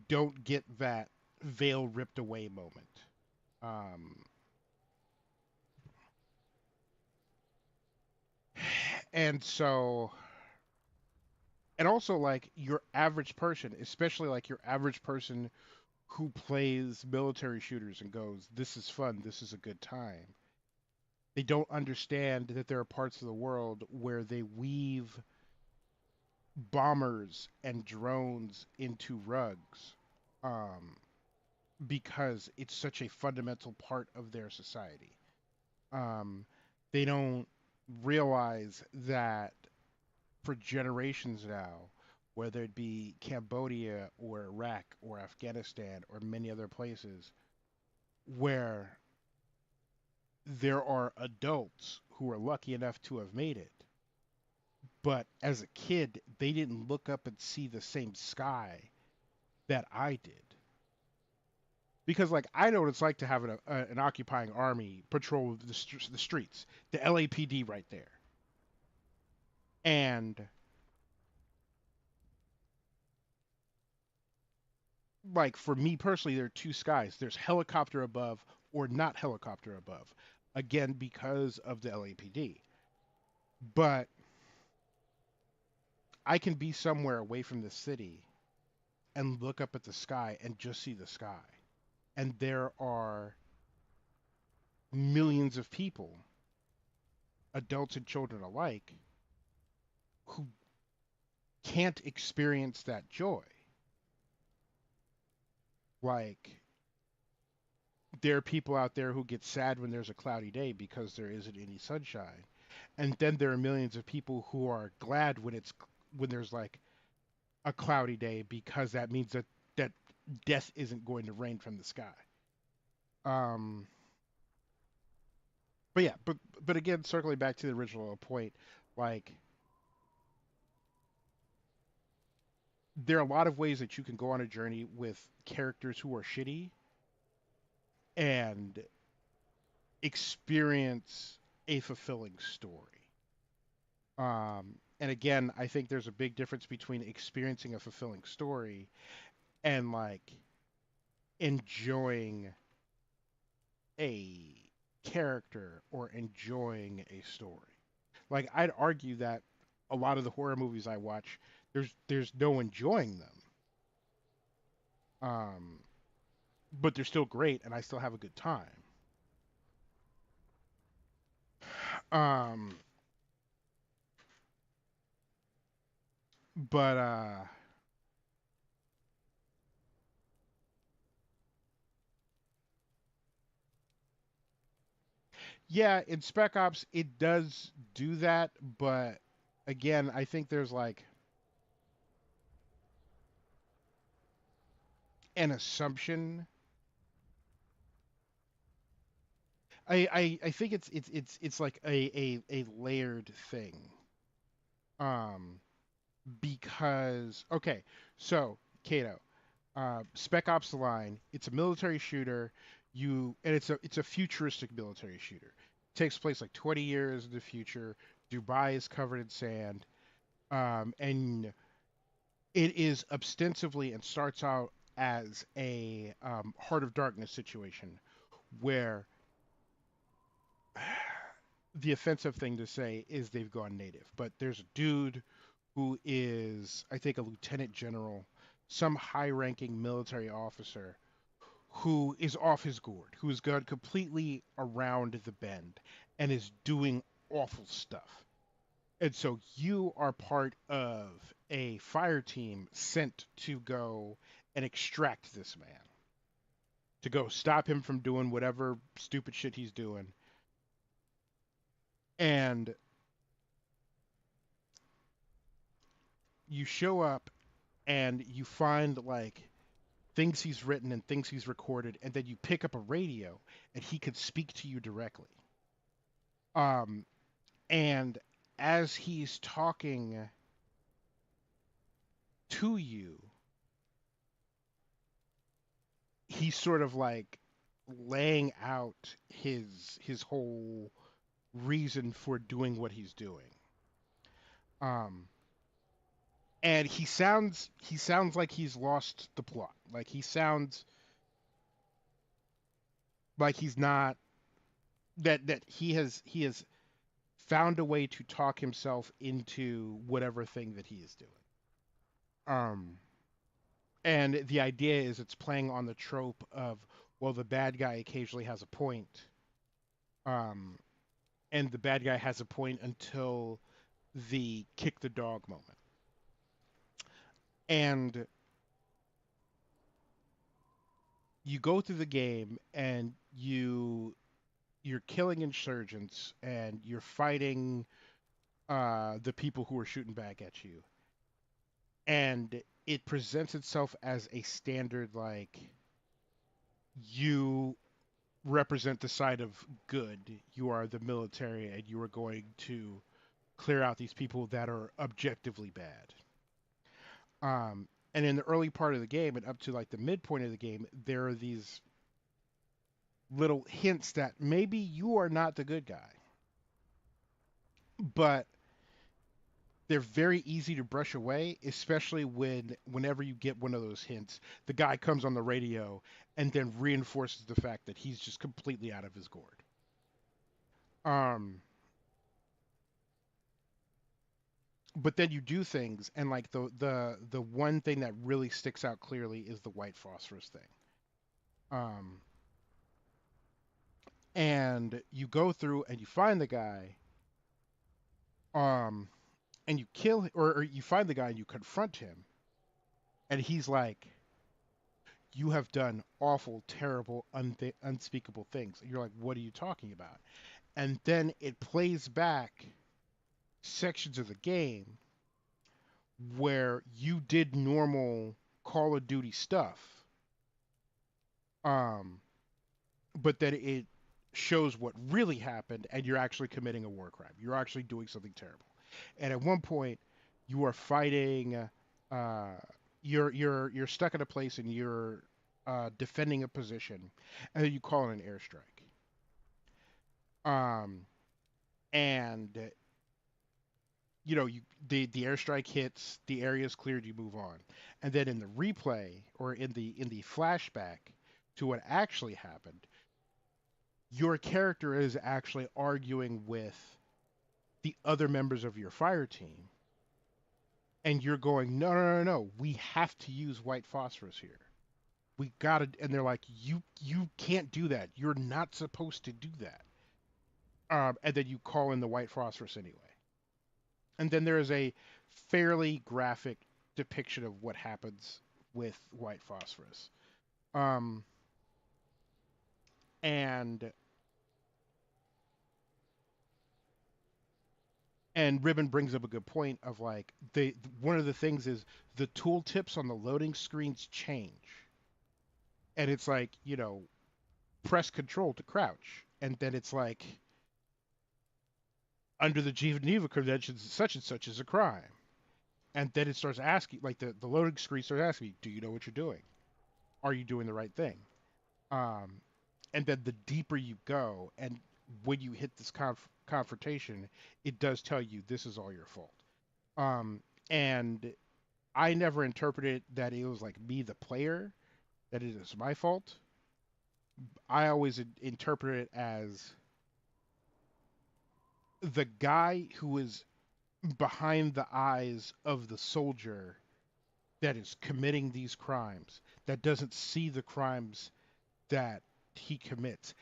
don't get that veil ripped away moment. Um, and so, and also like your average person, especially like your average person who plays military shooters and goes, "This is fun. This is a good time." They don't understand that there are parts of the world where they weave bombers and drones into rugs, um, because it's such a fundamental part of their society. Um, they don't realize that for generations now, whether it be Cambodia or Iraq or Afghanistan or many other places, where there are adults who are lucky enough to have made it, but as a kid, they didn't look up and see the same sky that I did. Because, like, I know what it's like to have an occupying army patrol the streets, the LAPD right there. And, like, for me personally, there are two skies. There's helicopter above or not helicopter above. Again, because of the LAPD. But I can be somewhere away from the city and look up at the sky and just see the sky. And there are millions of people, adults and children alike, who can't experience that joy. Like, there are people out there who get sad when there's a cloudy day because there isn't any sunshine. And then there are millions of people who are glad when there's like a cloudy day because that means that death isn't going to rain from the sky. Um but yeah, but again, circling back to the original point, like there are a lot of ways that you can go on a journey with characters who are shitty and experience a fulfilling story. And again, I think there's a big difference between experiencing a fulfilling story and like enjoying a character or enjoying a story. Like I'd argue that a lot of the horror movies I watch, there's no enjoying them. Um, but they're still great and I still have a good time. Um, but yeah, in Spec Ops it does do that, but again, I think there's like an assumption. I think it's like a layered thing. Because okay, so Kato, Spec Ops: The Line. It's a military shooter. And it's a futuristic military shooter. It takes place like 20 years in the future. Dubai is covered in sand, and it is ostensibly and starts out as a Heart of Darkness situation where the offensive thing to say is they've gone native. But there's a dude who is, I think, a lieutenant general, some high-ranking military officer who is off his gourd, who has gone completely around the bend and is doing awful stuff. And so you are part of a fire team sent to go and extract this man, to go stop him from doing whatever stupid shit he's doing. And you show up and you find like things he's written and things he's recorded, and then you pick up a radio and he could speak to you directly. And as he's talking to you, he's sort of like laying out his whole reason for doing what he's doing. And he sounds like he's lost the plot. Like he sounds like he's not that he has found a way to talk himself into whatever thing that he is doing. And the idea is it's playing on the trope of, well, the bad guy occasionally has a point. And the bad guy has a point until the kick the dog moment. And you go through the game and you're killing insurgents and you're fighting the people who are shooting back at you. And it presents itself as a standard, like, you represent the side of good. You are the military and you are going to clear out these people that are objectively bad. And in the early part of the game and up to like the midpoint of the game, there are these little hints that maybe you are not the good guy. But they're very easy to brush away, especially whenever you get one of those hints, the guy comes on the radio and then reinforces the fact that he's just completely out of his gourd. But then you do things, and like the one thing that really sticks out clearly is the white phosphorus thing. And you go through and you find the guy, and you kill, or you find the guy and you confront him, and he's like, you have done awful, terrible, unspeakable things. And you're like, what are you talking about? And then it plays back sections of the game where you did normal Call of Duty stuff, but then it shows what really happened, and you're actually committing a war crime. You're actually doing something terrible. And at one point, you are fighting. You're stuck in a place and you're defending a position, and then you call in an airstrike. And you know, the airstrike hits, the area is cleared, you move on, and then in the replay or in the flashback to what actually happened, your character is actually arguing with the other members of your fire team, and you're going, no, we have to use white phosphorus here. We gotta, and they're like, you can't do that. You're not supposed to do that. And then you call in the white phosphorus anyway. And then there is a fairly graphic depiction of what happens with white phosphorus. And Ribbon brings up a good point of like one of the things is the tooltips on the loading screens change. and it's like, you know, press control to crouch, and then it's like, under the Geneva Conventions, such and such is a crime. And then it starts asking, like the loading screen starts asking, do you know what you're doing? Are you doing the right thing? And then the deeper you go, and when you hit this confrontation, it does tell you this is all your fault. And I never interpreted that it was like me, the player, that it is my fault. I always interpret it as the guy who is behind the eyes of the soldier that is committing these crimes, that doesn't see the crimes that he commits.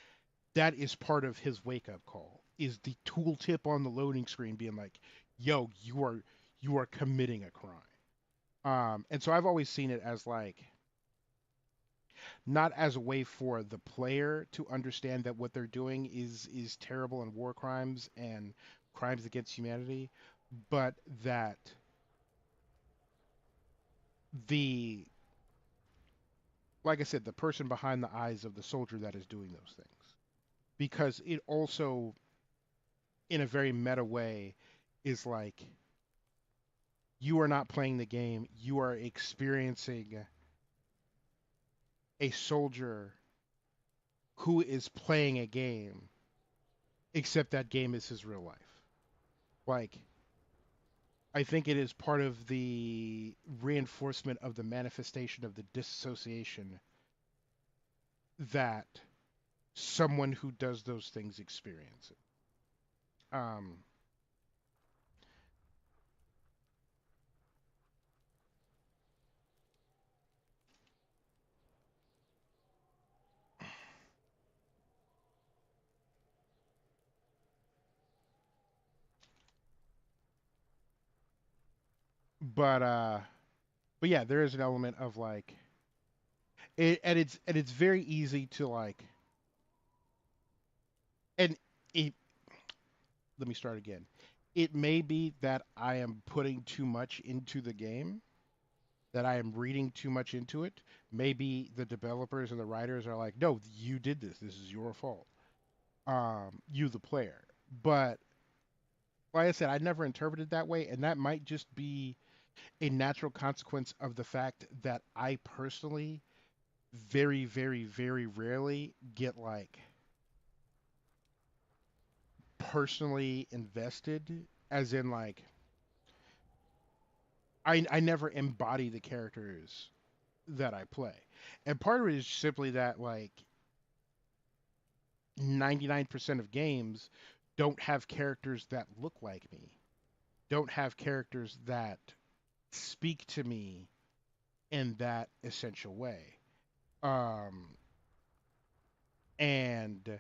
That is part of his wake-up call. Is the tooltip on the loading screen being like, "Yo, you are committing a crime." And so I've always seen it as like, not as a way for the player to understand that what they're doing is terrible and war crimes and crimes against humanity, but that the, like I said, the person behind the eyes of the soldier that is doing those things. Because it also, in a very meta way, is like, you are not playing the game, you are experiencing a soldier who is playing a game, except that game is his real life. Like, I think it is part of the reinforcement of the manifestation of the disassociation that someone who does those things experiences. But but yeah, there is an element of like it, and it's very easy to like, and it, let me start again. It may be that I am putting too much into the game, that I am reading too much into it. Maybe the developers and the writers are like, no, you did this. This is your fault. You, the player. But like I said, I never interpreted that way, and that might just be a natural consequence of the fact that I personally very, very, very rarely get like personally invested, as in like I never embody the characters that I play. And part of it is simply that like 99% of games don't have characters that look like me. Don't have characters that speak to me in that essential way. Um and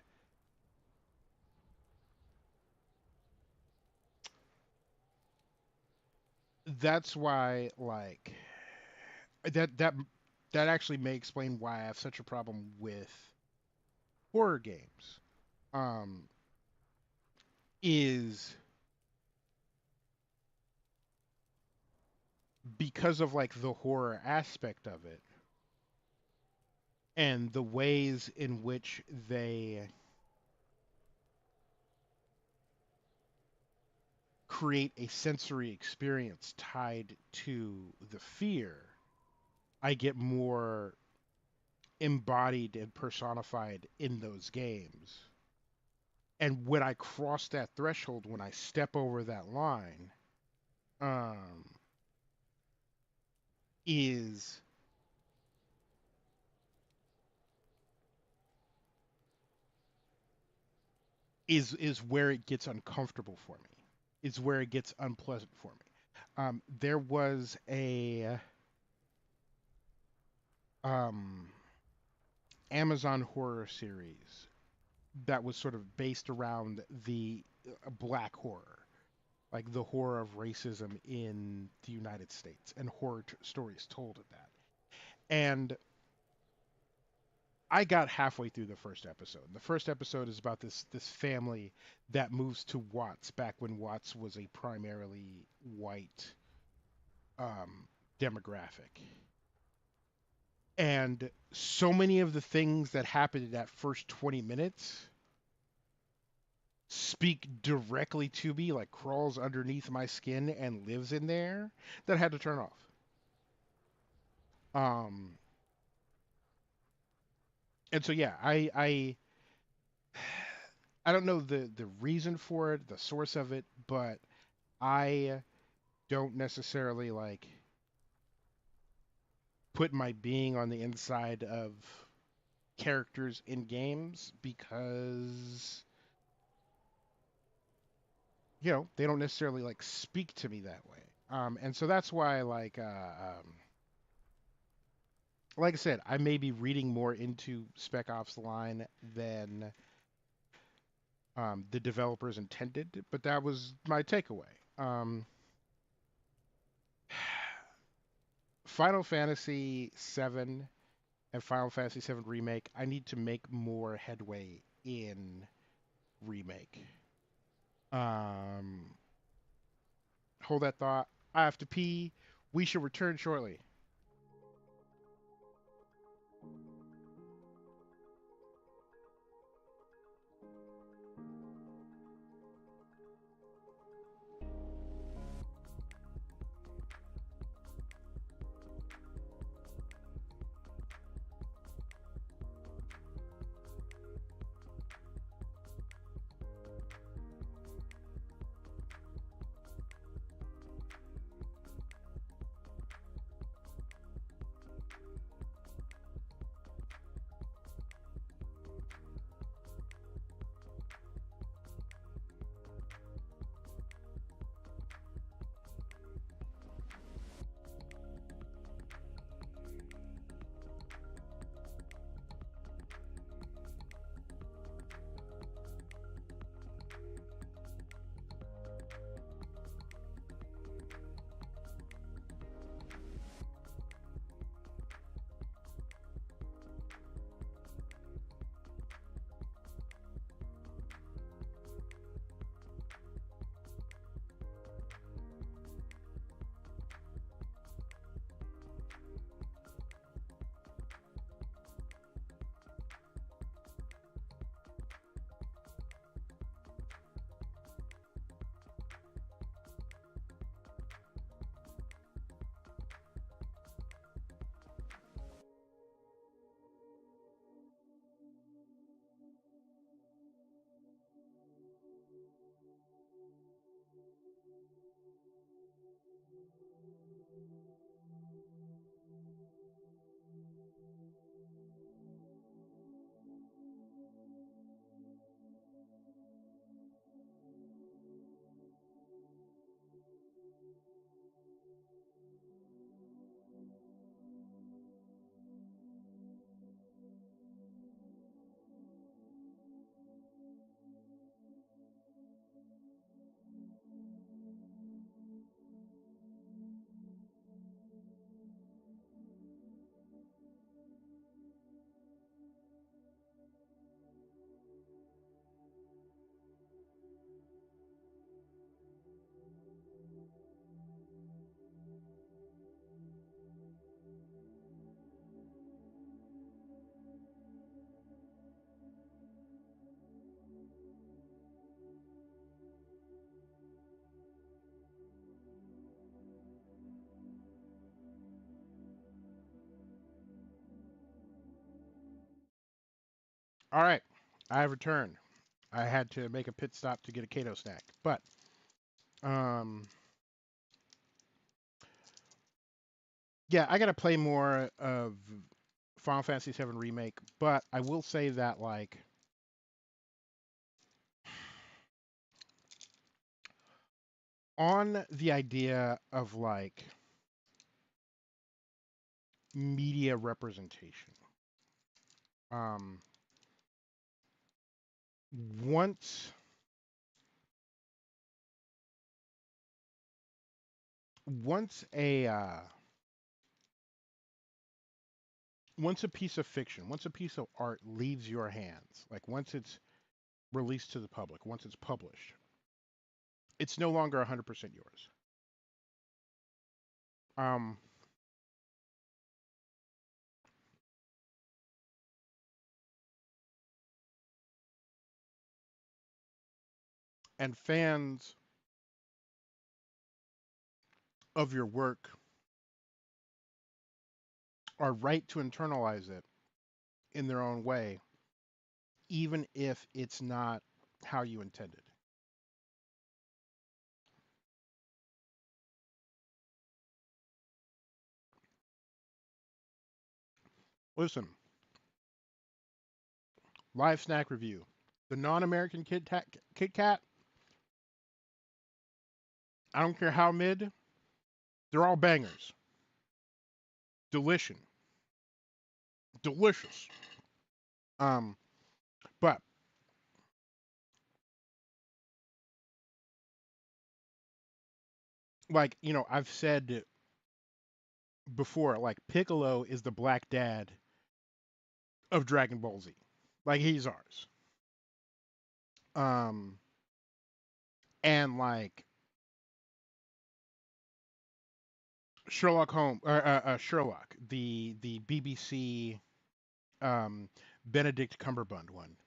that's why like that actually may explain why I have such a problem with horror games. Um, is because of like the horror aspect of it and the ways in which they create a sensory experience tied to the fear. I get more embodied and personified in those games. And when I cross that threshold, when I step over that line, um, is is where it gets uncomfortable for me. Is where it gets unpleasant for me. There was a um, Amazon horror series that was sort of based around the black horror, like the horror of racism in the United States, and horror stories told of that. And I got halfway through the first episode. The first episode is about this family that moves to Watts back when Watts was a primarily white demographic. And so many of the things that happened in that first 20 minutes speak directly to me, like crawls underneath my skin and lives in there, that I had to turn off. And so yeah, I don't know the reason for it, the source of it, but I don't necessarily like put my being on the inside of characters in games because they don't necessarily like speak to me that way. And so that's why like I said, I may be reading more into Spec Ops: The Line than the developers intended, but that was my takeaway. Final Fantasy VII and Final Fantasy VII Remake, I need to make more headway in Remake. Hold that thought. I have to pee. We shall return shortly. All right, I have returned. I had to make a pit stop to get a Kato snack, but yeah, I gotta play more of Final Fantasy VII Remake. But I will say that like on the idea of like media representation, um, once once a once a piece of fiction, once a piece of art leaves your hands, like once it's released to the public, once it's published, it's no longer 100% yours. Um, and fans of your work are right to internalize it in their own way, even if it's not how you intended. Listen, live snack review. The non-American Kit Kat, I don't care how mid, they're all bangers. Delicious. Delicious. But like, I've said before, like Piccolo is the black dad of Dragon Ball Z. Like he's ours. Um and like Sherlock Holmes, Sherlock, the BBC um, Benedict Cumberbatch one,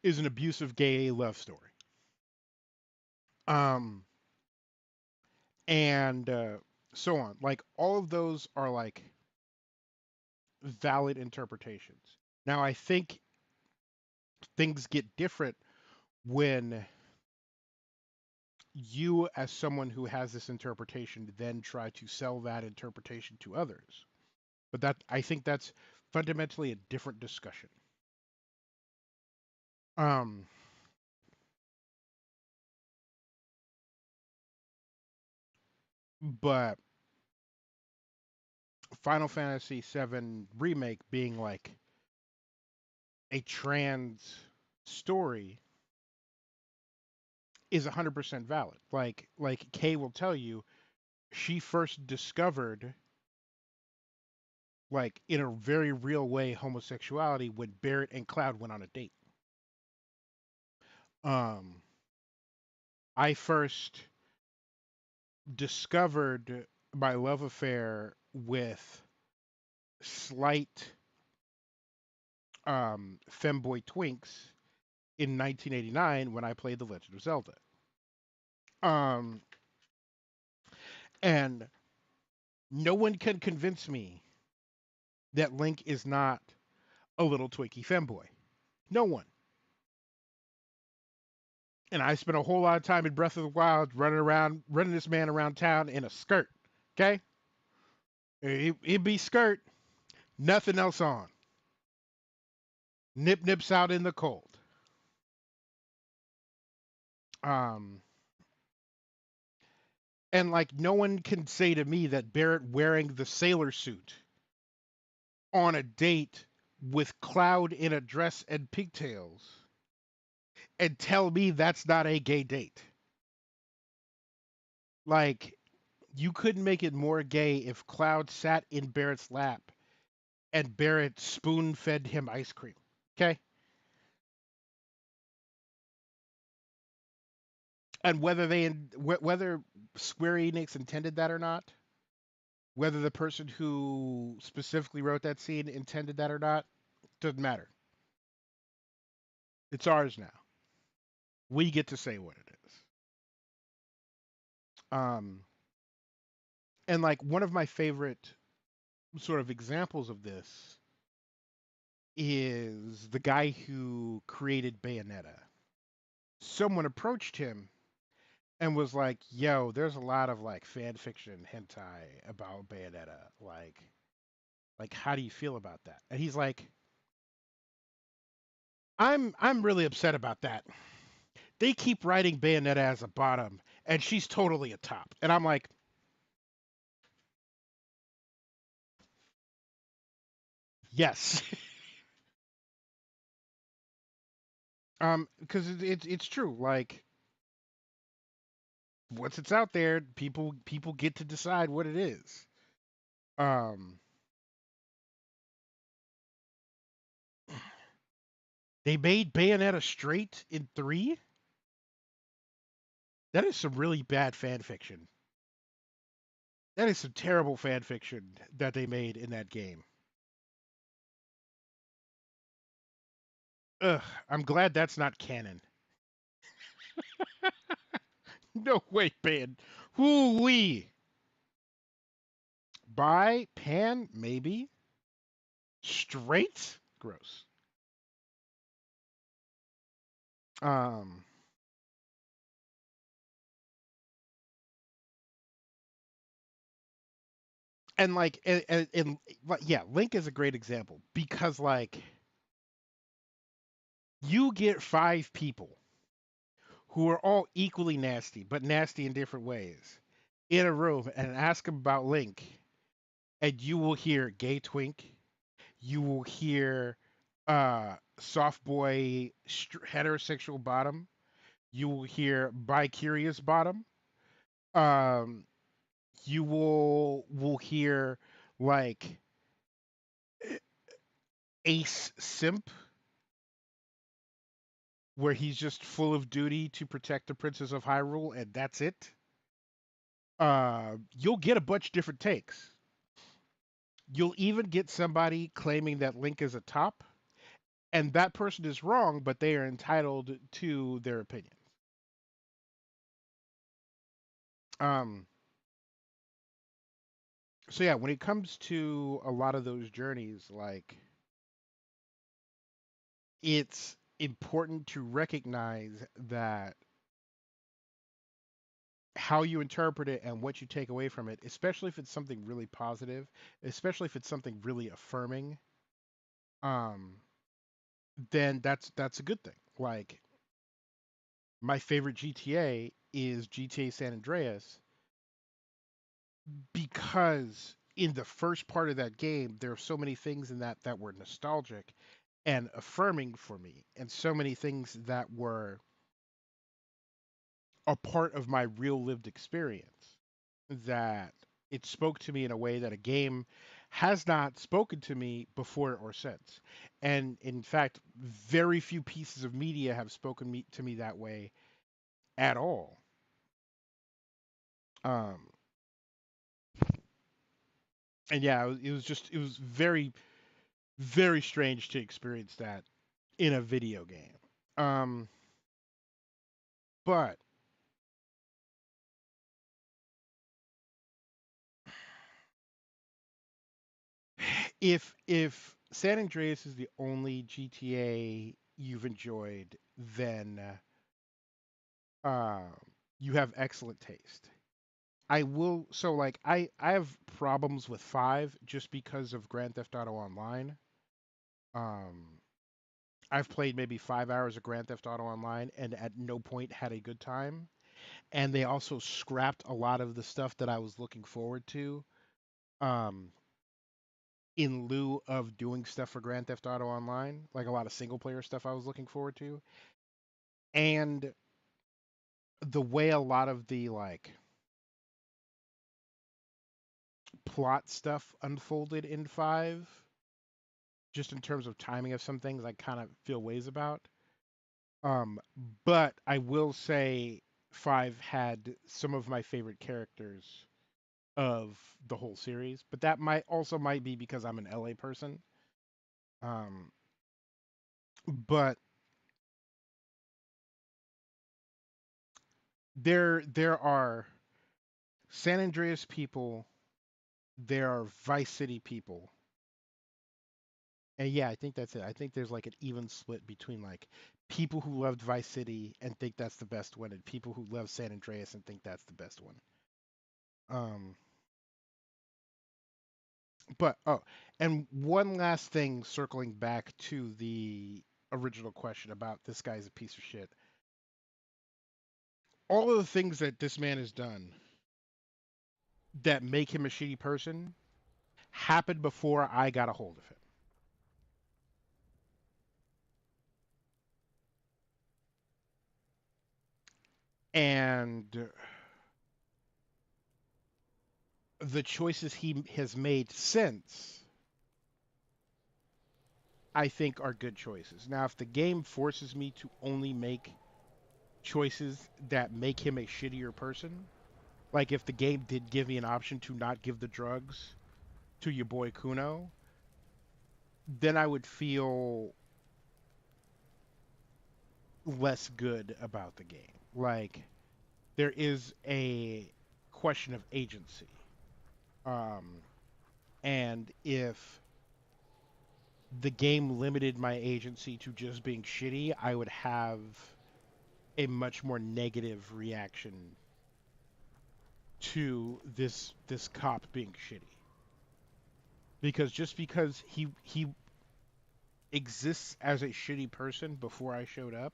is an abusive gay love story. Um, and so on. Like all of those are like valid interpretations. Now I think things get different when you, as someone who has this interpretation, then try to sell that interpretation to others. But that I think that's fundamentally a different discussion. Um, but Final Fantasy VII Remake being like a trans story is 100% valid. Like Kay will tell you, she first discovered like in a very real way homosexuality when Barrett and Cloud went on a date. Um, I first discovered my love affair with slight femboy twinks in 1989 when I played The Legend of Zelda. Um, and no one can convince me that Link is not a little Twinkie femboy. No one. And I spent a whole lot of time in Breath of the Wild running this man around town in a skirt. Okay? It'd be skirt, nothing else on. Nips out in the cold. Um, and like no one can say to me that Barrett wearing the sailor suit on a date with Cloud in a dress and pigtails and tell me that's not a gay date. Like, you couldn't make it more gay if Cloud sat in Barrett's lap and Barrett spoon fed him ice cream. Okay? And whether Square Enix intended that or not, whether the person who specifically wrote that scene intended that or not, doesn't matter. It's ours now. We get to say what it is. And like one of my favorite sort of examples of this is the guy who created Bayonetta. Someone approached him and was like, "Yo, there's a lot of like fan fiction hentai about Bayonetta. Like how do you feel about that?" And he's like, "I'm really upset about that. They keep writing Bayonetta as a bottom, and she's totally a top." And I'm like, "Yes." Because it's true. Like once it's out there, people get to decide what it is. Um, they made Bayonetta straight in 3. That is some really bad fan fiction. That is some terrible fan fiction that they made in that game. Ugh, I'm glad that's not canon. No way, pan. Woo-wee. By pan, maybe. Straight? Gross. Um, and like, yeah, Link is a great example because like you get 5 people who are all equally nasty, but nasty in different ways, in a room and ask them about Link, and you will hear gay twink, you will hear soft boy heterosexual bottom, you will hear bi curious bottom, um, you will hear like ace simp, where he's just full of duty to protect the Princess of Hyrule, and that's it. You'll get a bunch of different takes. You'll even get somebody claiming that Link is a top, and that person is wrong, but they are entitled to their opinion. Um, so yeah, when it comes to a lot of those journeys, like it's important to recognize that how you interpret it and what you take away from it, especially if it's something really positive, especially if it's something really affirming, um, then that's a good thing. Like my favorite GTA is GTA San Andreas because in the first part of that game, there are so many things in that were nostalgic and affirming for me, and so many things that were a part of my real lived experience that it spoke to me in a way that a game has not spoken to me before or since. And in fact, very few pieces of media have to me that way at all. Um, and yeah, it was very, very strange to experience that in a video game. Um, but if San Andreas is the only GTA you've enjoyed, then uh, you have excellent taste. I will so like I have problems with 5 just because of Grand Theft Auto Online. Um, I've played maybe 5 hours of Grand Theft Auto Online and at no point had a good time. And they also scrapped a lot of the stuff that I was looking forward to. Um, in lieu of doing stuff for Grand Theft Auto Online, like a lot of single player stuff I was looking forward to. And the way a lot of the like plot stuff unfolded in 5, just in terms of timing of some things, I kind of feel ways about. Um, but I will say 5 had some of my favorite characters of the whole series, but that might be because I'm an LA person. Um, but there are San Andreas people, there are Vice City people. And yeah, I think that's it. I think there's like an even split between like people who loved Vice City and think that's the best one, and people who love San Andreas and think that's the best one. Um, but oh, and one last thing, circling back to the original question about this guy's a piece of shit. All of the things that this man has done that make him a shitty person happened before I got a hold of him. And the choices he has made since, I think, are good choices. Now, if the game forces me to only make choices that make him a shittier person, like if the game did give me an option to not give the drugs to your boy Kuno, then I would feel less good about the game. like there is a question of agency. And if the game limited my agency to just being shitty, I would have a much more negative reaction to this cop being shitty. Because just because he exists as a shitty person before I showed up,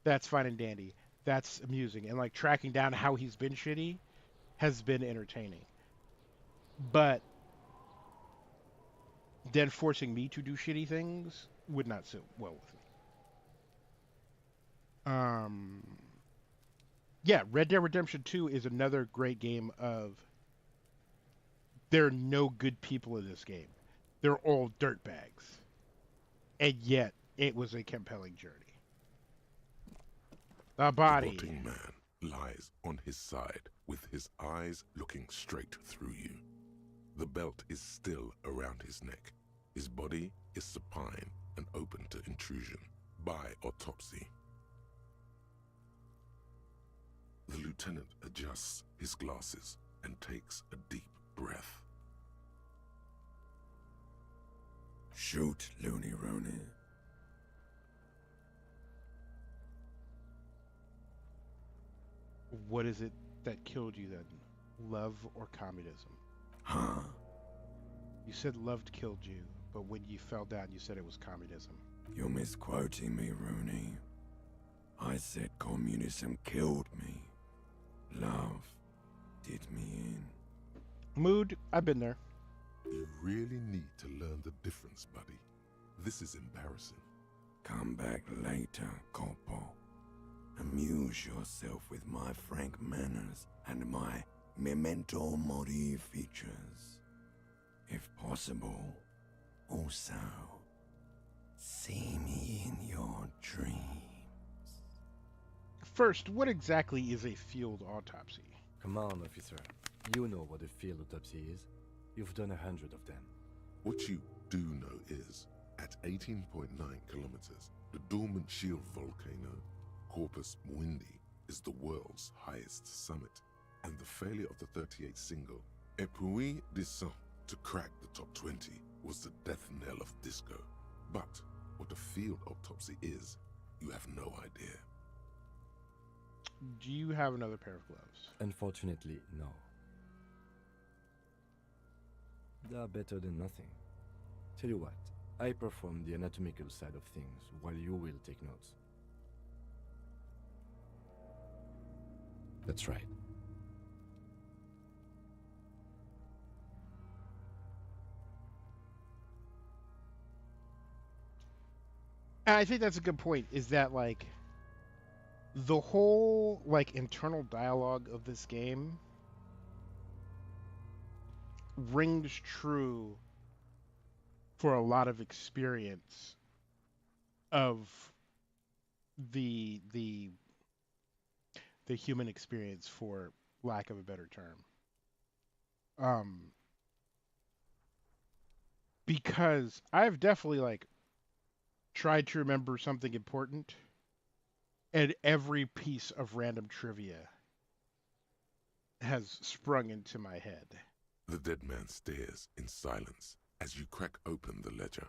that's fine and dandy. That's amusing. And like tracking down how he's been shitty has been entertaining. But then forcing me to do shitty things would not sit well with me. Yeah, Red Dead Redemption 2 is another great game of there are no good people in this game. They're all dirtbags. And yet, it was a compelling journey. The body. The rotting man lies on his side with his eyes looking straight through you. The belt is still around his neck. His body is supine and open to intrusion by autopsy. The lieutenant adjusts his glasses and takes a deep breath. Shoot, Looney Rooney. What is it that killed you then? Love or communism? Huh? You said love killed you, but when you fell down, you said it was communism. You're misquoting me, Rooney. I said communism killed me. Love did me in. Mood, I've been there. You really need to learn the difference, buddy. This is embarrassing. Come back later, Corpo. Amuse yourself with my frank manners and my memento mori features. If possible, also, see me in your dreams. First, what exactly is a field autopsy? Come on, officer. You know what a field autopsy is. You've done 100 of them. What you do know is, at 18.9 kilometers, the dormant shield volcano, Corpus Mundi, is the world's highest summit, and the failure of the 38 single, Et puis descend, to crack the top 20 was the death knell of disco. But what a field autopsy is, you have no idea. Do you have another pair of gloves? Unfortunately, no. They are better than nothing. Tell you what, I perform the anatomical side of things while you will take notes. That's right. And I think that's a good point, is that like the whole like internal dialogue of this game rings true for a lot of experience of the human experience, for lack of a better term. Because I've definitely like tried to remember something important, and every piece of random trivia has sprung into my head. The dead man stares in silence as you crack open the ledger.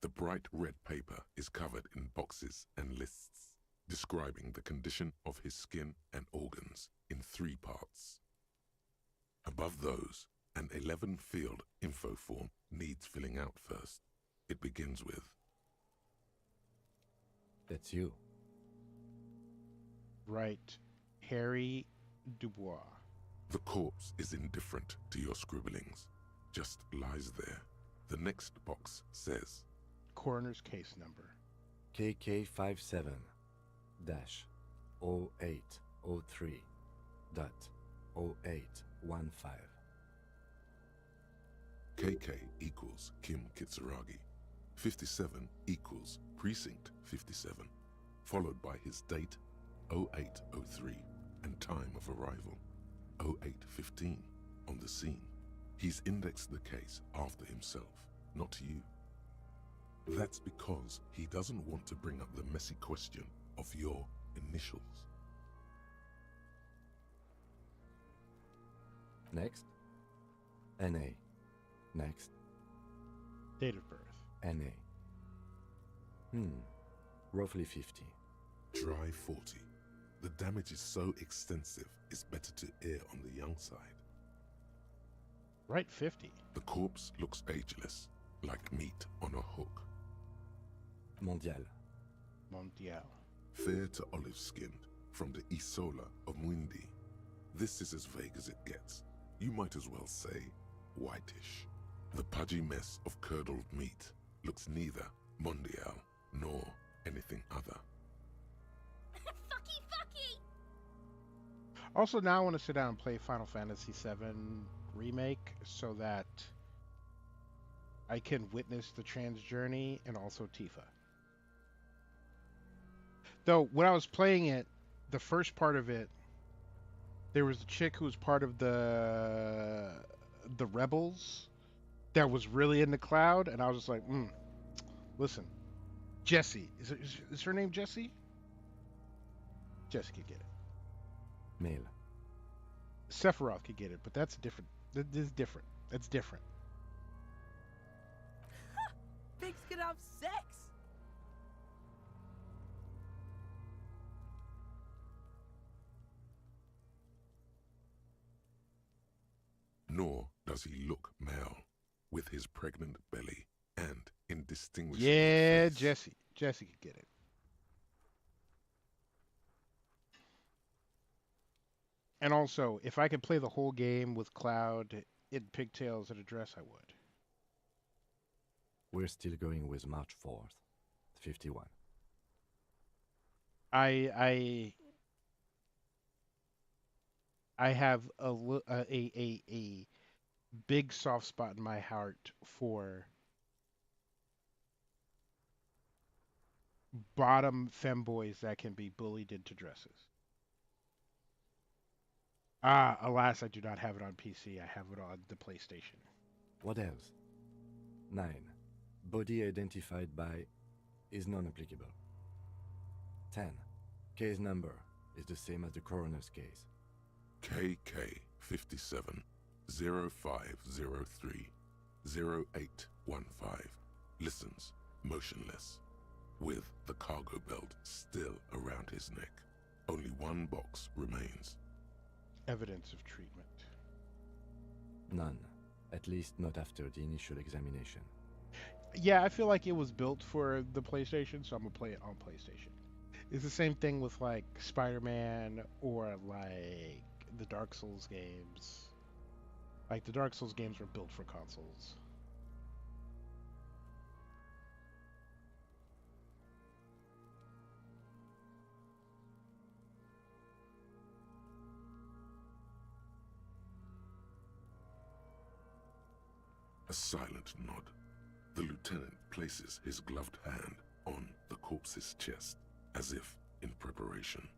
The bright red paper is covered in boxes and lists, describing the condition of his skin and organs in 3 parts. Above those, an 11-field info form needs filling out first. It begins with, That's you. Right, Harry Dubois. The corpse is indifferent to your scribblings, just lies there. The next box says, Coroner's case number. KK57-0803.0815. KK equals Kim Kitsuragi. 57 equals Precinct 57, followed by his date 0803 and time of arrival 0815 on the scene. He's indexed the case after himself, not you. That's because he doesn't want to bring up the messy question of your initials. Next. NA. Next. Date of birth. NA. Roughly 50. Try 40. The damage is so extensive, it's better to err on the young side. Right 50. The corpse looks ageless, like meat on a hook. Mondial. Mondial. Fair to olive-skinned, from the Isola of Muindi. This is as vague as it gets. You might as well say whitish. The pudgy mess of curdled meat looks neither Mondial nor anything other. Fucky, fucky! Also, now I want to sit down and play Final Fantasy VII Remake so that I can witness the trans journey and also Tifa. Though, when I was playing it, the first part of it, there was a chick who was part of the rebels that was really into Cloud, and I was just like, listen, Jessie. Is her name Jessie? Jessie could get it. Male. Sephiroth could get it, but that's different. This is different. That's different. Pigs can have sex! Nor does he look male, with his pregnant belly and indistinguishable Yeah, face. Jessie could get it. And also, if I could play the whole game with Cloud in pigtails and a dress, I would. We're still going with March 4th, 51. I have a big soft spot in my heart for bottom femboys that can be bullied into dresses. Alas, I do not have it on PC. I have it on the PlayStation. What else? 9. Body identified by is non-applicable. 10. Case number is the same as the coroner's case. KK 57 0503 0815 listens motionless, with the cargo belt still around his neck. Only one box remains. Evidence of treatment. None. At least not after the initial examination. Yeah, I feel like it was built for the PlayStation, so I'm gonna play it on PlayStation. It's the same thing with like Spider-Man or like the Dark Souls games. Like the Dark Souls games were built for consoles. A silent nod. The lieutenant places his gloved hand on the corpse's chest, as if in preparation.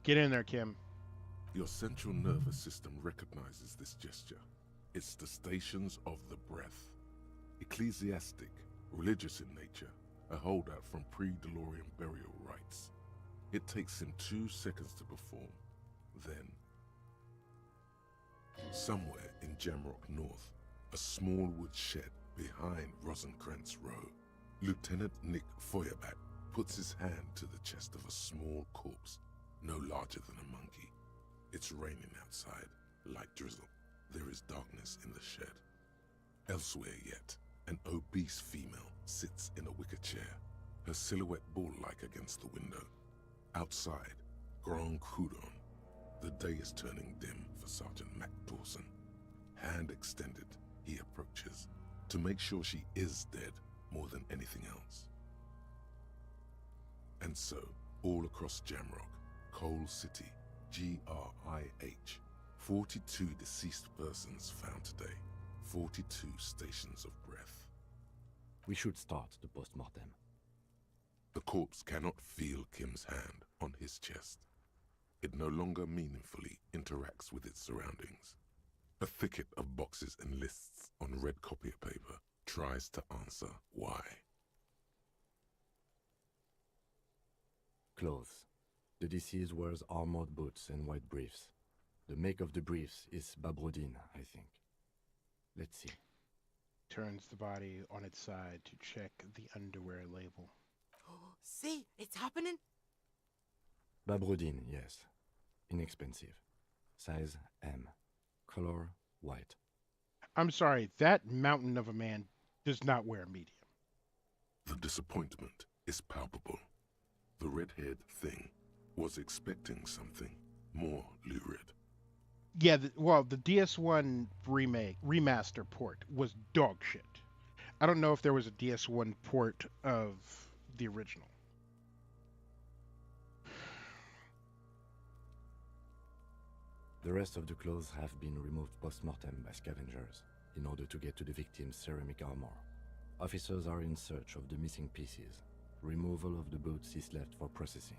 Get in there, Kim. Your central nervous system recognizes this gesture. It's the stations of the breath. Ecclesiastic, religious in nature, a holdout from pre-DeLorean burial rites. It takes him 2 seconds to perform. Then, somewhere in Jamrock North, a small wood shed behind Rosencrantz Row, Lieutenant Nick Feuerback puts his hand to the chest of a small corpse, no larger than a monkey. It's raining outside, light drizzle. There is darkness in the shed. Elsewhere yet, an obese female sits in a wicker chair, her silhouette bull-like against the window. Outside, Grand Coudon. The day is turning dim for Sergeant Mac Dawson. Hand extended, he approaches, to make sure she is dead more than anything else. And so, all across Jamrock, Coal City, GRIH, 42 deceased persons found today, 42 stations of breath. We should start the post-mortem. The corpse cannot feel Kim's hand on his chest. It no longer meaningfully interacts with its surroundings. A thicket of boxes and lists on red copier paper tries to answer why. Clothes. The deceased wears armored boots and white briefs. The make of the briefs is Babrodin, I think. Let's see. Turns the body on its side to check the underwear label. See, it's happening. Babrodin, yes. Inexpensive. Size M. Color white. I'm sorry, that mountain of a man does not wear medium. The disappointment is palpable. The red-haired thing was expecting something more lurid. Yeah, the DS1 remaster port was dog shit. I don't know if there was a DS1 port of the original. The rest of the clothes have been removed post-mortem by scavengers in order to get to the victim's ceramic armor. Officers are in search of the missing pieces. Removal of the boots is left for processing.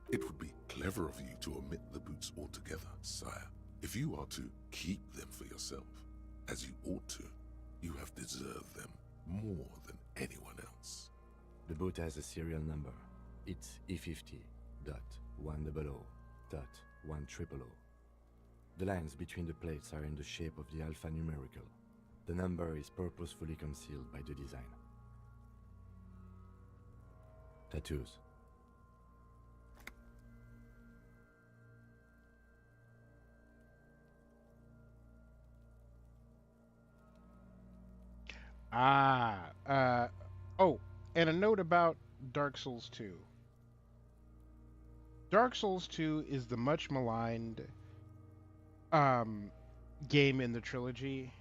It would be clever of you to omit the boots altogether, sire. If you are to keep them for yourself, as you ought to, you have deserved them more than anyone else. The boot has a serial number. It's E50.100.100. The lines between the plates are in the shape of the alphanumerical. The number is purposefully concealed by the design. Tattoos. Oh, and a note about Dark Souls 2. Dark Souls 2 is the much maligned game in the trilogy.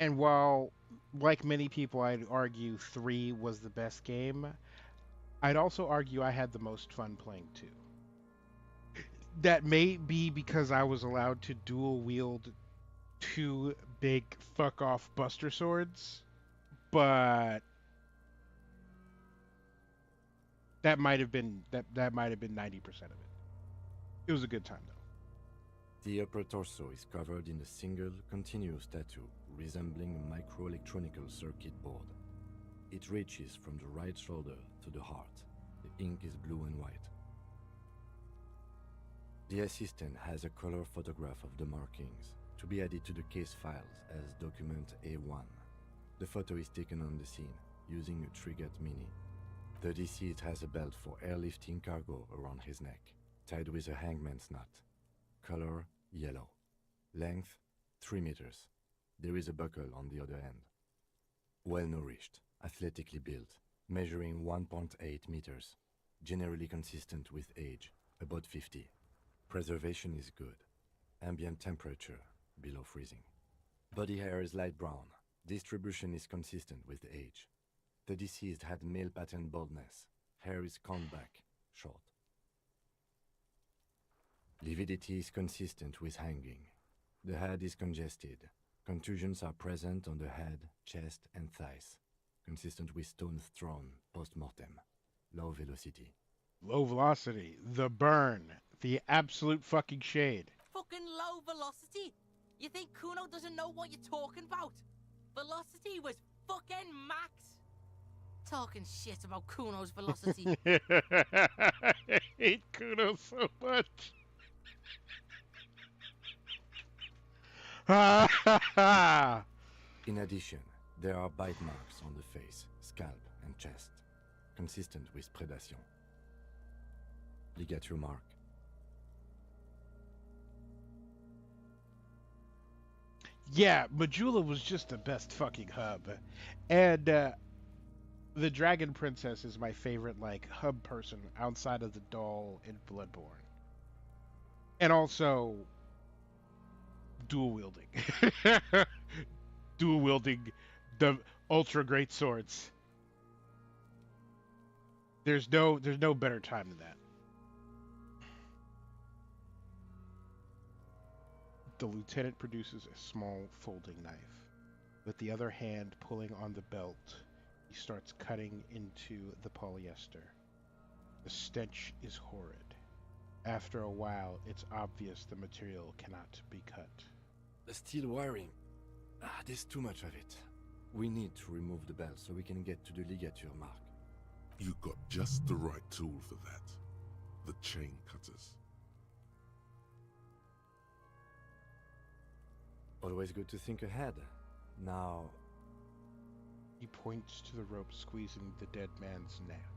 And while, like many people, I'd argue 3 was the best game, I'd also argue I had the most fun playing 2. That may be because I was allowed to dual wield 2 big fuck off buster swords, but that might have been 90% of it. It was a good time though. The upper torso is covered in a single continuous tattoo resembling a microelectronical circuit board. It reaches from the right shoulder to the heart. The ink is blue and white. The assistant has a color photograph of the markings to be added to the case files as document A1. The photo is taken on the scene using a Trigat Mini. The deceased has a belt for airlifting cargo around his neck, tied with a hangman's knot. Color yellow. Length 3 meters. There is a buckle on the other end. Well-nourished, athletically built, measuring 1.8 meters. Generally consistent with age, about 50. Preservation is good. Ambient temperature below freezing. Body hair is light brown. Distribution is consistent with age. The deceased had male pattern baldness. Hair is combed back, short. Lividity is consistent with hanging. The head is congested. Contusions are present on the head, chest, and thighs. Consistent with stones thrown post-mortem. Low velocity. Low velocity. The burn. The absolute fucking shade. Fucking low velocity? You think Kuno doesn't know what you're talking about? Velocity was fucking max. Talking shit about Kuno's velocity. I hate Kuno so much. In addition, there are bite marks on the face, scalp, and chest, consistent with predation. Ligature mark. Yeah, Majula was just the best fucking hub. And the Dragon Princess is my favorite, like, hub person outside of the doll in Bloodborne. And also, dual wielding. Dual wielding the ultra great swords. There's no better time than that. The lieutenant produces a small folding knife. With the other hand pulling on the belt, he starts cutting into the polyester. The stench is horrid. After a while, it's obvious the material cannot be cut. The steel wiring. There's too much of it. We need to remove the belt so we can get to the ligature mark. You got just the right tool for that. the chain cutters. Always good to think ahead. Now... He points to the rope squeezing the dead man's neck.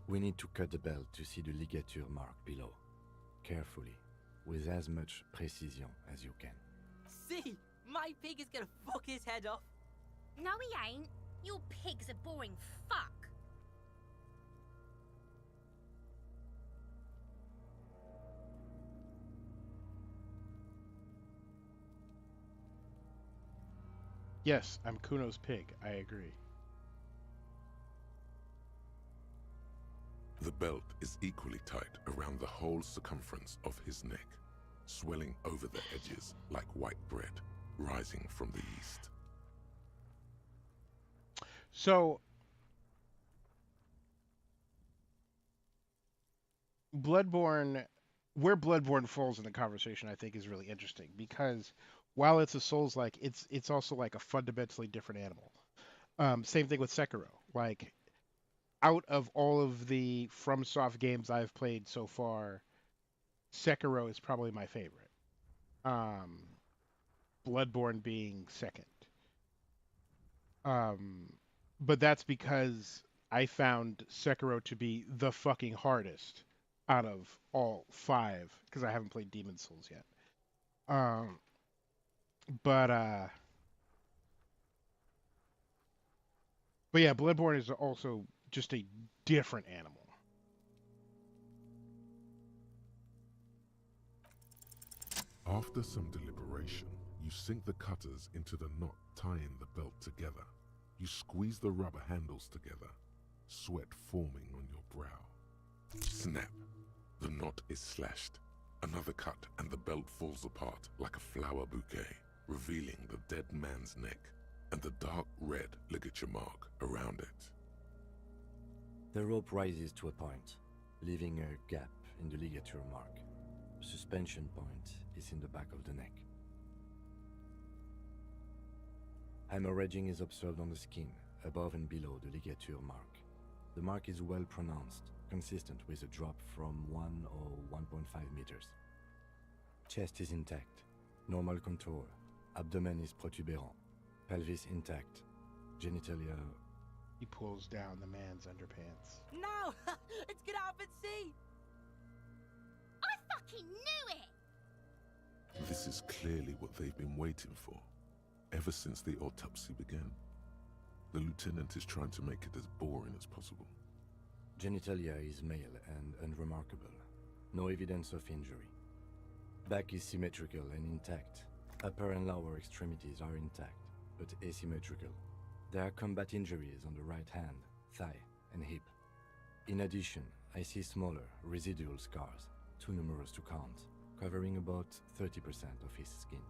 We need to cut the belt to see the ligature mark below. Carefully, with as much precision as you can. See? My pig is gonna fuck his head off. No, he ain't. Your pig's a boring fuck. Yes, I'm Kuno's pig. I agree. The belt is equally tight around the whole circumference of his neck, swelling over the edges like white bread rising from the east. So, Bloodborne, where Bloodborne falls in the conversation, I think is really interesting because while it's a Souls-like, it's also like a fundamentally different animal. Same thing with Sekiro. Like, out of all of the FromSoft games I've played so far, Sekiro is probably my favorite. Bloodborne being second. But that's because I found Sekiro to be the fucking hardest out of all 5 because I haven't played Demon Souls yet. But yeah, Bloodborne is also just a different animal. After some deliberation, you sink the cutters into the knot tying the belt together. You squeeze the rubber handles together, sweat forming on your brow. Snap! The knot is slashed. Another cut and the belt falls apart like a flower bouquet, revealing the dead man's neck and the dark red ligature mark around it. The rope rises to a point, leaving a gap in the ligature mark. The suspension point is in the back of the neck. Hemorrhaging is observed on the skin, above and below the ligature mark. The mark is well pronounced, consistent with a drop from 1 or 1.5 meters. Chest is intact, normal contour, abdomen is protuberant, pelvis intact, genitalia... He pulls down the man's underpants. No! Let's get up and see! I fucking knew it! This is clearly what they've been waiting for, ever since the autopsy began. The lieutenant is trying to make it as boring as possible. Genitalia is male and unremarkable. No evidence of injury. Back is symmetrical and intact. Upper and lower extremities are intact, but asymmetrical. There are combat injuries on the right hand, thigh, and hip. In addition, I see smaller, residual scars, too numerous to count, covering about 30% of his skin.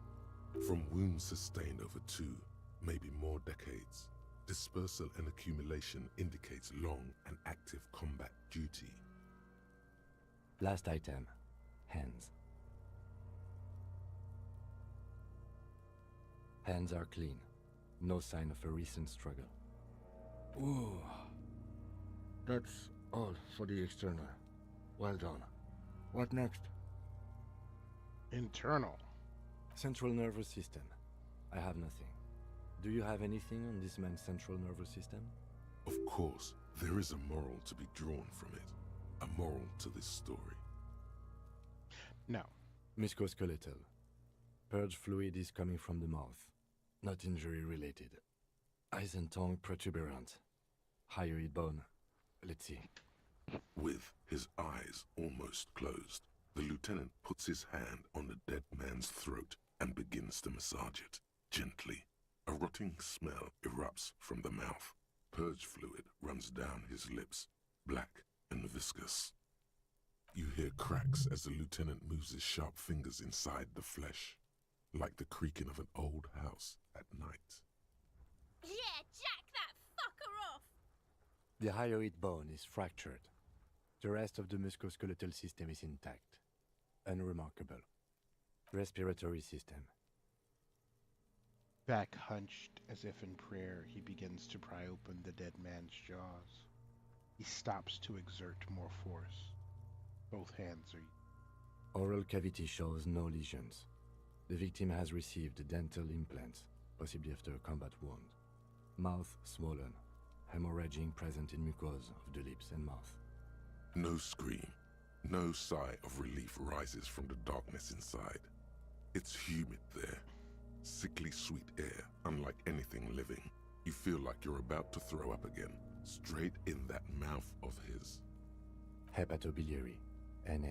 From wounds sustained over 2, maybe more decades, dispersal and accumulation indicates long and active combat duty. Last item, hands. Hands are clean. No sign of a recent struggle. Ooh. That's all for the external. Well done. What next? Internal. Central nervous system. I have nothing. Do you have anything on this man's central nervous system? Of course, there is a moral to be drawn from it. A moral to this story. No. Musculoskeletal. Purge fluid is coming from the mouth. Not injury related. Eyes and tongue protuberant. Hyoid bone. Let's see. With his eyes almost closed, the lieutenant puts his hand on the dead man's throat and begins to massage it, gently. A rotting smell erupts from the mouth. Purge fluid runs down his lips, black and viscous. You hear cracks as the lieutenant moves his sharp fingers inside the flesh, like the creaking of an old house at night. Yeah, jack that fucker off! The hyoid bone is fractured. The rest of the musculoskeletal system is intact. Unremarkable. Respiratory system. Back hunched as if in prayer, he begins to pry open the dead man's jaws. He stops to exert more force. Both hands are. Oral cavity shows no lesions. The victim has received dental implants, possibly after a combat wound. Mouth swollen, hemorrhaging present in mucosa of the lips and mouth. No scream, no sigh of relief rises from the darkness inside. It's humid there. Sickly sweet air, unlike anything living. You feel like you're about to throw up again, straight in that mouth of his. Hepatobiliary, NA.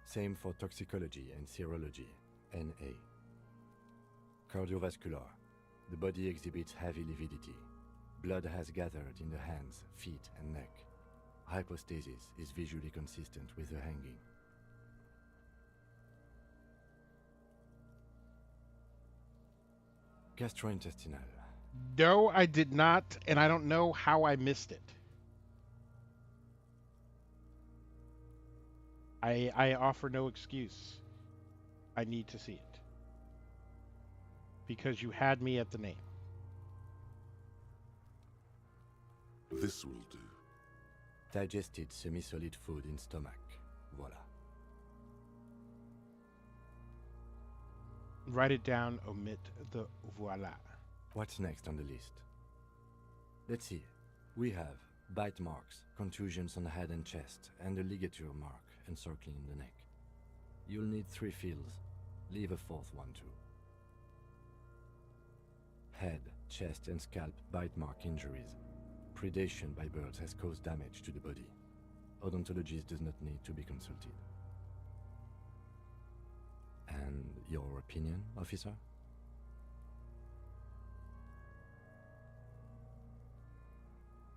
Same for toxicology and serology, NA. Cardiovascular. The body exhibits heavy lividity. Blood has gathered in the hands, feet, and neck. Hypostasis is visually consistent with the hanging. Gastrointestinal. No, I did not, and I don't know how I missed it. I offer no excuse. I need to see it. Because you had me at the name. This will do. Digested semi-solid food in stomach. Voila. Write it down, omit the voila. What's next on the list? Let's see. We have bite marks, contusions on the head and chest, and a ligature mark encircling the neck. You'll need 3 fills. Leave a 4th one too. Head, chest, and scalp bite mark injuries. Predation by birds has caused damage to the body. Odontologist does not need to be consulted. And your opinion, officer?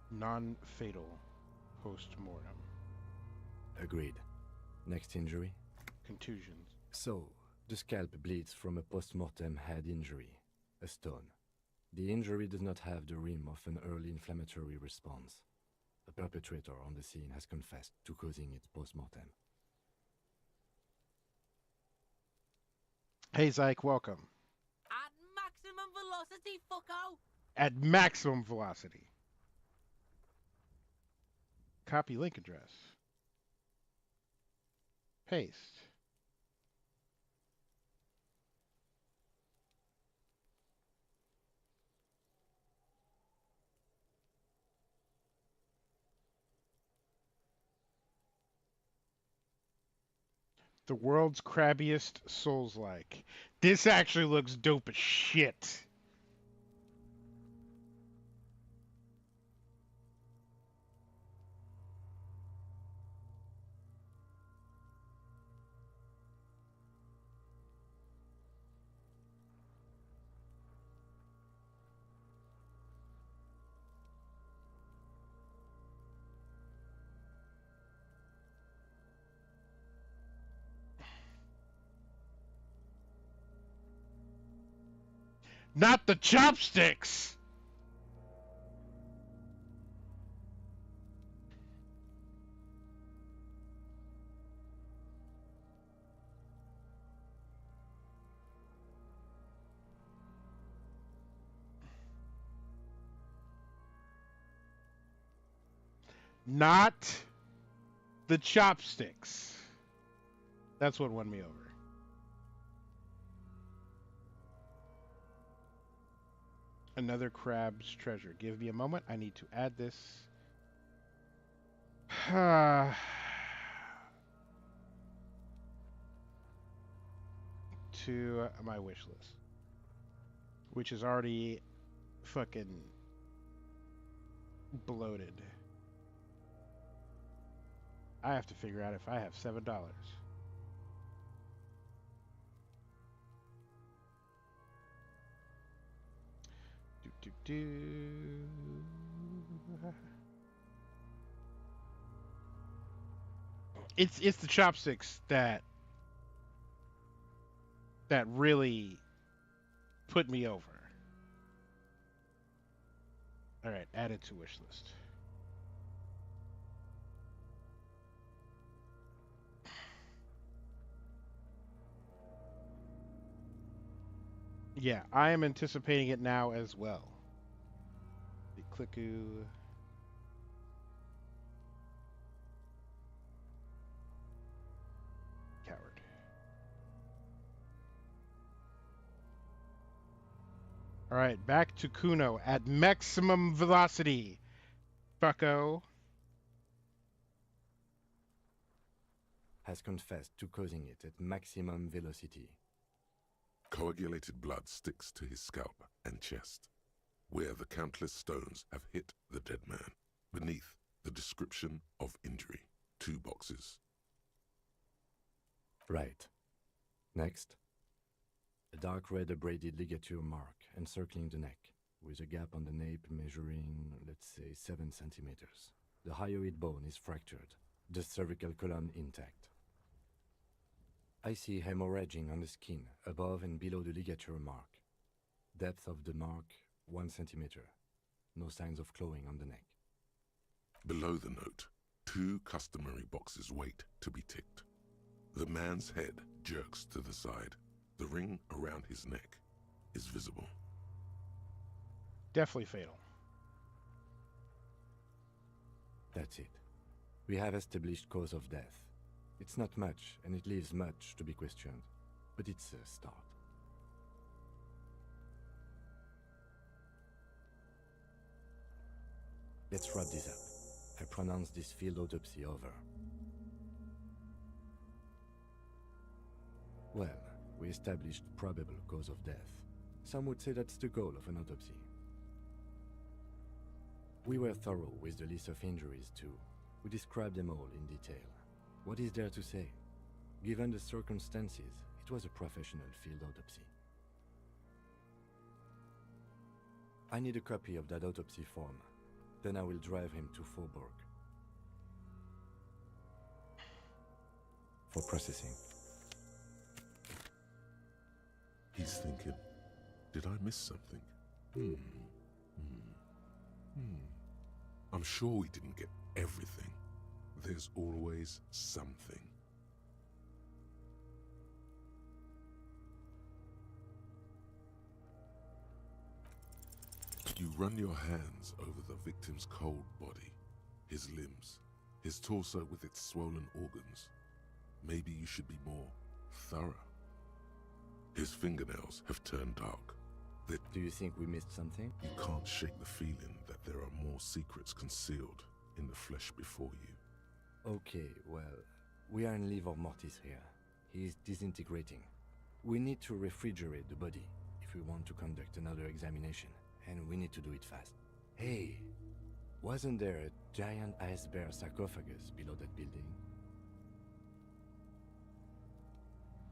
Non-fatal post-mortem. Agreed. Next injury? Contusions. So, the scalp bleeds from a post-mortem head injury, a stone. The injury does not have the rim of an early inflammatory response. The perpetrator on the scene has confessed to causing it post-mortem. Hey, Zyke, welcome. At maximum velocity, fucko! At maximum velocity. Copy link address. Paste. The world's crabbiest Souls-like. This actually looks dope as shit. Not the chopsticks! Not the chopsticks. That's what won me over. Another crab's treasure. Give me a moment. I need to add this. To my wish list. Which is already fucking bloated. I have to figure out if I have $7. It's the chopsticks that really put me over. All right, add it to wish list. Yeah, I am anticipating it now as well. The Clicku. Coward. All right, back to Kuno at maximum velocity. Bucko. Has confessed to causing it at maximum velocity. Coagulated blood sticks to his scalp and chest, where the countless stones have hit the dead man. Beneath, the description of injury. 2 boxes. Right. Next. A dark red abraded ligature mark encircling the neck, with a gap on the nape measuring, let's say, 7 centimeters. The hyoid bone is fractured, the cervical column intact. I see hemorrhaging on the skin, above and below the ligature mark. Depth of the mark, 1 centimeter. No signs of clawing on the neck. Below the note, 2 customary boxes wait to be ticked. The man's head jerks to the side. The ring around his neck is visible. Definitely fatal. That's it. We have established cause of death. It's not much, and it leaves much to be questioned, but it's a start. Let's wrap this up. I pronounce this field autopsy over. Well, we established probable cause of death. Some would say that's the goal of an autopsy. We were thorough with the list of injuries, too. We described them all in detail. What is there to say? Given the circumstances, it was a professional field autopsy. I need a copy of that autopsy form. Then I will drive him to Faubourg for processing. He's thinking, did I miss something? I'm sure we didn't get everything. There's always something. You run your hands over the victim's cold body, his limbs, his torso with its swollen organs. Maybe you should be more thorough. His fingernails have turned dark. Do you think we missed something? You can't shake the feeling that there are more secrets concealed in the flesh before you. Okay, well, we are in livor mortis here. He is disintegrating. We need to refrigerate the body if we want to conduct another examination, and we need to do it fast. Hey, wasn't there a giant ice bear sarcophagus below that building?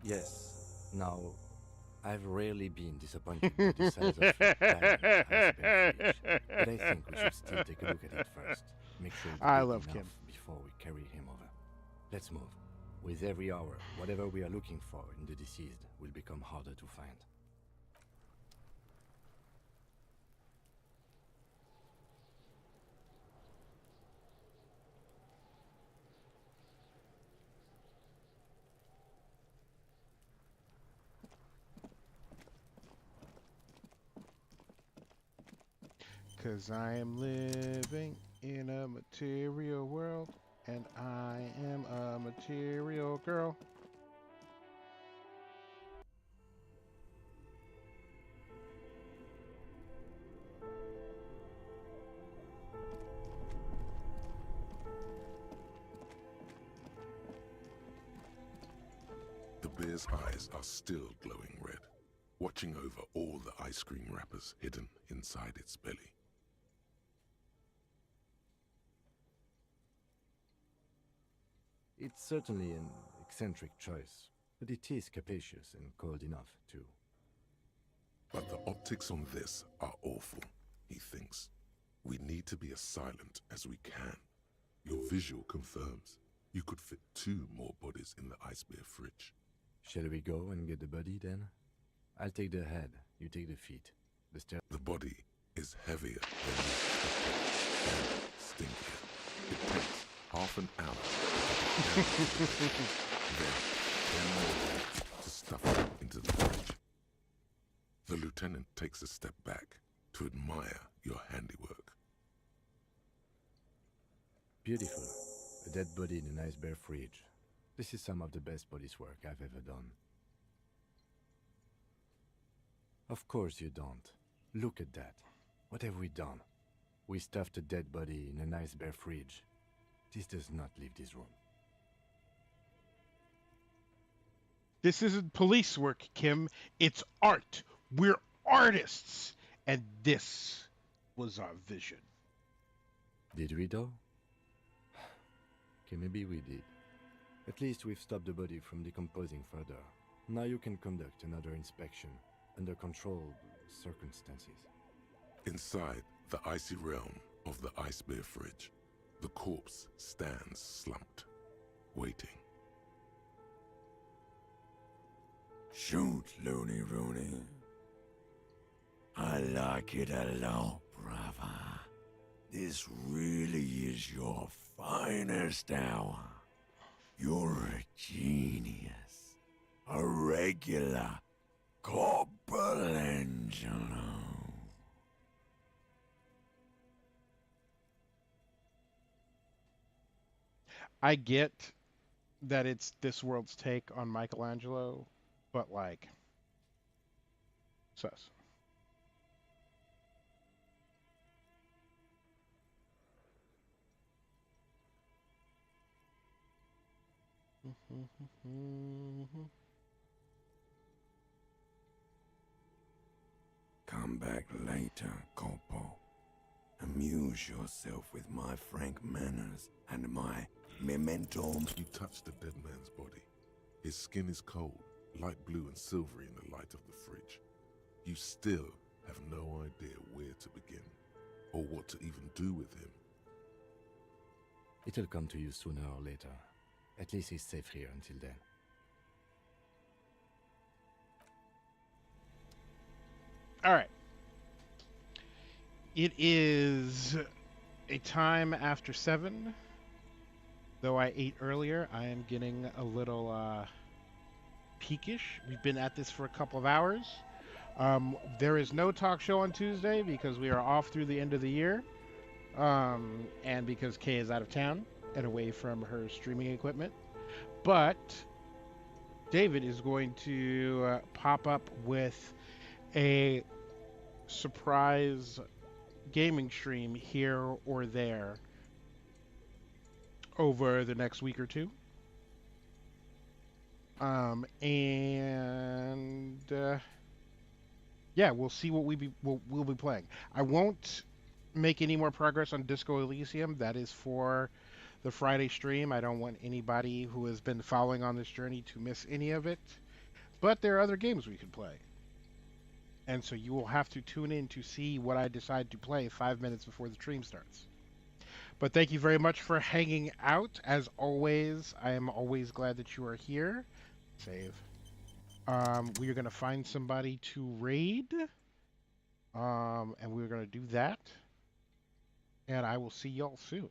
Yes. Now, I've rarely been disappointed by the size of a giant ice bear flesh, but I think we should still take a look at it first. Make sure it's I big love enough Kim. before we carry him over. Let's move. With every hour, whatever we are looking for in the deceased will become harder to find. Cause I am living in a material world, and I am a material girl. The bear's eyes are still glowing red, watching over all the ice cream wrappers hidden inside its belly. It's certainly an eccentric choice, but it is capacious and cold enough, too. But the optics on this are awful, he thinks. We need to be as silent as we can. Your visual confirms you could fit 2 more bodies in the ice bear fridge. Shall we go and get the body, then? I'll take the head, you take the feet. The body is heavier than you expected, and stinkier. It takes half an hour to get it down to the fridge. Then 10 more minutes to stuff it into the fridge. The lieutenant takes a step back to admire your handiwork. Beautiful. A dead body in a nice bare fridge. This is some of the best police work I've ever done. Of course you don't. Look at that. What have we done? We stuffed a dead body in a nice bare fridge. This does not leave this room. This isn't police work, Kim. It's art. We're artists. And this was our vision. Did we though? Okay, maybe we did. At least we've stopped the body from decomposing further. Now you can conduct another inspection under controlled circumstances. Inside the icy realm of the ice bear fridge, the corpse stands slumped, waiting. Shoot, Looney Rooney. I like it a lot, brother. This really is your finest hour. You're a genius. A regular Corpelangelo. I get that it's this world's take on Michelangelo, but like, sus. Come back later, Corpo. Amuse yourself with my frank manners and my memento. You touch the dead man's body. His skin is cold, light blue and silvery in the light of the fridge. You still have no idea where to begin, or what to even do with him. It'll come to you sooner or later. At least he's safe here until then. All right. It is a time after 7. Though I ate earlier, I am getting a little peakish. We've been at this for a couple of hours. There is no talk show on Tuesday because we are off through the end of the year. And because Kay is out of town and away from her streaming equipment. But David is going to pop up with a surprise gaming stream here or there over the next week or two. Yeah, we'll see what we'll be playing. I won't make any more progress on Disco Elysium. That is for the Friday stream. I don't want anybody who has been following on this journey to miss any of it. But there are other games we could play. And so you will have to tune in to see what I decide to play 5 minutes before the stream starts. But thank you very much for hanging out. As always, I am always glad that you are here. Save. We are going to find somebody to raid. And we're going to do that. And I will see y'all soon.